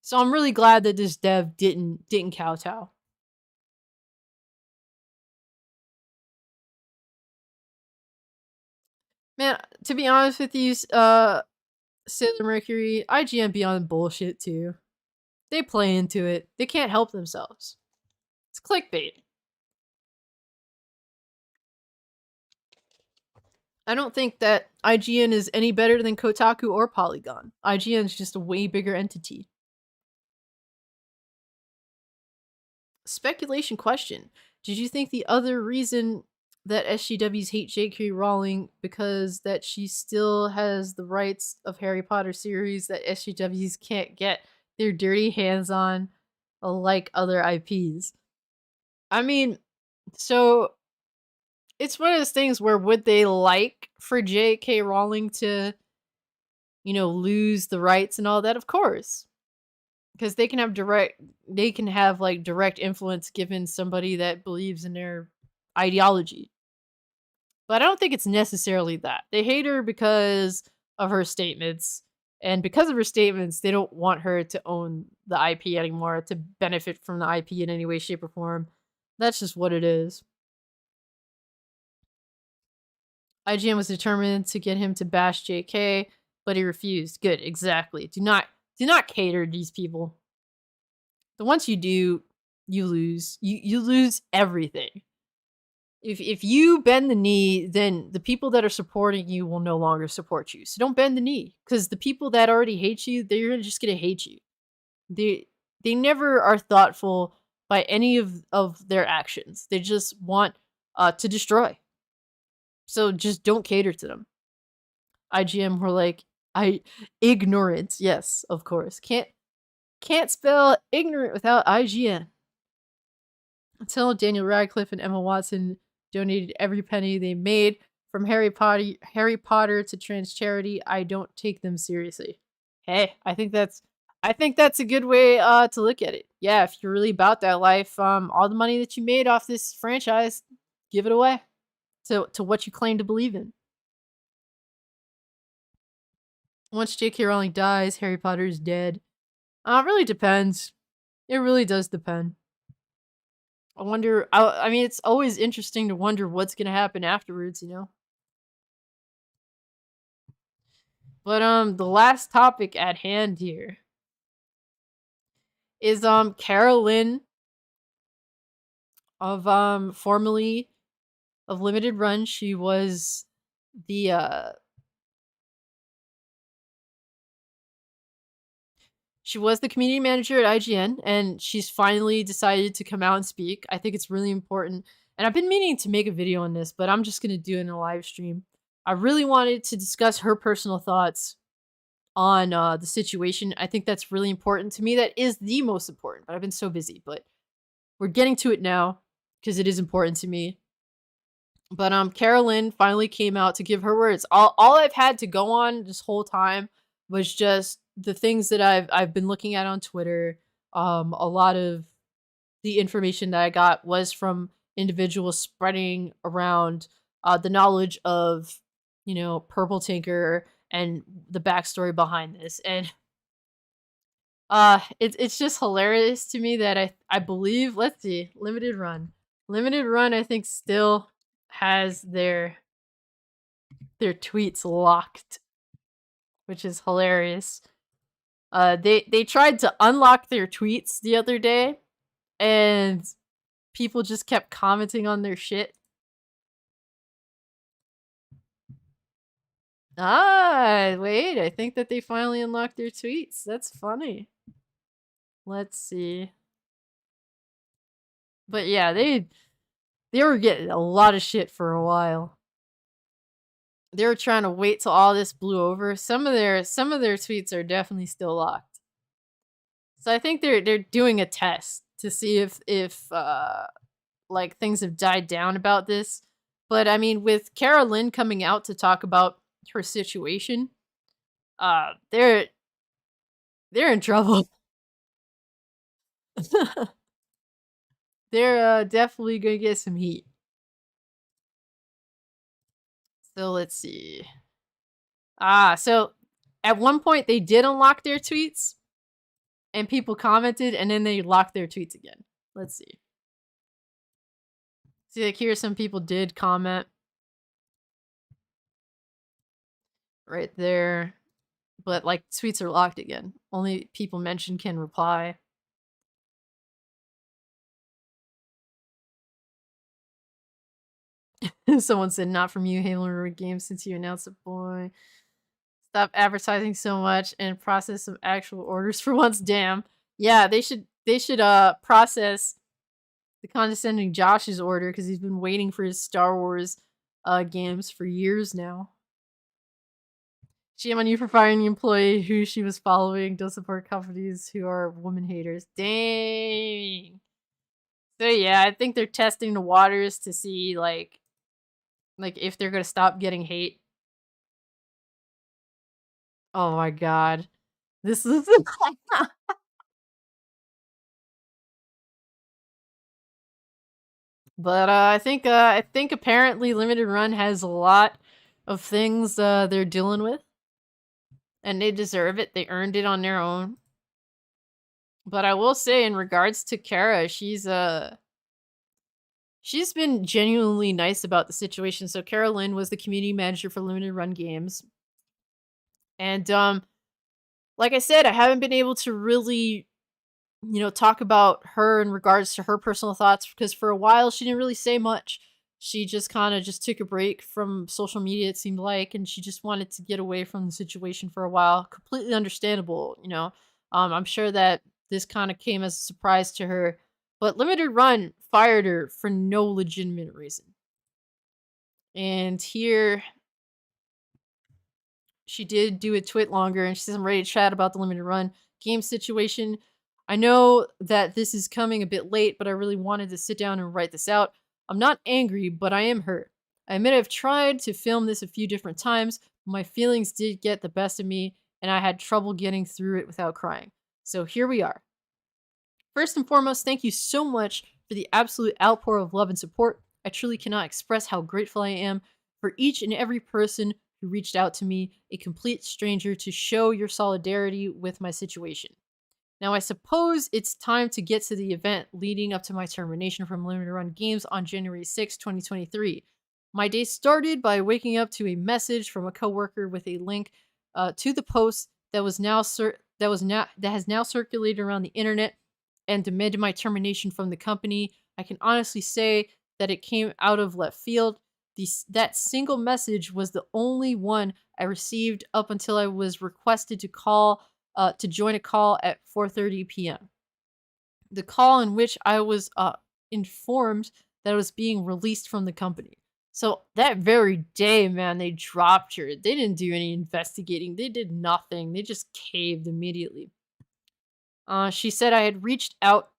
So I'm really glad that this dev didn't kowtow. Man, to be honest with you, Sailor Mercury, IGN be on bullshit too. They play into it. They can't help themselves. It's clickbait. I don't think that IGN is any better than Kotaku or Polygon. IGN is just a way bigger entity. Speculation question. Did you think the other reason that SJWs hate J.K. Rowling because that she still has the rights of Harry Potter series that SJWs can't get their dirty hands on, like other IPs? I mean, so it's one of those things where would they like for J.K. Rowling to, lose the rights and all that? Of course. Because they can have like direct influence given somebody that believes in their ideology. But I don't think it's necessarily that. They hate her because of her statements. And because of her statements, they don't want her to own the IP anymore, to benefit from the IP in any way, shape, or form. That's just what it is. IGN was determined to get him to bash JK, but he refused. Good, exactly. Do not cater to these people. The once you do, you lose. You lose everything. If you bend the knee, then the people that are supporting you will no longer support you. So don't bend the knee, because the people that already hate you, they're just gonna hate you. They never are thoughtful by any of their actions. They just want to destroy. So just don't cater to them. IGM were like, ignorance. Yes, of course. Can't spell ignorant without IGN. Until Daniel Radcliffe and Emma Watson donated every penny they made from Harry Potter to trans charity, I don't take them seriously. Hey, I think that's a good way to look at it. Yeah, if you're really about that life, all the money that you made off this franchise, give it away to what you claim to believe in. Once J.K. Rowling dies, Harry Potter is dead. It really depends. It really does depend. I wonder. I mean, it's always interesting to wonder what's gonna happen afterwards, But the last topic at hand here is Carol Lynne of formerly of Limited Run. The uh she was the community manager at IGN, and she's finally decided to come out and speak. I think it's really important. And I've been meaning to make a video on this, but I'm just going to do it in a live stream. I really wanted to discuss her personal thoughts on the situation. I think that's really important to me. That is the most important, but I've been so busy. But we're getting to it now because it is important to me. But Carolyn finally came out to give her words. All I've had to go on this whole time was just the things that I've been looking at on Twitter. A lot of the information that I got was from individuals spreading around the knowledge of, Purple Tinker and the backstory behind this. And it's just hilarious to me that I believe, let's see, Limited Run I think still has their tweets locked, which is hilarious. They tried to unlock their tweets the other day, and people just kept commenting on their shit. Wait, I think that they finally unlocked their tweets. That's funny. Let's see. But yeah, they were getting a lot of shit for a while. They were trying to wait till all this blew over. Some of their tweets are definitely still locked. So I think they're doing a test to see if like things have died down about this. But I mean, with Lynne coming out to talk about her situation, they're in trouble. They're definitely gonna get some heat. So let's see. So at one point they did unlock their tweets, and people commented, and then they locked their tweets again. Let's see. See, like here, some people did comment right there, but like tweets are locked again. Only people mentioned can reply. Someone said, "Not from you, Halo Real Games, since you announced it, boy. Stop advertising so much and process some actual orders for once." Damn. Yeah, they should process the condescending Josh's order, because he's been waiting for his Star Wars games for years now. Shame on you for firing the employee who she was following. Don't support companies who are woman haters. Dang. So yeah, I think they're testing the waters to see like if they're gonna stop getting hate. Oh my god. This is But I think apparently Limited Run has a lot of things they're dealing with, and they deserve it. They earned it on their own. But I will say, in regards to Kara, she's been genuinely nice about the situation. So Kara Lynne was the community manager for Limited Run Games, and like I said, I haven't been able to really talk about her in regards to her personal thoughts, because for a while she didn't really say much. She just kind of just took a break from social media, it seemed like, and she just wanted to get away from the situation for a while. Completely understandable. I'm sure that this kind of came as a surprise to her, but Limited Run fired her for no legitimate reason. And here she did do a twit longer, and she says, "I'm ready to chat about the Limited Run game situation. I know that this is coming a bit late, but I really wanted to sit down and write this out. I'm not angry, but I am hurt. I admit I've tried to film this a few different times, but my feelings did get the best of me, and I had trouble getting through it without crying. So here we are. First and foremost, thank you so much for the absolute outpour of love and support. I truly cannot express how grateful I am for each and every person who reached out to me, a complete stranger, to show your solidarity with my situation. Now, I suppose it's time to get to the event leading up to my termination from Limited Run Games on January 6, 2023. My day started by waking up to a message from a coworker with a link to the post that has now circulated around the internet and demanded my termination from the company I can honestly say that it came out of left field. That single message was the only one I received up until I was requested to join a call at 4:30 p.m. The call in which I was informed that I was being released from the company. So that very day, man, they dropped her. They didn't do any investigating. They did nothing. They just caved immediately. She said I had reached out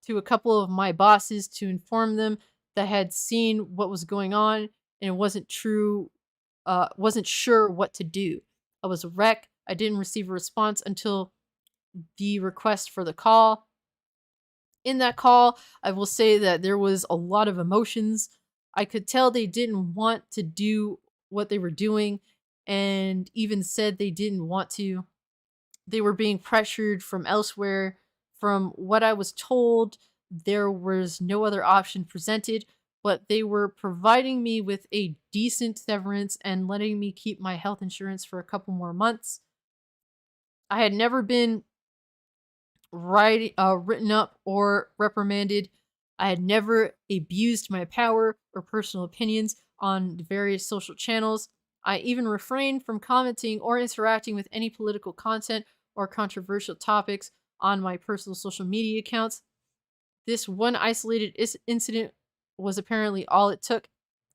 to a couple of my bosses to inform them that I had seen what was going on and it wasn't true, wasn't sure what to do. I was a wreck. I didn't receive a response until the request for the call. In that call, I will say that there was a lot of emotions. I could tell they didn't want to do what they were doing and even said they didn't want to. They were being pressured from elsewhere. From what I was told, there was no other option presented, but they were providing me with a decent severance and letting me keep my health insurance for a couple more months. I had never been written up or reprimanded. I had never abused my power or personal opinions on the various social channels. I even refrained from commenting or interacting with any political content or controversial topics on my personal social media accounts. This one isolated incident was apparently all it took.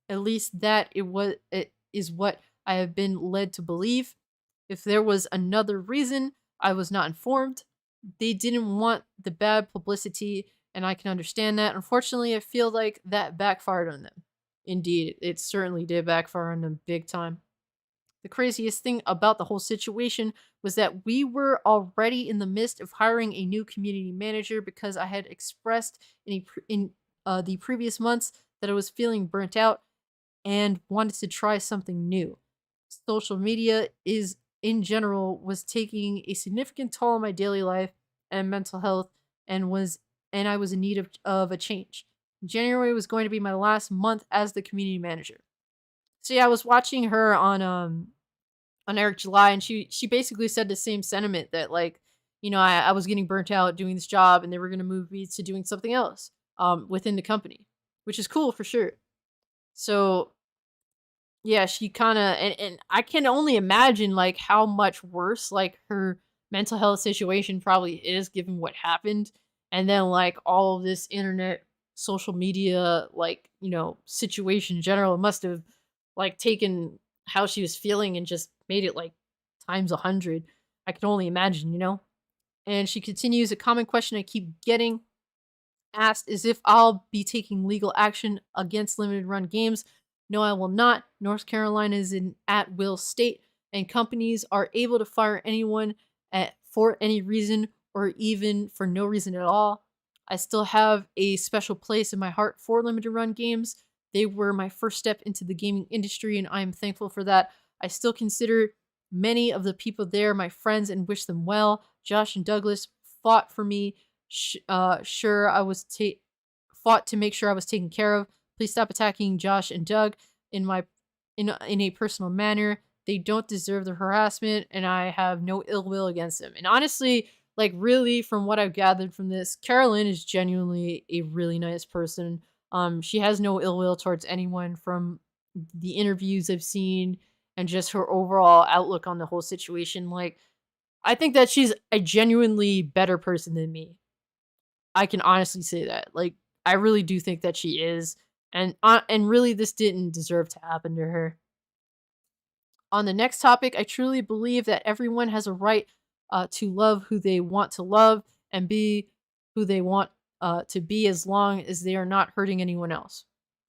At least it is what I have been led to believe. If there was another reason, I was not informed. They didn't want the bad publicity, and I can understand that. Unfortunately, I feel like that backfired on them. Indeed, it certainly did backfire on them big time. The craziest thing about the whole situation was that we were already in the midst of hiring a new community manager because I had expressed in the previous months that I was feeling burnt out and wanted to try something new. Social media is in general was taking a significant toll on my daily life and mental health and I was in need of a change. January was going to be my last month as the community manager. So yeah, I was watching her on Eric July, and she basically said the same sentiment that like, I was getting burnt out doing this job, and they were gonna move me to doing something else within the company, which is cool for sure. So yeah, she kind of and I can only imagine like how much worse like her mental health situation probably is given what happened, and then like all of this internet social media like situation in general must have like taken how she was feeling and just made it like times 100. I can only imagine. And she continues, a common question I keep getting asked is if I'll be taking legal action against limited run games. No, I will not. North Carolina is an at will state, and companies are able to fire anyone for any reason or even for no reason at all. I still have a special place in my heart for limited run games. They were my first step into the gaming industry, and I am thankful for that. I still consider many of the people there my friends and wish them well. Josh and Douglas fought for me sure I was fought to make sure I was taken care of. Please stop attacking Josh and Doug in a personal manner. They don't deserve the harassment, and I have no ill will against them. And honestly, like really, from what I've gathered from this, Carolyn is genuinely a really nice person. She has no ill will towards anyone from the interviews I've seen and just her overall outlook on the whole situation. Like, I think that she's a genuinely better person than me. I can honestly say that. Like, I really do think that she is, and really, this didn't deserve to happen to her. On the next topic, I truly believe that everyone has a right to love who they want to love and be who they want to be, as long as they are not hurting anyone else.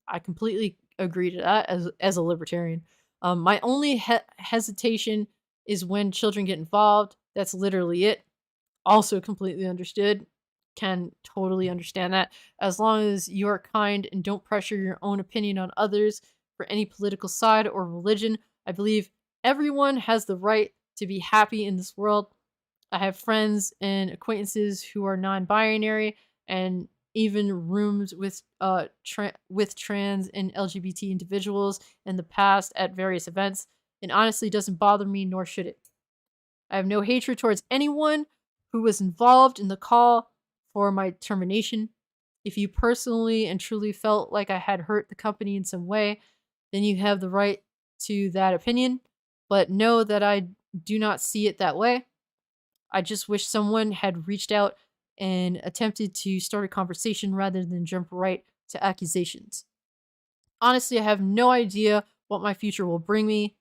I completely agree to that as a libertarian. My only hesitation is when children get involved. That's literally it. Also completely understood. Can totally understand that. As long as you're kind and don't pressure your own opinion on others for any political side or religion, I believe everyone has the right to be happy in this world. I have friends and acquaintances who are non-binary, and even rooms with trans and LGBT individuals in the past at various events. It honestly doesn't bother me, nor should it. I have no hatred towards anyone who was involved in the call for my termination. If you personally and truly felt like I had hurt the company in some way, then you have the right to that opinion. But know that I do not see it that way. I just wish someone had reached out and attempted to start a conversation rather than jump right to accusations. Honestly, I have no idea what my future will bring me.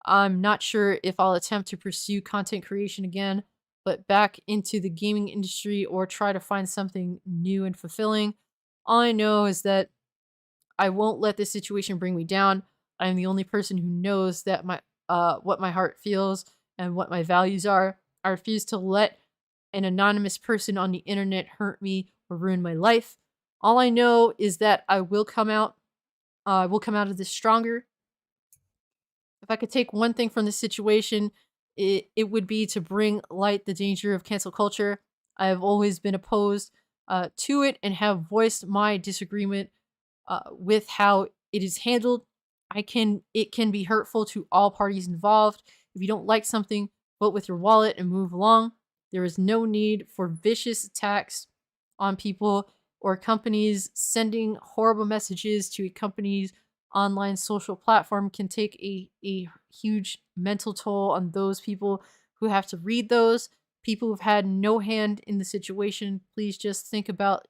I'm not sure if I'll attempt to pursue content creation again, but back into the gaming industry or try to find something new and fulfilling. All I know is that I won't let this situation bring me down. I am the only person who knows that my what my heart feels and what my values are. I refuse to let an anonymous person on the internet hurt me or ruin my life. All I know is that I will come out. I will come out of this stronger. If I could take one thing from this situation, it would be to bring light the danger of cancel culture. I have always been opposed to it and have voiced my disagreement with how it is handled. It can be hurtful to all parties involved. If you don't like something, vote with your wallet and move along. There is no need for vicious attacks on people or companies. Sending horrible messages to a company's online social platform can take a huge mental toll on those people who have to read those. People who've had no hand in the situation, please just think about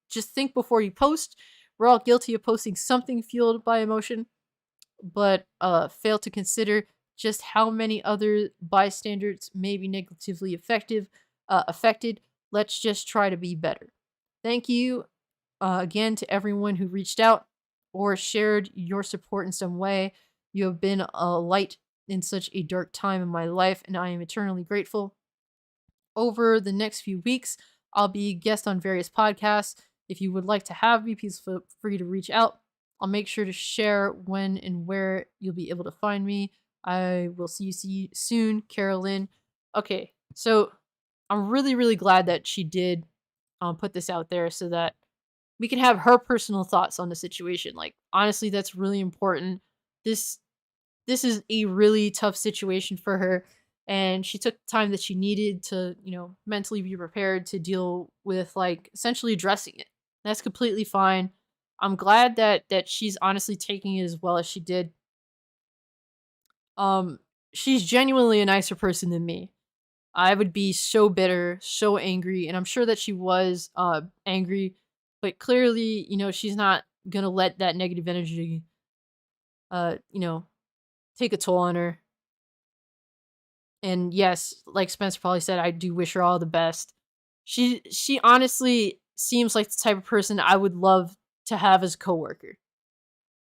just think before you post. We're all guilty of posting something fueled by emotion, but fail to consider just how many other bystanders may be negatively affected. Let's just try to be better. Thank you again to everyone who reached out or shared your support in some way. You have been a light in such a dark time in my life, and I am eternally grateful. Over the next few weeks, I'll be a guest on various podcasts. If you would like to have me, please feel free to reach out. I'll make sure to share when and where you'll be able to find me. I will see you soon, Carolyn. Okay, so I'm really, really glad that she did put this out there so that we can have her personal thoughts on the situation. Like, honestly, that's really important. This this is a really tough situation for her, and she took the time that she needed to, mentally be prepared to deal with, like, essentially addressing it. That's completely fine. I'm glad that she's honestly taking it as well as she did. Um, she's genuinely a nicer person than me. I would be so bitter, so angry, and I'm sure that she was angry, but clearly, she's not gonna let that negative energy uh, you know, take a toll on her. And yes, like Spencer probably said, I do wish her all the best. She honestly seems like the type of person I would love to have as a coworker.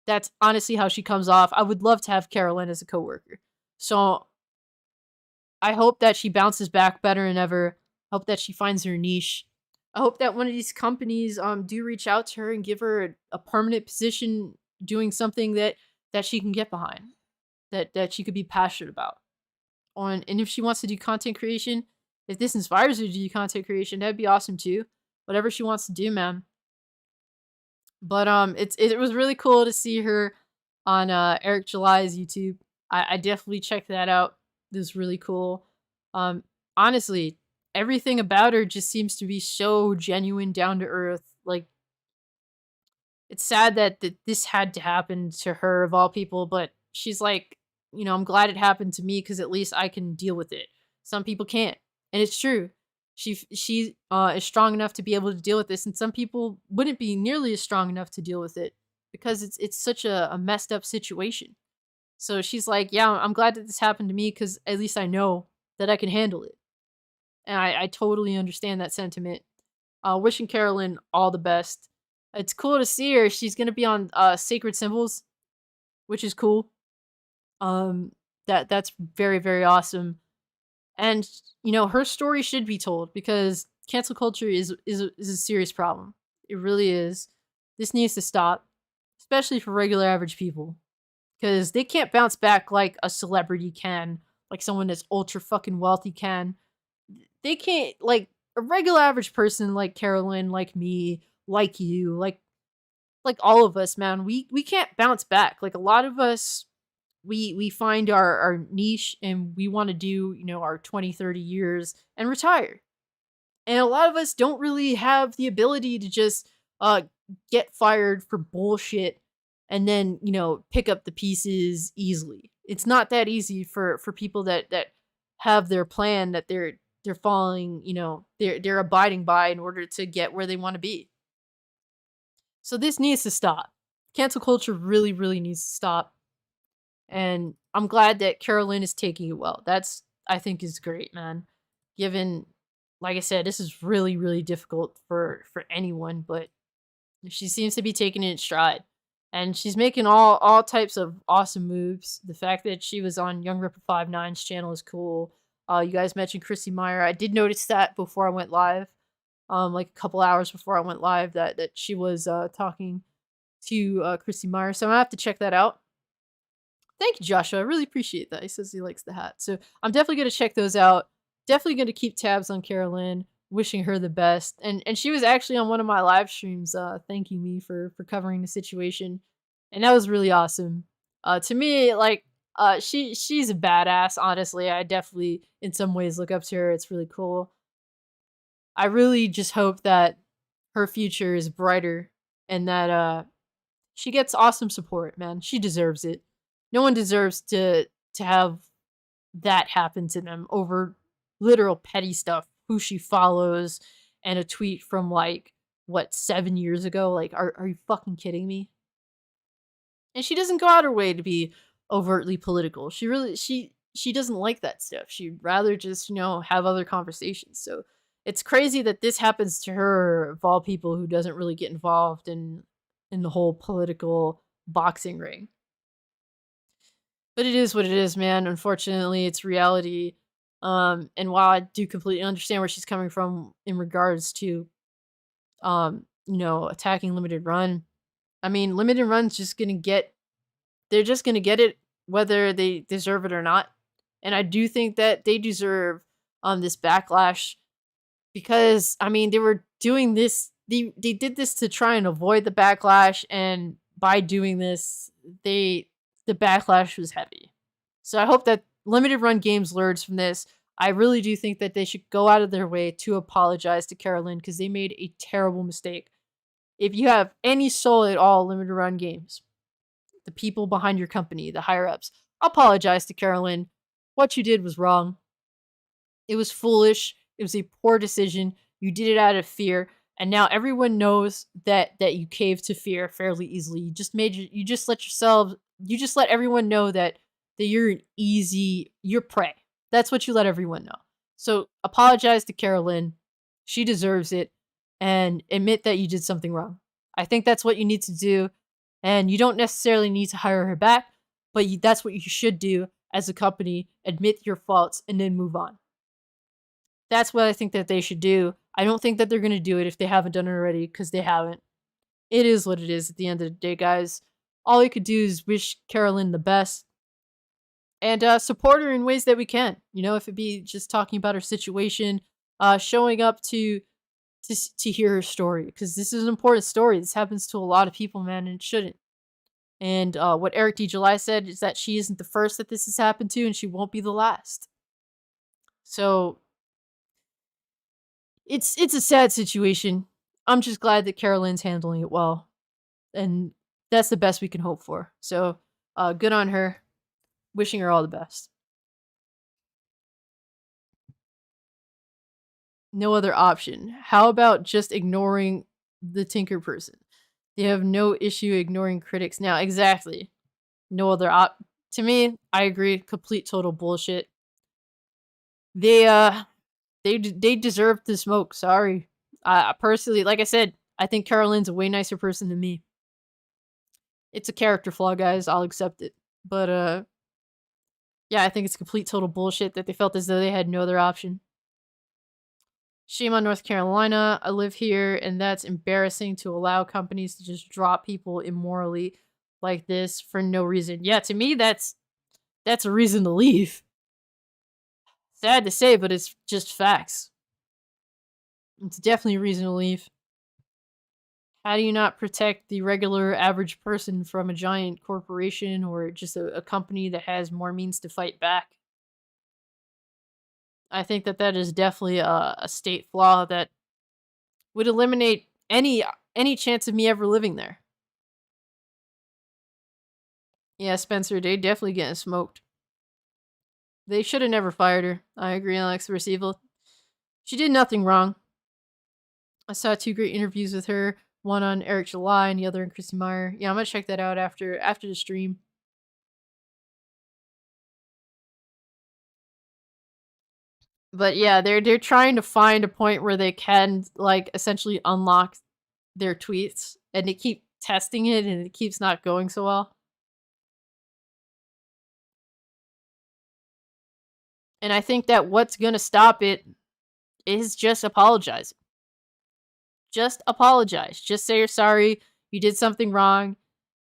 That's honestly how she comes off. I would love to have Carolyn as a coworker. So I hope that she bounces back better than ever. I hope that she finds her niche. I hope that one of these companies do reach out to her and give her a permanent position doing something that she can get behind, that she could be passionate about. And if she wants to do content creation, if this inspires her to do content creation, that'd be awesome too. Whatever she wants to do, man. But it was really cool to see her on Eric July's YouTube. I definitely checked that out. It was really cool. Um, Honestly, everything about her just seems to be so genuine, down to earth. Like, it's sad that this had to happen to her of all people, but she's like, I'm glad it happened to me because at least I can deal with it. Some people can't, and it's true. She is strong enough to be able to deal with this, and some people wouldn't be nearly as strong enough to deal with it because it's such a messed up situation. So she's like, yeah, I'm glad that this happened to me because at least I know that I can handle it, and I totally understand that sentiment. Wishing Carolyn all the best. It's cool to see her. She's gonna be on Sacred Symbols, which is cool. That's very, very awesome. And her story should be told because cancel culture is a serious problem. It really is. This needs to stop, especially for regular average people, because they can't bounce back like a celebrity can, like someone that's ultra fucking wealthy can. They can't, like a regular average person like Carolyn, like me, like you, like all of us, man. We can't bounce back. Like a lot of us, we find our niche and we want to do, our 20, 30 years and retire. And a lot of us don't really have the ability to just uh get fired for bullshit and then, pick up the pieces easily. It's not that easy for people that have their plan that they're following, they're abiding by in order to get where they want to be. So this needs to stop. Cancel culture really, really needs to stop. And I'm glad that Carolyn is taking it well. That's, I think, is great, man. Given, like I said, this is really, really difficult for anyone, but she seems to be taking it in stride. And she's making all types of awesome moves. The fact that she was on Young Ripper 59's channel is cool. You guys mentioned Chrissy Meyer. I did notice that before I went live. Like a couple hours before I went live, that she was talking to Chrissy Meyer. So I'm gonna have to check that out. Thank you, Joshua. I really appreciate that. He says he likes the hat. So I'm definitely going to check those out. Definitely going to keep tabs on Carolyn, wishing her the best. And she was actually on one of my live streams thanking me for covering the situation. And that was really awesome. To me, like, she's a badass, honestly. I definitely, in some ways, look up to her. It's really cool. I really just hope that her future is brighter and that she gets awesome support, man. She deserves it. No one deserves to have that happen to them over literal petty stuff, who she follows, and a tweet from like what 7 years ago. Like, are you fucking kidding me? And she doesn't go out her way to be overtly political. She doesn't like that stuff. She'd rather just, have other conversations. So it's crazy that this happens to her, of all people, who doesn't really get involved in the whole political boxing ring. But it is what it is, man. Unfortunately, it's reality. And while I do completely understand where she's coming from in regards to, attacking limited run, I mean, limited run's just gonna get, they're just gonna get it whether they deserve it or not. And I do think that they deserve this backlash because, I mean, they were doing this, they did this to try and avoid the backlash, and by doing this, the backlash was heavy. So I hope that limited run games learns from this. I really do think that they should go out of their way to apologize to Carolyn because they made a terrible mistake. If you have any soul at all, limited run games, the people behind your company, the higher ups, apologize to Carolyn. What you did was wrong. It was foolish. It was a poor decision. You did it out of fear, and now everyone knows that you caved to fear fairly easily. You just let everyone know that you're prey. That's what you let everyone know. So apologize to Carolyn. She deserves it, and admit that you did something wrong. I think that's what you need to do, and you don't necessarily need to hire her back, but that's what you should do as a company. Admit your faults and then move on. That's what I think that they should do. I don't think that they're going to do it if they haven't done it already, because they haven't. It is what it is at the end of the day, guys. All we could do is wish Carolyn the best and support her in ways that we can. If it be just talking about her situation, showing up to hear her story, because this is an important story. This happens to a lot of people, man, and it shouldn't. And what Eric D. July said is that she isn't the first that this has happened to, and she won't be the last. So it's a sad situation. I'm just glad that Carolyn's handling it well, and that's the best we can hope for. So good on her. Wishing her all the best. No other option. How about just ignoring the Tinker person? They have no issue ignoring critics now. Exactly. No other To me, I agree. Complete total bullshit. They deserve to smoke. Sorry. Personally, like I said, I think Carolyn's a way nicer person than me. It's a character flaw, guys. I'll accept it. But yeah, I think it's complete total bullshit that they felt as though they had no other option. Shame on North Carolina. I live here, and that's embarrassing to allow companies to just drop people immorally like this for no reason. Yeah, to me, that's a reason to leave. Sad to say, but it's just facts. It's definitely a reason to leave. How do you not protect the regular average person from a giant corporation or just a company that has more means to fight back? I think that that is definitely a state flaw that would eliminate any chance of me ever living there. Yeah, Spencer, they definitely getting smoked. They should have never fired her. I agree, Alex Receival. She did nothing wrong. I saw two great interviews with her. One on Eric July and the other on Christy Meyer. Yeah, I'm gonna check that out after the stream. But yeah, they're trying to find a point where they can like essentially unlock their tweets, and they keep testing it, and it keeps not going so well. And I think that what's gonna stop it is just apologizing. Just apologize. Just say you're sorry. You did something wrong,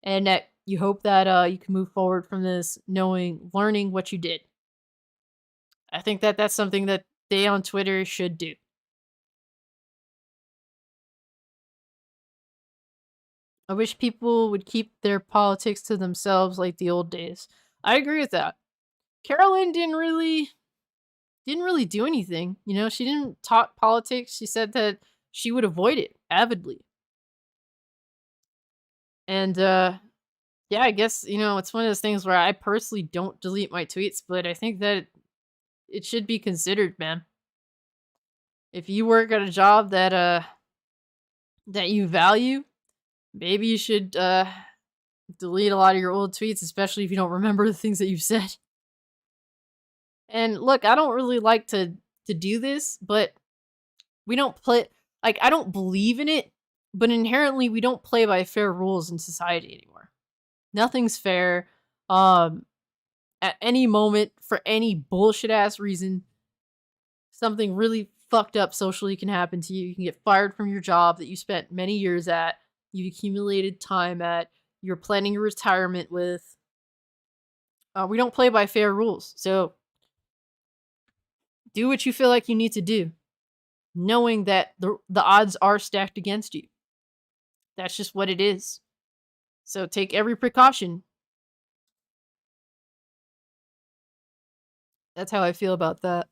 and that you hope that you can move forward from this, learning what you did. I think that that's something that they on Twitter should do. I wish people would keep their politics to themselves like the old days. I agree with that. Carolyn didn't really do anything. You know, she didn't talk politics. She said that she would avoid it avidly. And yeah, I guess, it's one of those things where I personally don't delete my tweets, but I think that it should be considered, man. If you work at a job that you value, maybe you should delete a lot of your old tweets, especially if you don't remember the things that you've said. And look, I don't really like to do this, but we don't play like I don't believe in it, but inherently we don't play by fair rules in society anymore. Nothing's fair. At any moment, for any bullshit ass reason, something really fucked up socially can happen to you. You can get fired from your job that you spent many years at, you accumulated time at, you're planning your retirement with. We don't play by fair rules. So do what you feel like you need to do, knowing that the odds are stacked against you. That's just what it is. So take every precaution. That's how I feel about that.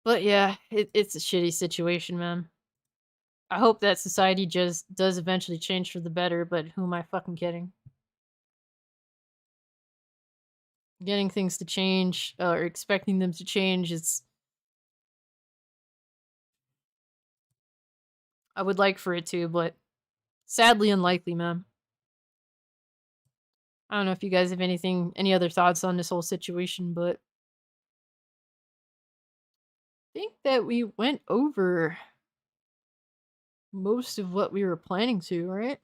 But yeah, it's a shitty situation, man. I hope that society just does eventually change for the better, but who am I fucking kidding? Getting things to change or expecting them to change is. I would like for it to, but sadly unlikely, man. I don't know if you guys have any other thoughts on this whole situation, but I think that we went over most of what we were planning to, right?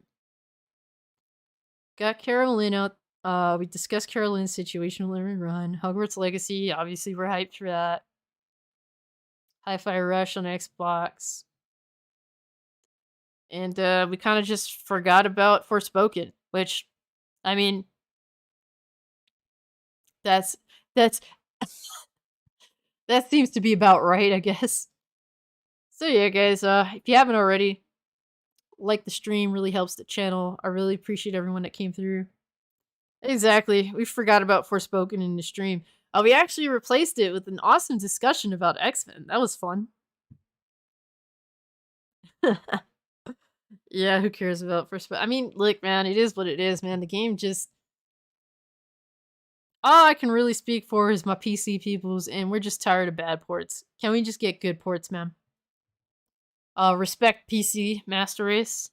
Got Carolyn out. We discussed Carolyn's situation with Lemon Run. Hogwarts Legacy, obviously we're hyped for that. Hi-Fi Rush on Xbox. And we kind of just forgot about Forspoken, which, I mean, that's that seems to be about right, I guess. So yeah, guys, if you haven't already, like the stream, really helps the channel. I really appreciate everyone that came through. Exactly. We forgot about Forspoken in the stream. We actually replaced it with an awesome discussion about X-Men. That was fun. Yeah, who cares about Forspoken? I mean, look, man, it is what it is, man. The game just. All I can really speak for is my PC peoples, and we're just tired of bad ports. Can we just get good ports, man? Respect PC Master Race.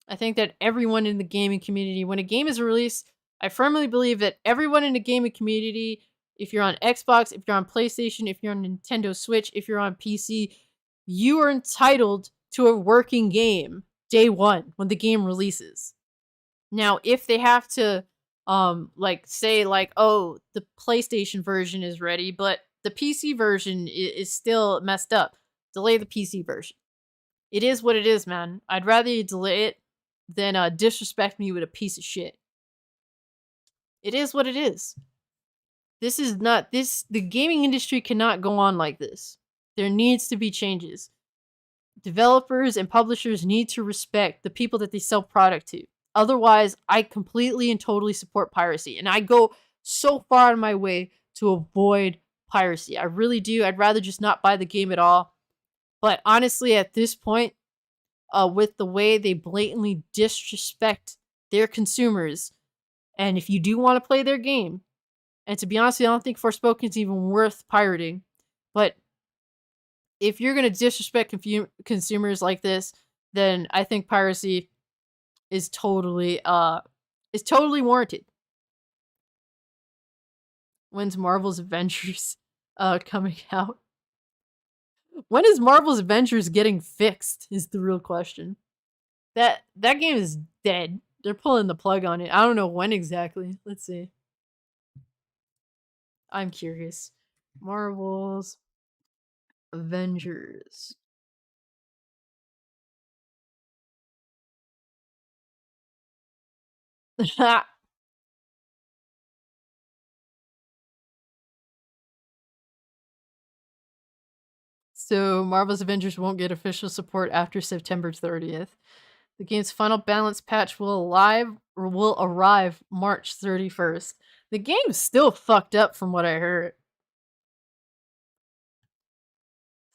I think that everyone in the gaming community, when a game is released, I firmly believe that everyone in the gaming community, if you're on Xbox, if you're on PlayStation, if you're on Nintendo Switch, if you're on PC, you are entitled to a working game day one when the game releases. Now, if they have to, say, oh, the PlayStation version is ready, but the PC version is still messed up, delay the PC version. It is what it is, man. I'd rather you delay it than disrespect me with a piece of shit. It is what it is. This is not the gaming industry cannot go on like this. There needs to be changes. Developers and publishers need to respect the people that they sell product to. Otherwise, I completely and totally support piracy. And I go so far out of my way to avoid piracy. I really do. I'd rather just not buy the game at all. But honestly, at this point, with the way they blatantly disrespect their consumers, and if you do want to play their game, and to be honest, I don't think Forspoken is even worth pirating. But if you're gonna disrespect consumers like this, then I think piracy is totally warranted. When's Marvel's Avengers coming out? When is Marvel's Avengers getting fixed? Is the real question. That game is dead. They're pulling the plug on it. I don't know when exactly. Let's see. I'm curious. Marvel's Avengers. So Marvel's Avengers won't get official support after September 30th. The game's final balance patch will arrive March 31st. The game's still fucked up from what I heard.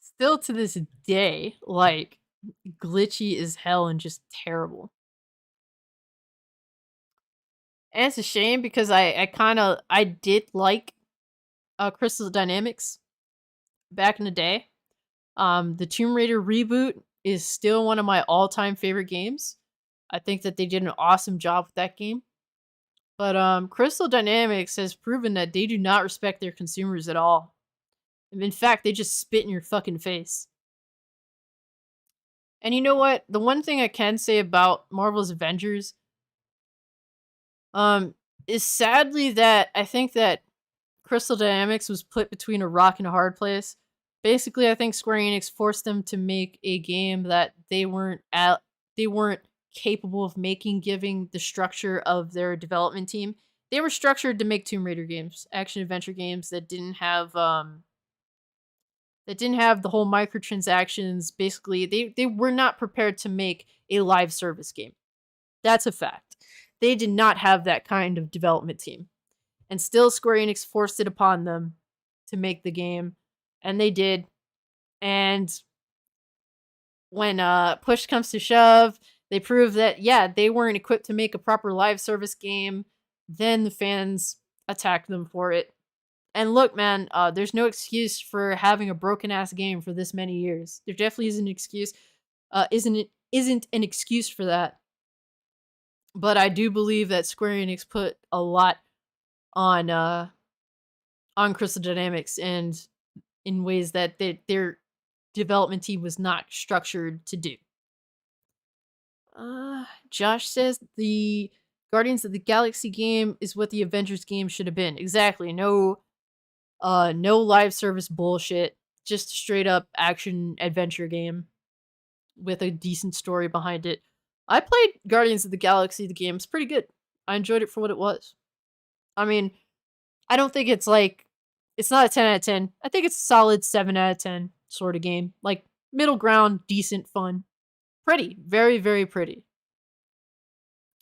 Still to this day, like, glitchy as hell and just terrible. And it's a shame because I did like Crystal Dynamics back in the day. The Tomb Raider reboot is still one of my all-time favorite games. I think that they did an awesome job with that game. But Crystal Dynamics has proven that they do not respect their consumers at all. In fact, they just spit in your fucking face. And you know what? The one thing I can say about Marvel's Avengers is sadly that I think that Crystal Dynamics was put between a rock and a hard place. Basically, I think Square Enix forced them to make a game that they weren't capable of making, given the structure of their development team. They were structured to make Tomb Raider games, action adventure games that didn't have the whole microtransactions. Basically, they were not prepared to make a live service game. That's a fact. They did not have that kind of development team. And still Square Enix forced it upon them to make the game, and they did. And when push comes to shove, they prove that yeah, they weren't equipped to make a proper live service game. Then the fans attacked them for it. And look, man, there's no excuse for having a broken ass game for this many years. There definitely isn't an excuse. Isn't an excuse for that. But I do believe that Square Enix put a lot on Crystal Dynamics, and in ways that their development team was not structured to do. Josh says the Guardians of the Galaxy game is what the Avengers game should have been. Exactly. No live service bullshit. Just straight up action adventure game with a decent story behind it. I played Guardians of the Galaxy, the game. It's pretty good. I enjoyed it for what it was. I mean, I don't think it's not a 10 out of 10. I think it's a solid 7 out of 10 sort of game. Like, middle ground, decent, fun. Pretty. Very, very pretty.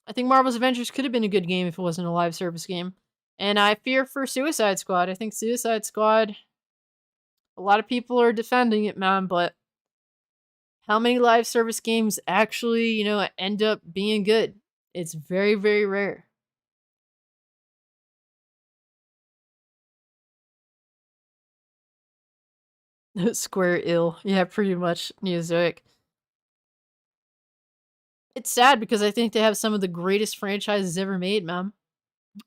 I think Marvel's Avengers could have been a good game if it wasn't a live service game. And I fear for Suicide Squad. I think Suicide Squad, a lot of people are defending it, man, but how many live service games actually, end up being good? It's very, very rare. Square ill. Yeah, pretty much Neozoic. It's sad because I think they have some of the greatest franchises ever made, man.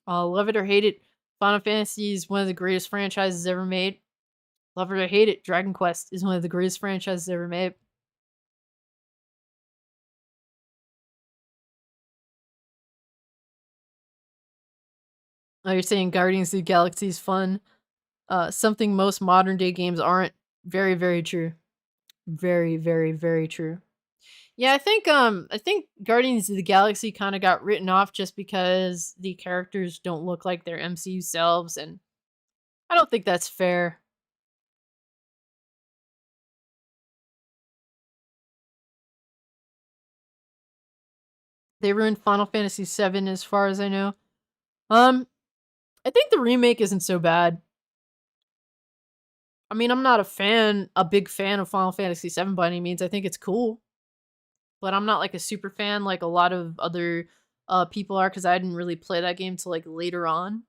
Love it or hate it, Final Fantasy is one of the greatest franchises ever made. Love it or hate it, Dragon Quest is one of the greatest franchises ever made. Oh, you're saying Guardians of the Galaxy is fun? Something most modern day games aren't. Very, very true. Very, very, very true. Yeah, I think Guardians of the Galaxy kind of got written off just because the characters don't look like their MCU selves, and I don't think that's fair. They ruined Final Fantasy VII as far as I know. I think the remake isn't so bad. I mean, I'm not a big fan of Final Fantasy VII by any means. I think it's cool, but I'm not like a super fan like a lot of other people are because I didn't really play that game till like later on.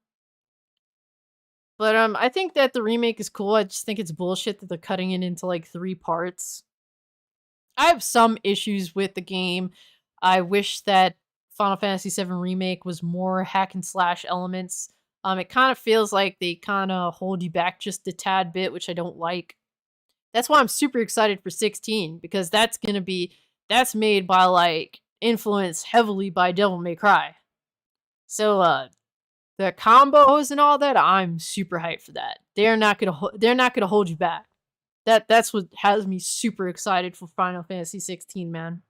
But I think that the remake is cool. I just think it's bullshit that they're cutting it into like three parts. I have some issues with the game. I wish that Final Fantasy VII Remake was more hack and slash elements. It kind of feels like they kind of hold you back just a tad bit, which I don't like. That's why I'm super excited for 16 because that's made by like influenced heavily by Devil May Cry. So the combos and all that, I'm super hyped for that. They're not gonna hold you back. That's what has me super excited for Final Fantasy 16, man.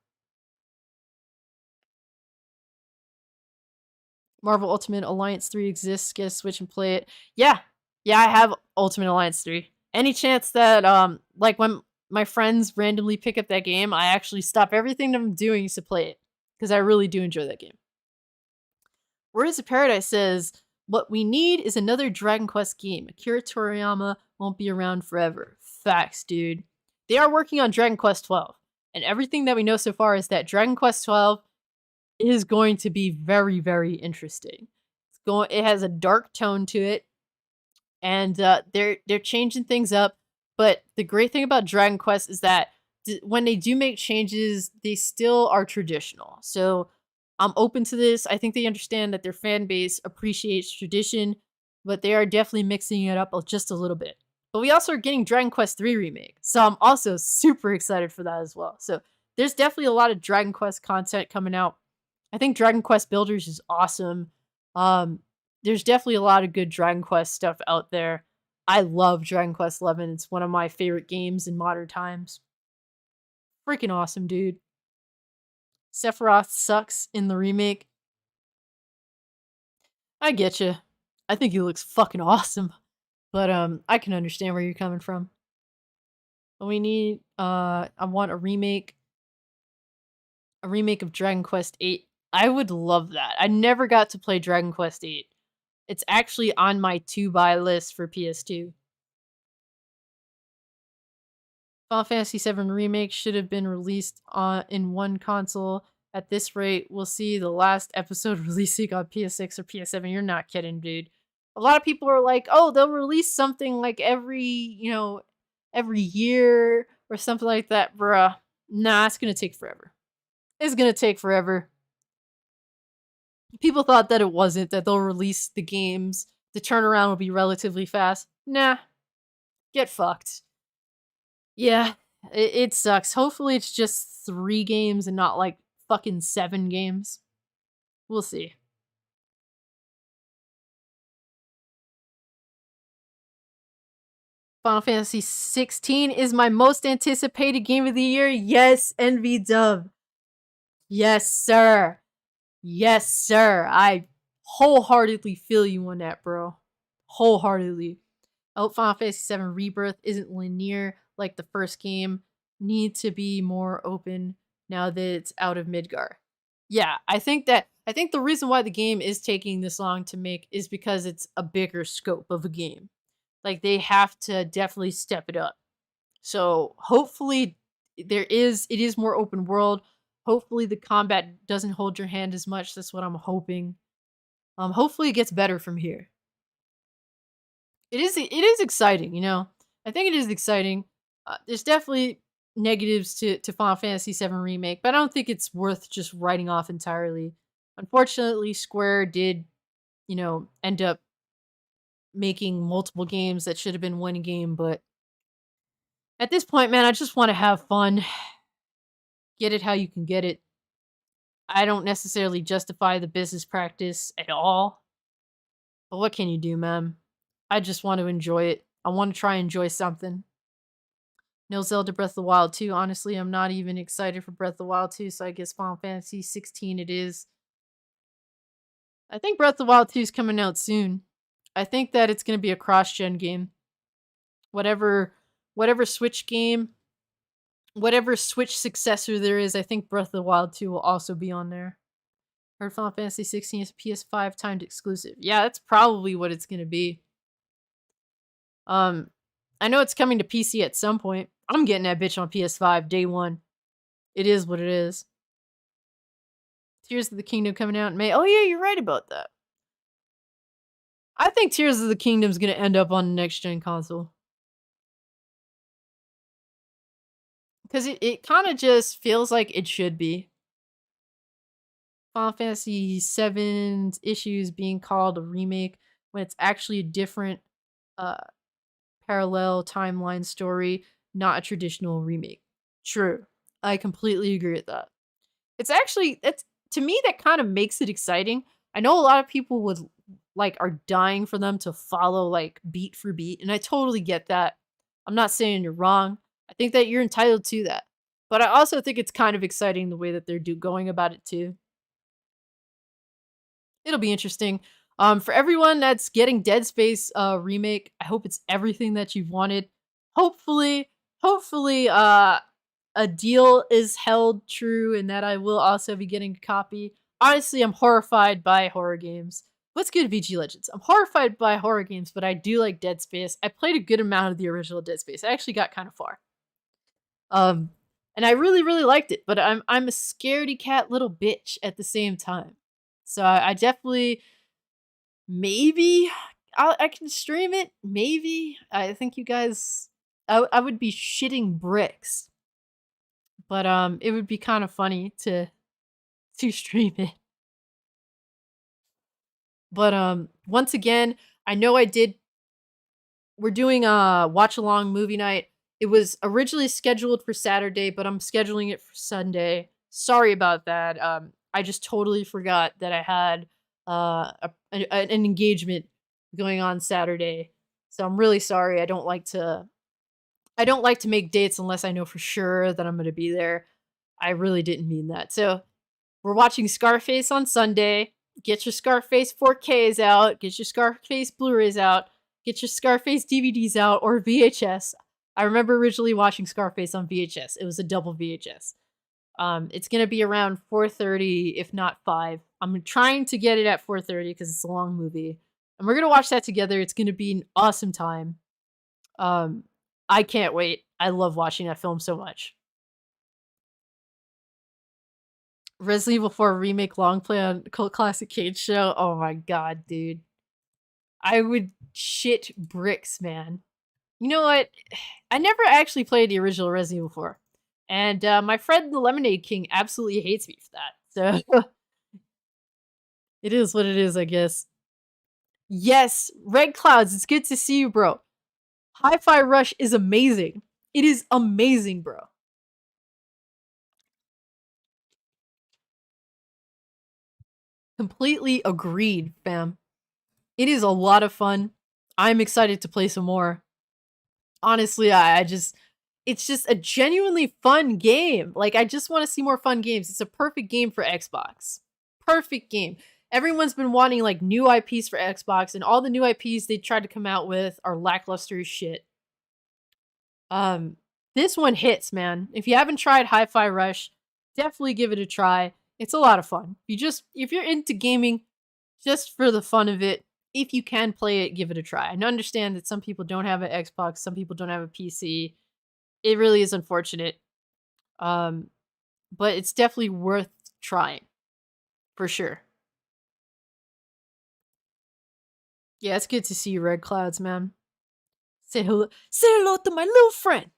Marvel Ultimate Alliance 3 exists. Get a Switch and play it. Yeah. Yeah, I have Ultimate Alliance 3. Any chance that like when my friends randomly pick up that game, I actually stop everything I'm doing to play it because I really do enjoy that game. Words of Paradise says, "What we need is another Dragon Quest game. Akira Toriyama won't be around forever." Facts, dude. They are working on Dragon Quest 12, and everything that we know so far is that Dragon Quest 12 is going to be very, very interesting. It has a dark tone to it, and they're changing things up. But the great thing about Dragon Quest is that when they do make changes, they still are traditional. So I'm open to this. I think they understand that their fan base appreciates tradition, but they are definitely mixing it up just a little bit. But we also are getting Dragon Quest 3 remake, so I'm also super excited for that as well. So there's definitely a lot of Dragon Quest content coming out. I think Dragon Quest Builders is awesome. There's definitely a lot of good Dragon Quest stuff out there. I love Dragon Quest 11. It's one of my favorite games in modern times. Freaking awesome, dude. Sephiroth sucks in the remake. I get you. I think he looks fucking awesome, but I can understand where you're coming from. We need I want a remake of Dragon Quest 8. I would love that. I never got to play Dragon Quest 8. It's actually on my to buy list for PS2. Final Fantasy VII Remake should have been released in one console. At this rate, we'll see the last episode releasing on PS6 or PS7. You're not kidding, dude. A lot of people are like, oh, they'll release something like every year or something like that, bruh. Nah, it's gonna take forever. It's gonna take forever. People thought that it wasn't, that they'll release the games. The turnaround will be relatively fast. Nah, get fucked. Yeah, it sucks. Hopefully it's just 3 games and not like fucking 7 games. We'll see. Final Fantasy 16 is my most anticipated game of the year. Yes, Envy Dub. Yes, sir. Yes, sir. I wholeheartedly feel you on that, bro. Wholeheartedly. Final Fantasy VII Rebirth isn't linear like the first game. Need to be more open now that it's out of Midgar. Yeah, I think the reason why the game is taking this long to make is because it's a bigger scope of a game. Like they have to definitely step it up. So hopefully it is more open world. Hopefully the combat doesn't hold your hand as much. That's what I'm hoping. Hopefully it gets better from here. It is exciting, you know. I think it is exciting. There's definitely negatives to Final Fantasy VII Remake, but I don't think it's worth just writing off entirely. Unfortunately, Square did, end up making multiple games that should have been one game, but at this point, man, I just want to have fun. Get it how you can get it. I don't necessarily justify the business practice at all. But what can you do, man? I just want to enjoy it. I want to try and enjoy something. No Zelda Breath of the Wild 2. Honestly, I'm not even excited for Breath of the Wild 2, so I guess Final Fantasy 16 it is. I think Breath of the Wild 2 is coming out soon. I think that it's going to be a cross-gen game. Whatever Switch game, whatever Switch successor there is, I think Breath of the Wild 2 will also be on there. Heard Final Fantasy 16 is a PS5 timed exclusive. Yeah, that's probably what it's going to be. I know it's coming to PC at some point. I'm getting that bitch on PS5 day one. It is what it is. Tears of the Kingdom coming out in May. Oh yeah, you're right about that. I think Tears of the Kingdom's gonna end up on the next gen console. Because it kind of just feels like it should be. Final Fantasy VII's issues being called a remake when it's actually a different uh, parallel timeline story, not a traditional remake. True. I completely agree with that. It's actually it's to me that kind of makes it exciting. I know a lot of people would like are dying for them to follow like beat for beat, and I totally get that. I'm not saying you're wrong. I think that you're entitled to that. But I also think it's kind of exciting the way that they're going about it too. It'll be interesting. For everyone that's getting Dead Space remake, I hope it's everything that you've wanted. Hopefully, hopefully, a deal is held true and that I will also be getting a copy. Honestly, I'm horrified by horror games. Let's get to VG Legends. I'm horrified by horror games, but I do like Dead Space. I played a good amount of the original Dead Space. I actually got kind of far. Um, and I really, really liked it, but I'm a scaredy cat little bitch at the same time. So I definitely maybe I can stream it. Maybe I think you guys. I would be shitting bricks, but it would be kind of funny to stream it. But once again, I know I did. We're doing a watch along movie night. It was originally scheduled for Saturday, but I'm scheduling it for Sunday. Sorry about that. I just totally forgot that I had an engagement going on Saturday. So I'm really sorry. I don't like to make dates unless I know for sure that I'm going to be there. I really didn't mean that. So we're watching Scarface on Sunday. Get your Scarface 4Ks out. Get your Scarface Blu-rays out. Get your Scarface DVDs out or VHS. I remember originally watching Scarface on VHS. It was a double VHS. It's gonna be around 4:30, if not 5. I'm trying to get it at 4:30 because it's a long movie, and we're gonna watch that together. It's gonna be an awesome time. Um, I can't wait. I love watching that film so much. Resident Evil 4 remake long play on Cult Classic Cage Show. Oh my god, dude. I would shit bricks, man. You know what? I never actually played the original Resident Evil 4. And my friend the Lemonade King absolutely hates me for that. So it is what it is, I guess. Yes, Red Clouds, it's good to see you, bro. Hi-Fi Rush is amazing. It is amazing, bro. Completely agreed, fam. It is a lot of fun. I'm excited to play some more. Honestly, I just it's just a genuinely fun game. Like I just want to see more fun games. It's a perfect game for Xbox. Perfect game. Everyone's been wanting like new IPs for Xbox and all the new IPs they tried to come out with are lackluster as shit. Um this one hits, man. If you haven't tried Hi-Fi Rush, definitely give it a try. It's a lot of fun. If you're into gaming just for the fun of it, if you can play it, give it a try. I understand that some people don't have an Xbox, some people don't have a PC. It really is unfortunate. Um, but it's definitely worth trying. For sure. Yeah, it's good to see you, Red Clouds, man. Say hello to my little friend.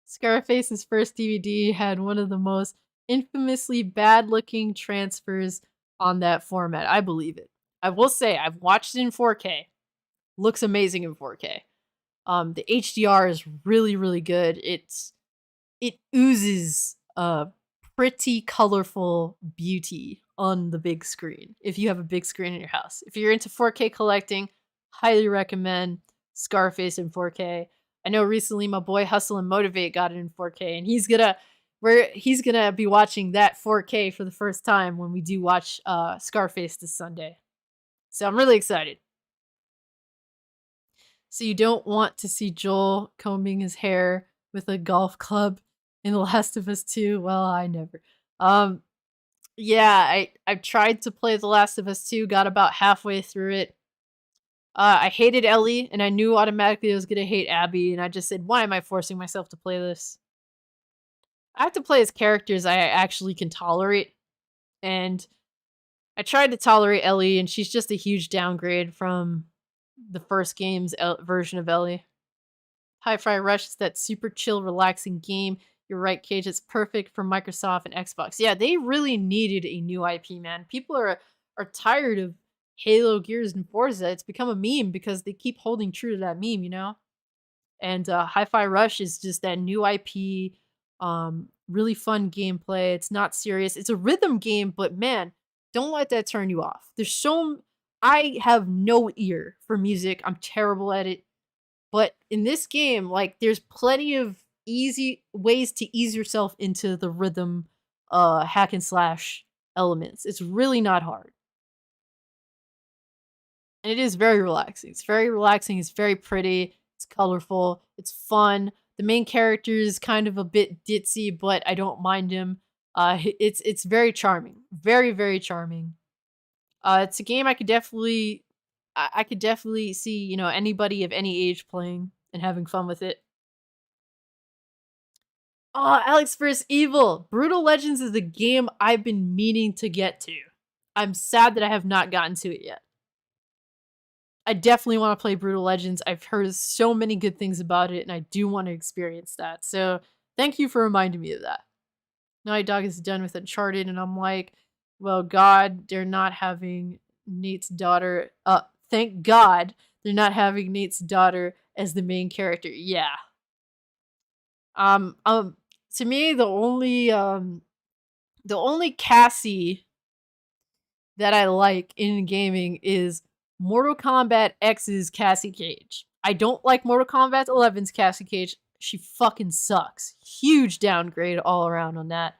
Scarface's first DVD had one of the most infamously bad looking transfers on that format. I believe it. I will say, I've watched it in 4K. Looks amazing in 4K. The HDR is really, really good. It oozes pretty colorful beauty on the big screen. If you have a big screen in your house, if you're into 4K collecting, highly recommend Scarface in 4K. I know recently my boy Hustle and Motivate got it in 4K, and he's gonna be watching that 4K for the first time when we do watch Scarface this Sunday. So I'm really excited. So you don't want to see Joel combing his hair with a golf club in The Last of Us 2? Well, I never. Um yeah, I've tried to play The Last of Us 2, got about halfway through it. I hated Ellie, and I knew automatically I was gonna hate Abby, and I just said, "Why am I forcing myself to play this?" I have to play as characters I actually can tolerate, and I tried to tolerate Ellie, and she's just a huge downgrade from the first game's version of Ellie. Hi-Fi Rush is that super chill, relaxing game. You're right, Cage. It's perfect for Microsoft and Xbox. Yeah, they really needed a new IP, man. People are tired of Halo, Gears, and Forza. It's become a meme because they keep holding true to that meme, you know? And Hi-Fi Rush is just that new IP, really fun gameplay. It's not serious. It's a rhythm game, but man, don't let that turn you off. I have no ear for music. I'm terrible at it. But in this game, like there's plenty of easy ways to ease yourself into the rhythm hack and slash elements. It's really not hard. And it is very relaxing. It's very relaxing, it's very pretty, it's colorful, it's fun. The main character is kind of a bit ditzy, but I don't mind him. It's very charming. Very, very charming. It's a game I could definitely see, you know, anybody of any age playing and having fun with it. Oh, Alex vs. Evil! Brutal Legends is the game I've been meaning to get to. I'm sad that I have not gotten to it yet. I definitely want to play Brutal Legends. I've heard so many good things about it, and I do want to experience that. So, thank you for reminding me of that. Naughty Dog is done with Uncharted, and I'm like, well, God, they're not having Nate's daughter. Thank God they're not having Nate's daughter as the main character. Yeah. Um, um, to me, the only Cassie that I like in gaming is Mortal Kombat X's Cassie Cage. I don't like Mortal Kombat 11's Cassie Cage. She fucking sucks. Huge downgrade all around on that.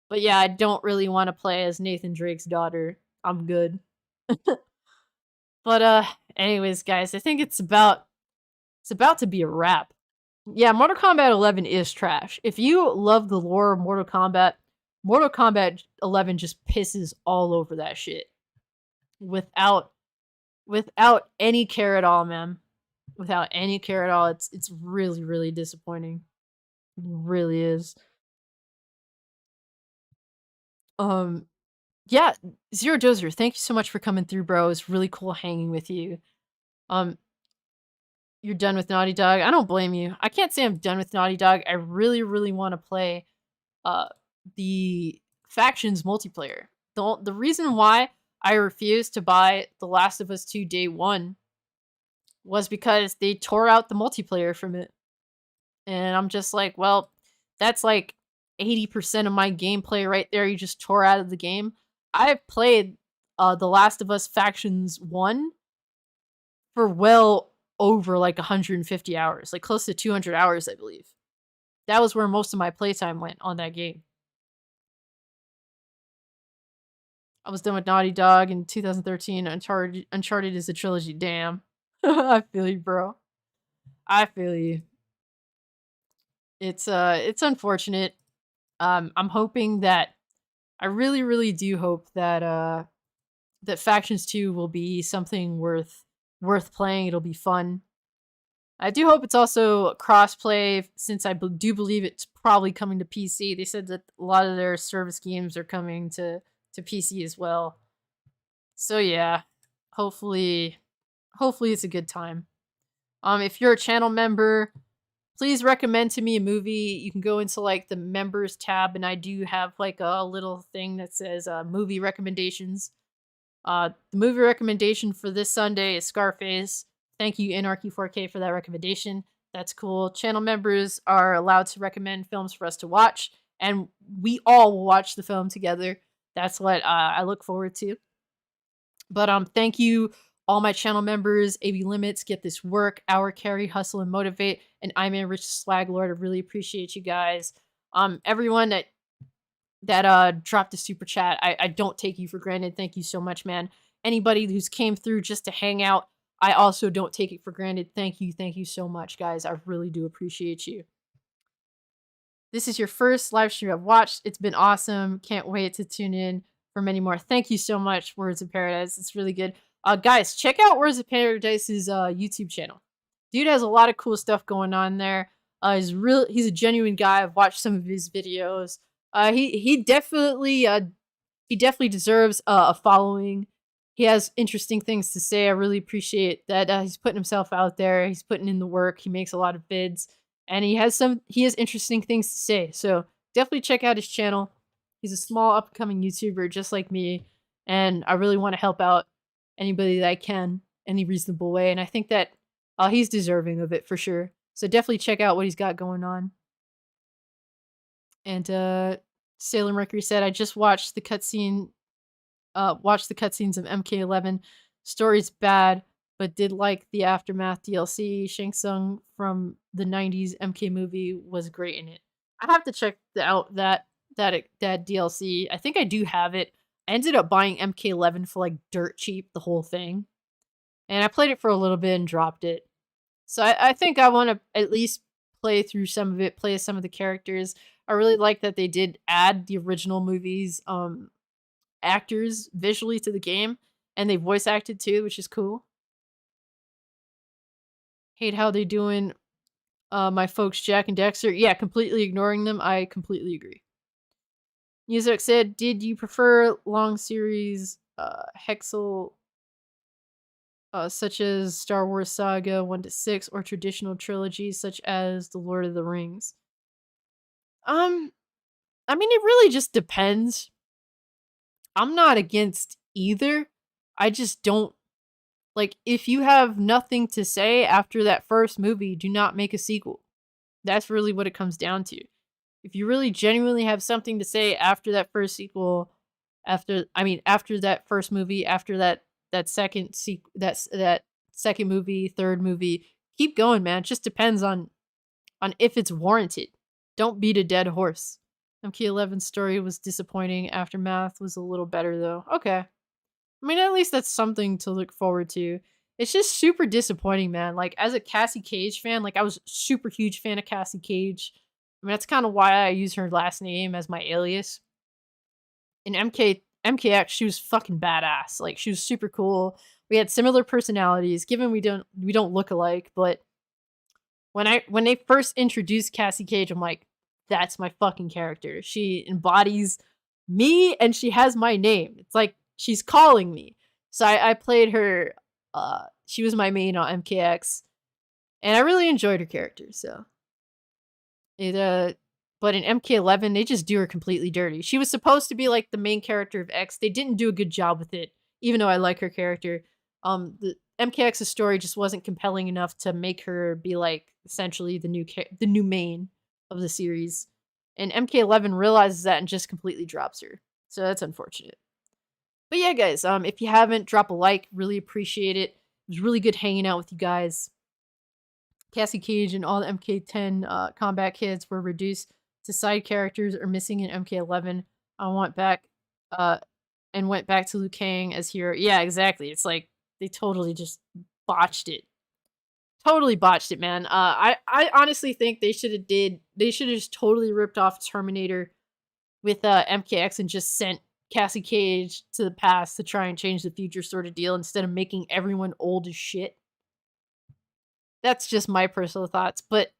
But yeah, I don't really want to play as Nathan Drake's daughter. I'm good. But anyways, guys, I think it's about to be a wrap. Yeah, Mortal Kombat 11 is trash. If you love the lore of Mortal Kombat 11 just pisses all over that shit. Without without any care at all, man. Without any care at all. It's really, really disappointing. It really is. Um yeah, Zero Dozer, thank you so much for coming through, bro. It's really cool hanging with you. Um, you're done with Naughty Dog. I don't blame you. I can't say I'm done with Naughty Dog. I really, really want to play uh the factions multiplayer. The reason why I refused to buy The Last of Us 2 Day 1 was because they tore out the multiplayer from it. And I'm just like, well, that's like 80% of my gameplay right there. You just tore out of the game. I've played The Last of Us Factions 1 for well over like 150 hours, like close to 200 hours, I believe. That was where most of my playtime went on that game. I was done with Naughty Dog in 2013. Uncharted is a trilogy. Damn. I feel you, bro. I feel you. It's unfortunate. I'm hoping that I really, really do hope that that Factions 2 will be something worth playing. It'll be fun. I do hope it's also crossplay since do believe it's probably coming to PC. They said that a lot of their service games are coming to PC as well. So yeah, hopefully it's a good time. If you're a channel member, please recommend to me a movie. You can go into like the members tab, and I do have like a little thing that says movie recommendations. The movie recommendation for this Sunday is Scarface. Thank you, Anarchy4K, for that recommendation. That's cool. Channel members are allowed to recommend films for us to watch, and we all will watch the film together. That's what I look forward to. But thank you, all my channel members, AB Limits, Get This Work, Our Carry, Hustle and Motivate, and I'm a Rich Swag Lord. I really appreciate you guys. Everyone that dropped a super chat, I don't take you for granted. Thank you so much, man. Anybody who's came through just to hang out, I also don't take it for granted. Thank you so much, guys. I really do appreciate you. This is your first live stream I've watched. It's been awesome. Can't wait to tune in for many more. Thank you so much, Words of Paradise. It's really good. Guys, check out Words of Paradise's YouTube channel. Dude has a lot of cool stuff going on there. He's a genuine guy. I've watched some of his videos. He definitely deserves a following. He has interesting things to say. I really appreciate that he's putting himself out there. He's putting in the work. He makes a lot of vids, and he has interesting things to say. So definitely check out his channel. He's a small upcoming YouTuber just like me, and I really want to help out anybody that I can, any reasonable way. And I think that he's deserving of it for sure. So definitely check out what he's got going on. And Sailor Mercury said, I just watched the cutscenes of MK11. Story's bad, but did like the Aftermath DLC. Shang Tsung from the 90s MK movie was great in it. I have to check out that DLC. I think I do have it. I ended up buying MK11 for like dirt cheap, the whole thing. And I played it for a little bit and dropped it. So I think I want to at least play through some of it, play some of the characters. I really like that they did add the original movie's actors visually to the game, and they voice acted too, which is cool. Hate how they doing my folks Jack and Dexter. Yeah, completely ignoring them. I completely agree. Music said, did you prefer long series Hexel such as Star Wars Saga 1 to 6 or traditional trilogies such as The Lord of the Rings? I mean, it really just depends. I'm not against either. I just don't like, if you have nothing to say after that first movie, do not make a sequel. That's really what it comes down to. If you really genuinely have something to say after that first sequel, after that first movie, after that second second movie, third movie, keep going, man. It just depends on if it's warranted. Don't beat a dead horse. MK11's story was disappointing. Aftermath was a little better though. Okay. I mean, at least that's something to look forward to. It's just super disappointing, man. Like, as a Cassie Cage fan, like, I was a super huge fan of Cassie Cage. I mean, that's kind of why I use her last name as my alias. In MKX, she was fucking badass. Like, she was super cool. We had similar personalities, given we don't look alike, but when they first introduced Cassie Cage, I'm like, that's my fucking character. She embodies me and she has my name. It's like she's calling me. So I played her. She was my main on MKX, and I really enjoyed her character. So but in MK11, they just do her completely dirty. She was supposed to be like the main character of X. They didn't do a good job with it, even though I like her character. The MKX's story just wasn't compelling enough to make her be like essentially the new main of the series. And MK11 realizes that and just completely drops her. So that's unfortunate. But yeah, guys, if you haven't, drop a like. Really appreciate it. It was really good hanging out with you guys. Cassie Cage and all the MK10 combat kits were reduced to side characters or missing in MK11. I went back to Liu Kang as hero. Yeah, exactly. It's like they totally just botched it. Totally botched it, man. I honestly think they should have just totally ripped off Terminator with MKX and just sent Cassie Cage to the past to try and change the future sort of deal instead of making everyone old as shit. That's just my personal thoughts, but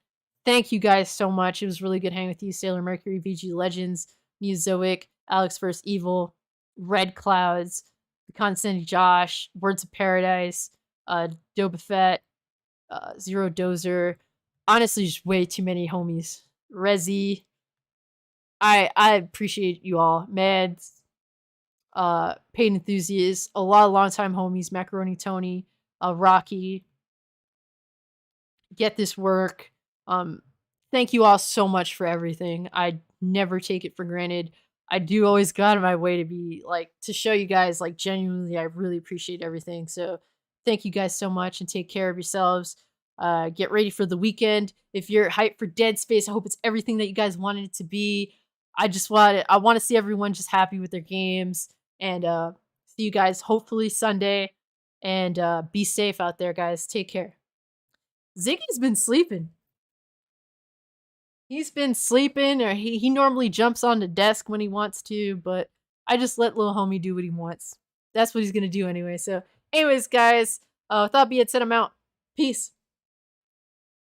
thank you guys so much. It was really good hanging with you. Sailor Mercury, VG Legends, Neozoic, Alex vs. Evil, Red Clouds, The Constant Josh, Words of Paradise, Doba Fett, Zero Dozer. Honestly, just way too many homies. Rezi. I appreciate you all. Mads, Pain Enthusiasts, a lot of longtime homies, Macaroni Tony, Rocky. Get this work. Thank you all so much for everything. I never take it for granted. I do always go out of my way to be like, to show you guys, like, genuinely, I really appreciate everything. So thank you guys so much and take care of yourselves. Get ready for the weekend. If you're hyped for Dead Space, I hope it's everything that you guys wanted it to be. I want to see everyone just happy with their games, and see you guys hopefully Sunday, and be safe out there, guys. Take care. Ziggy's been sleeping. He's been sleeping, or he normally jumps on the desk when he wants to, but I just let little homie do what he wants. That's what he's gonna do anyway, so Anyways, guys, with that being said, I'm out. Peace.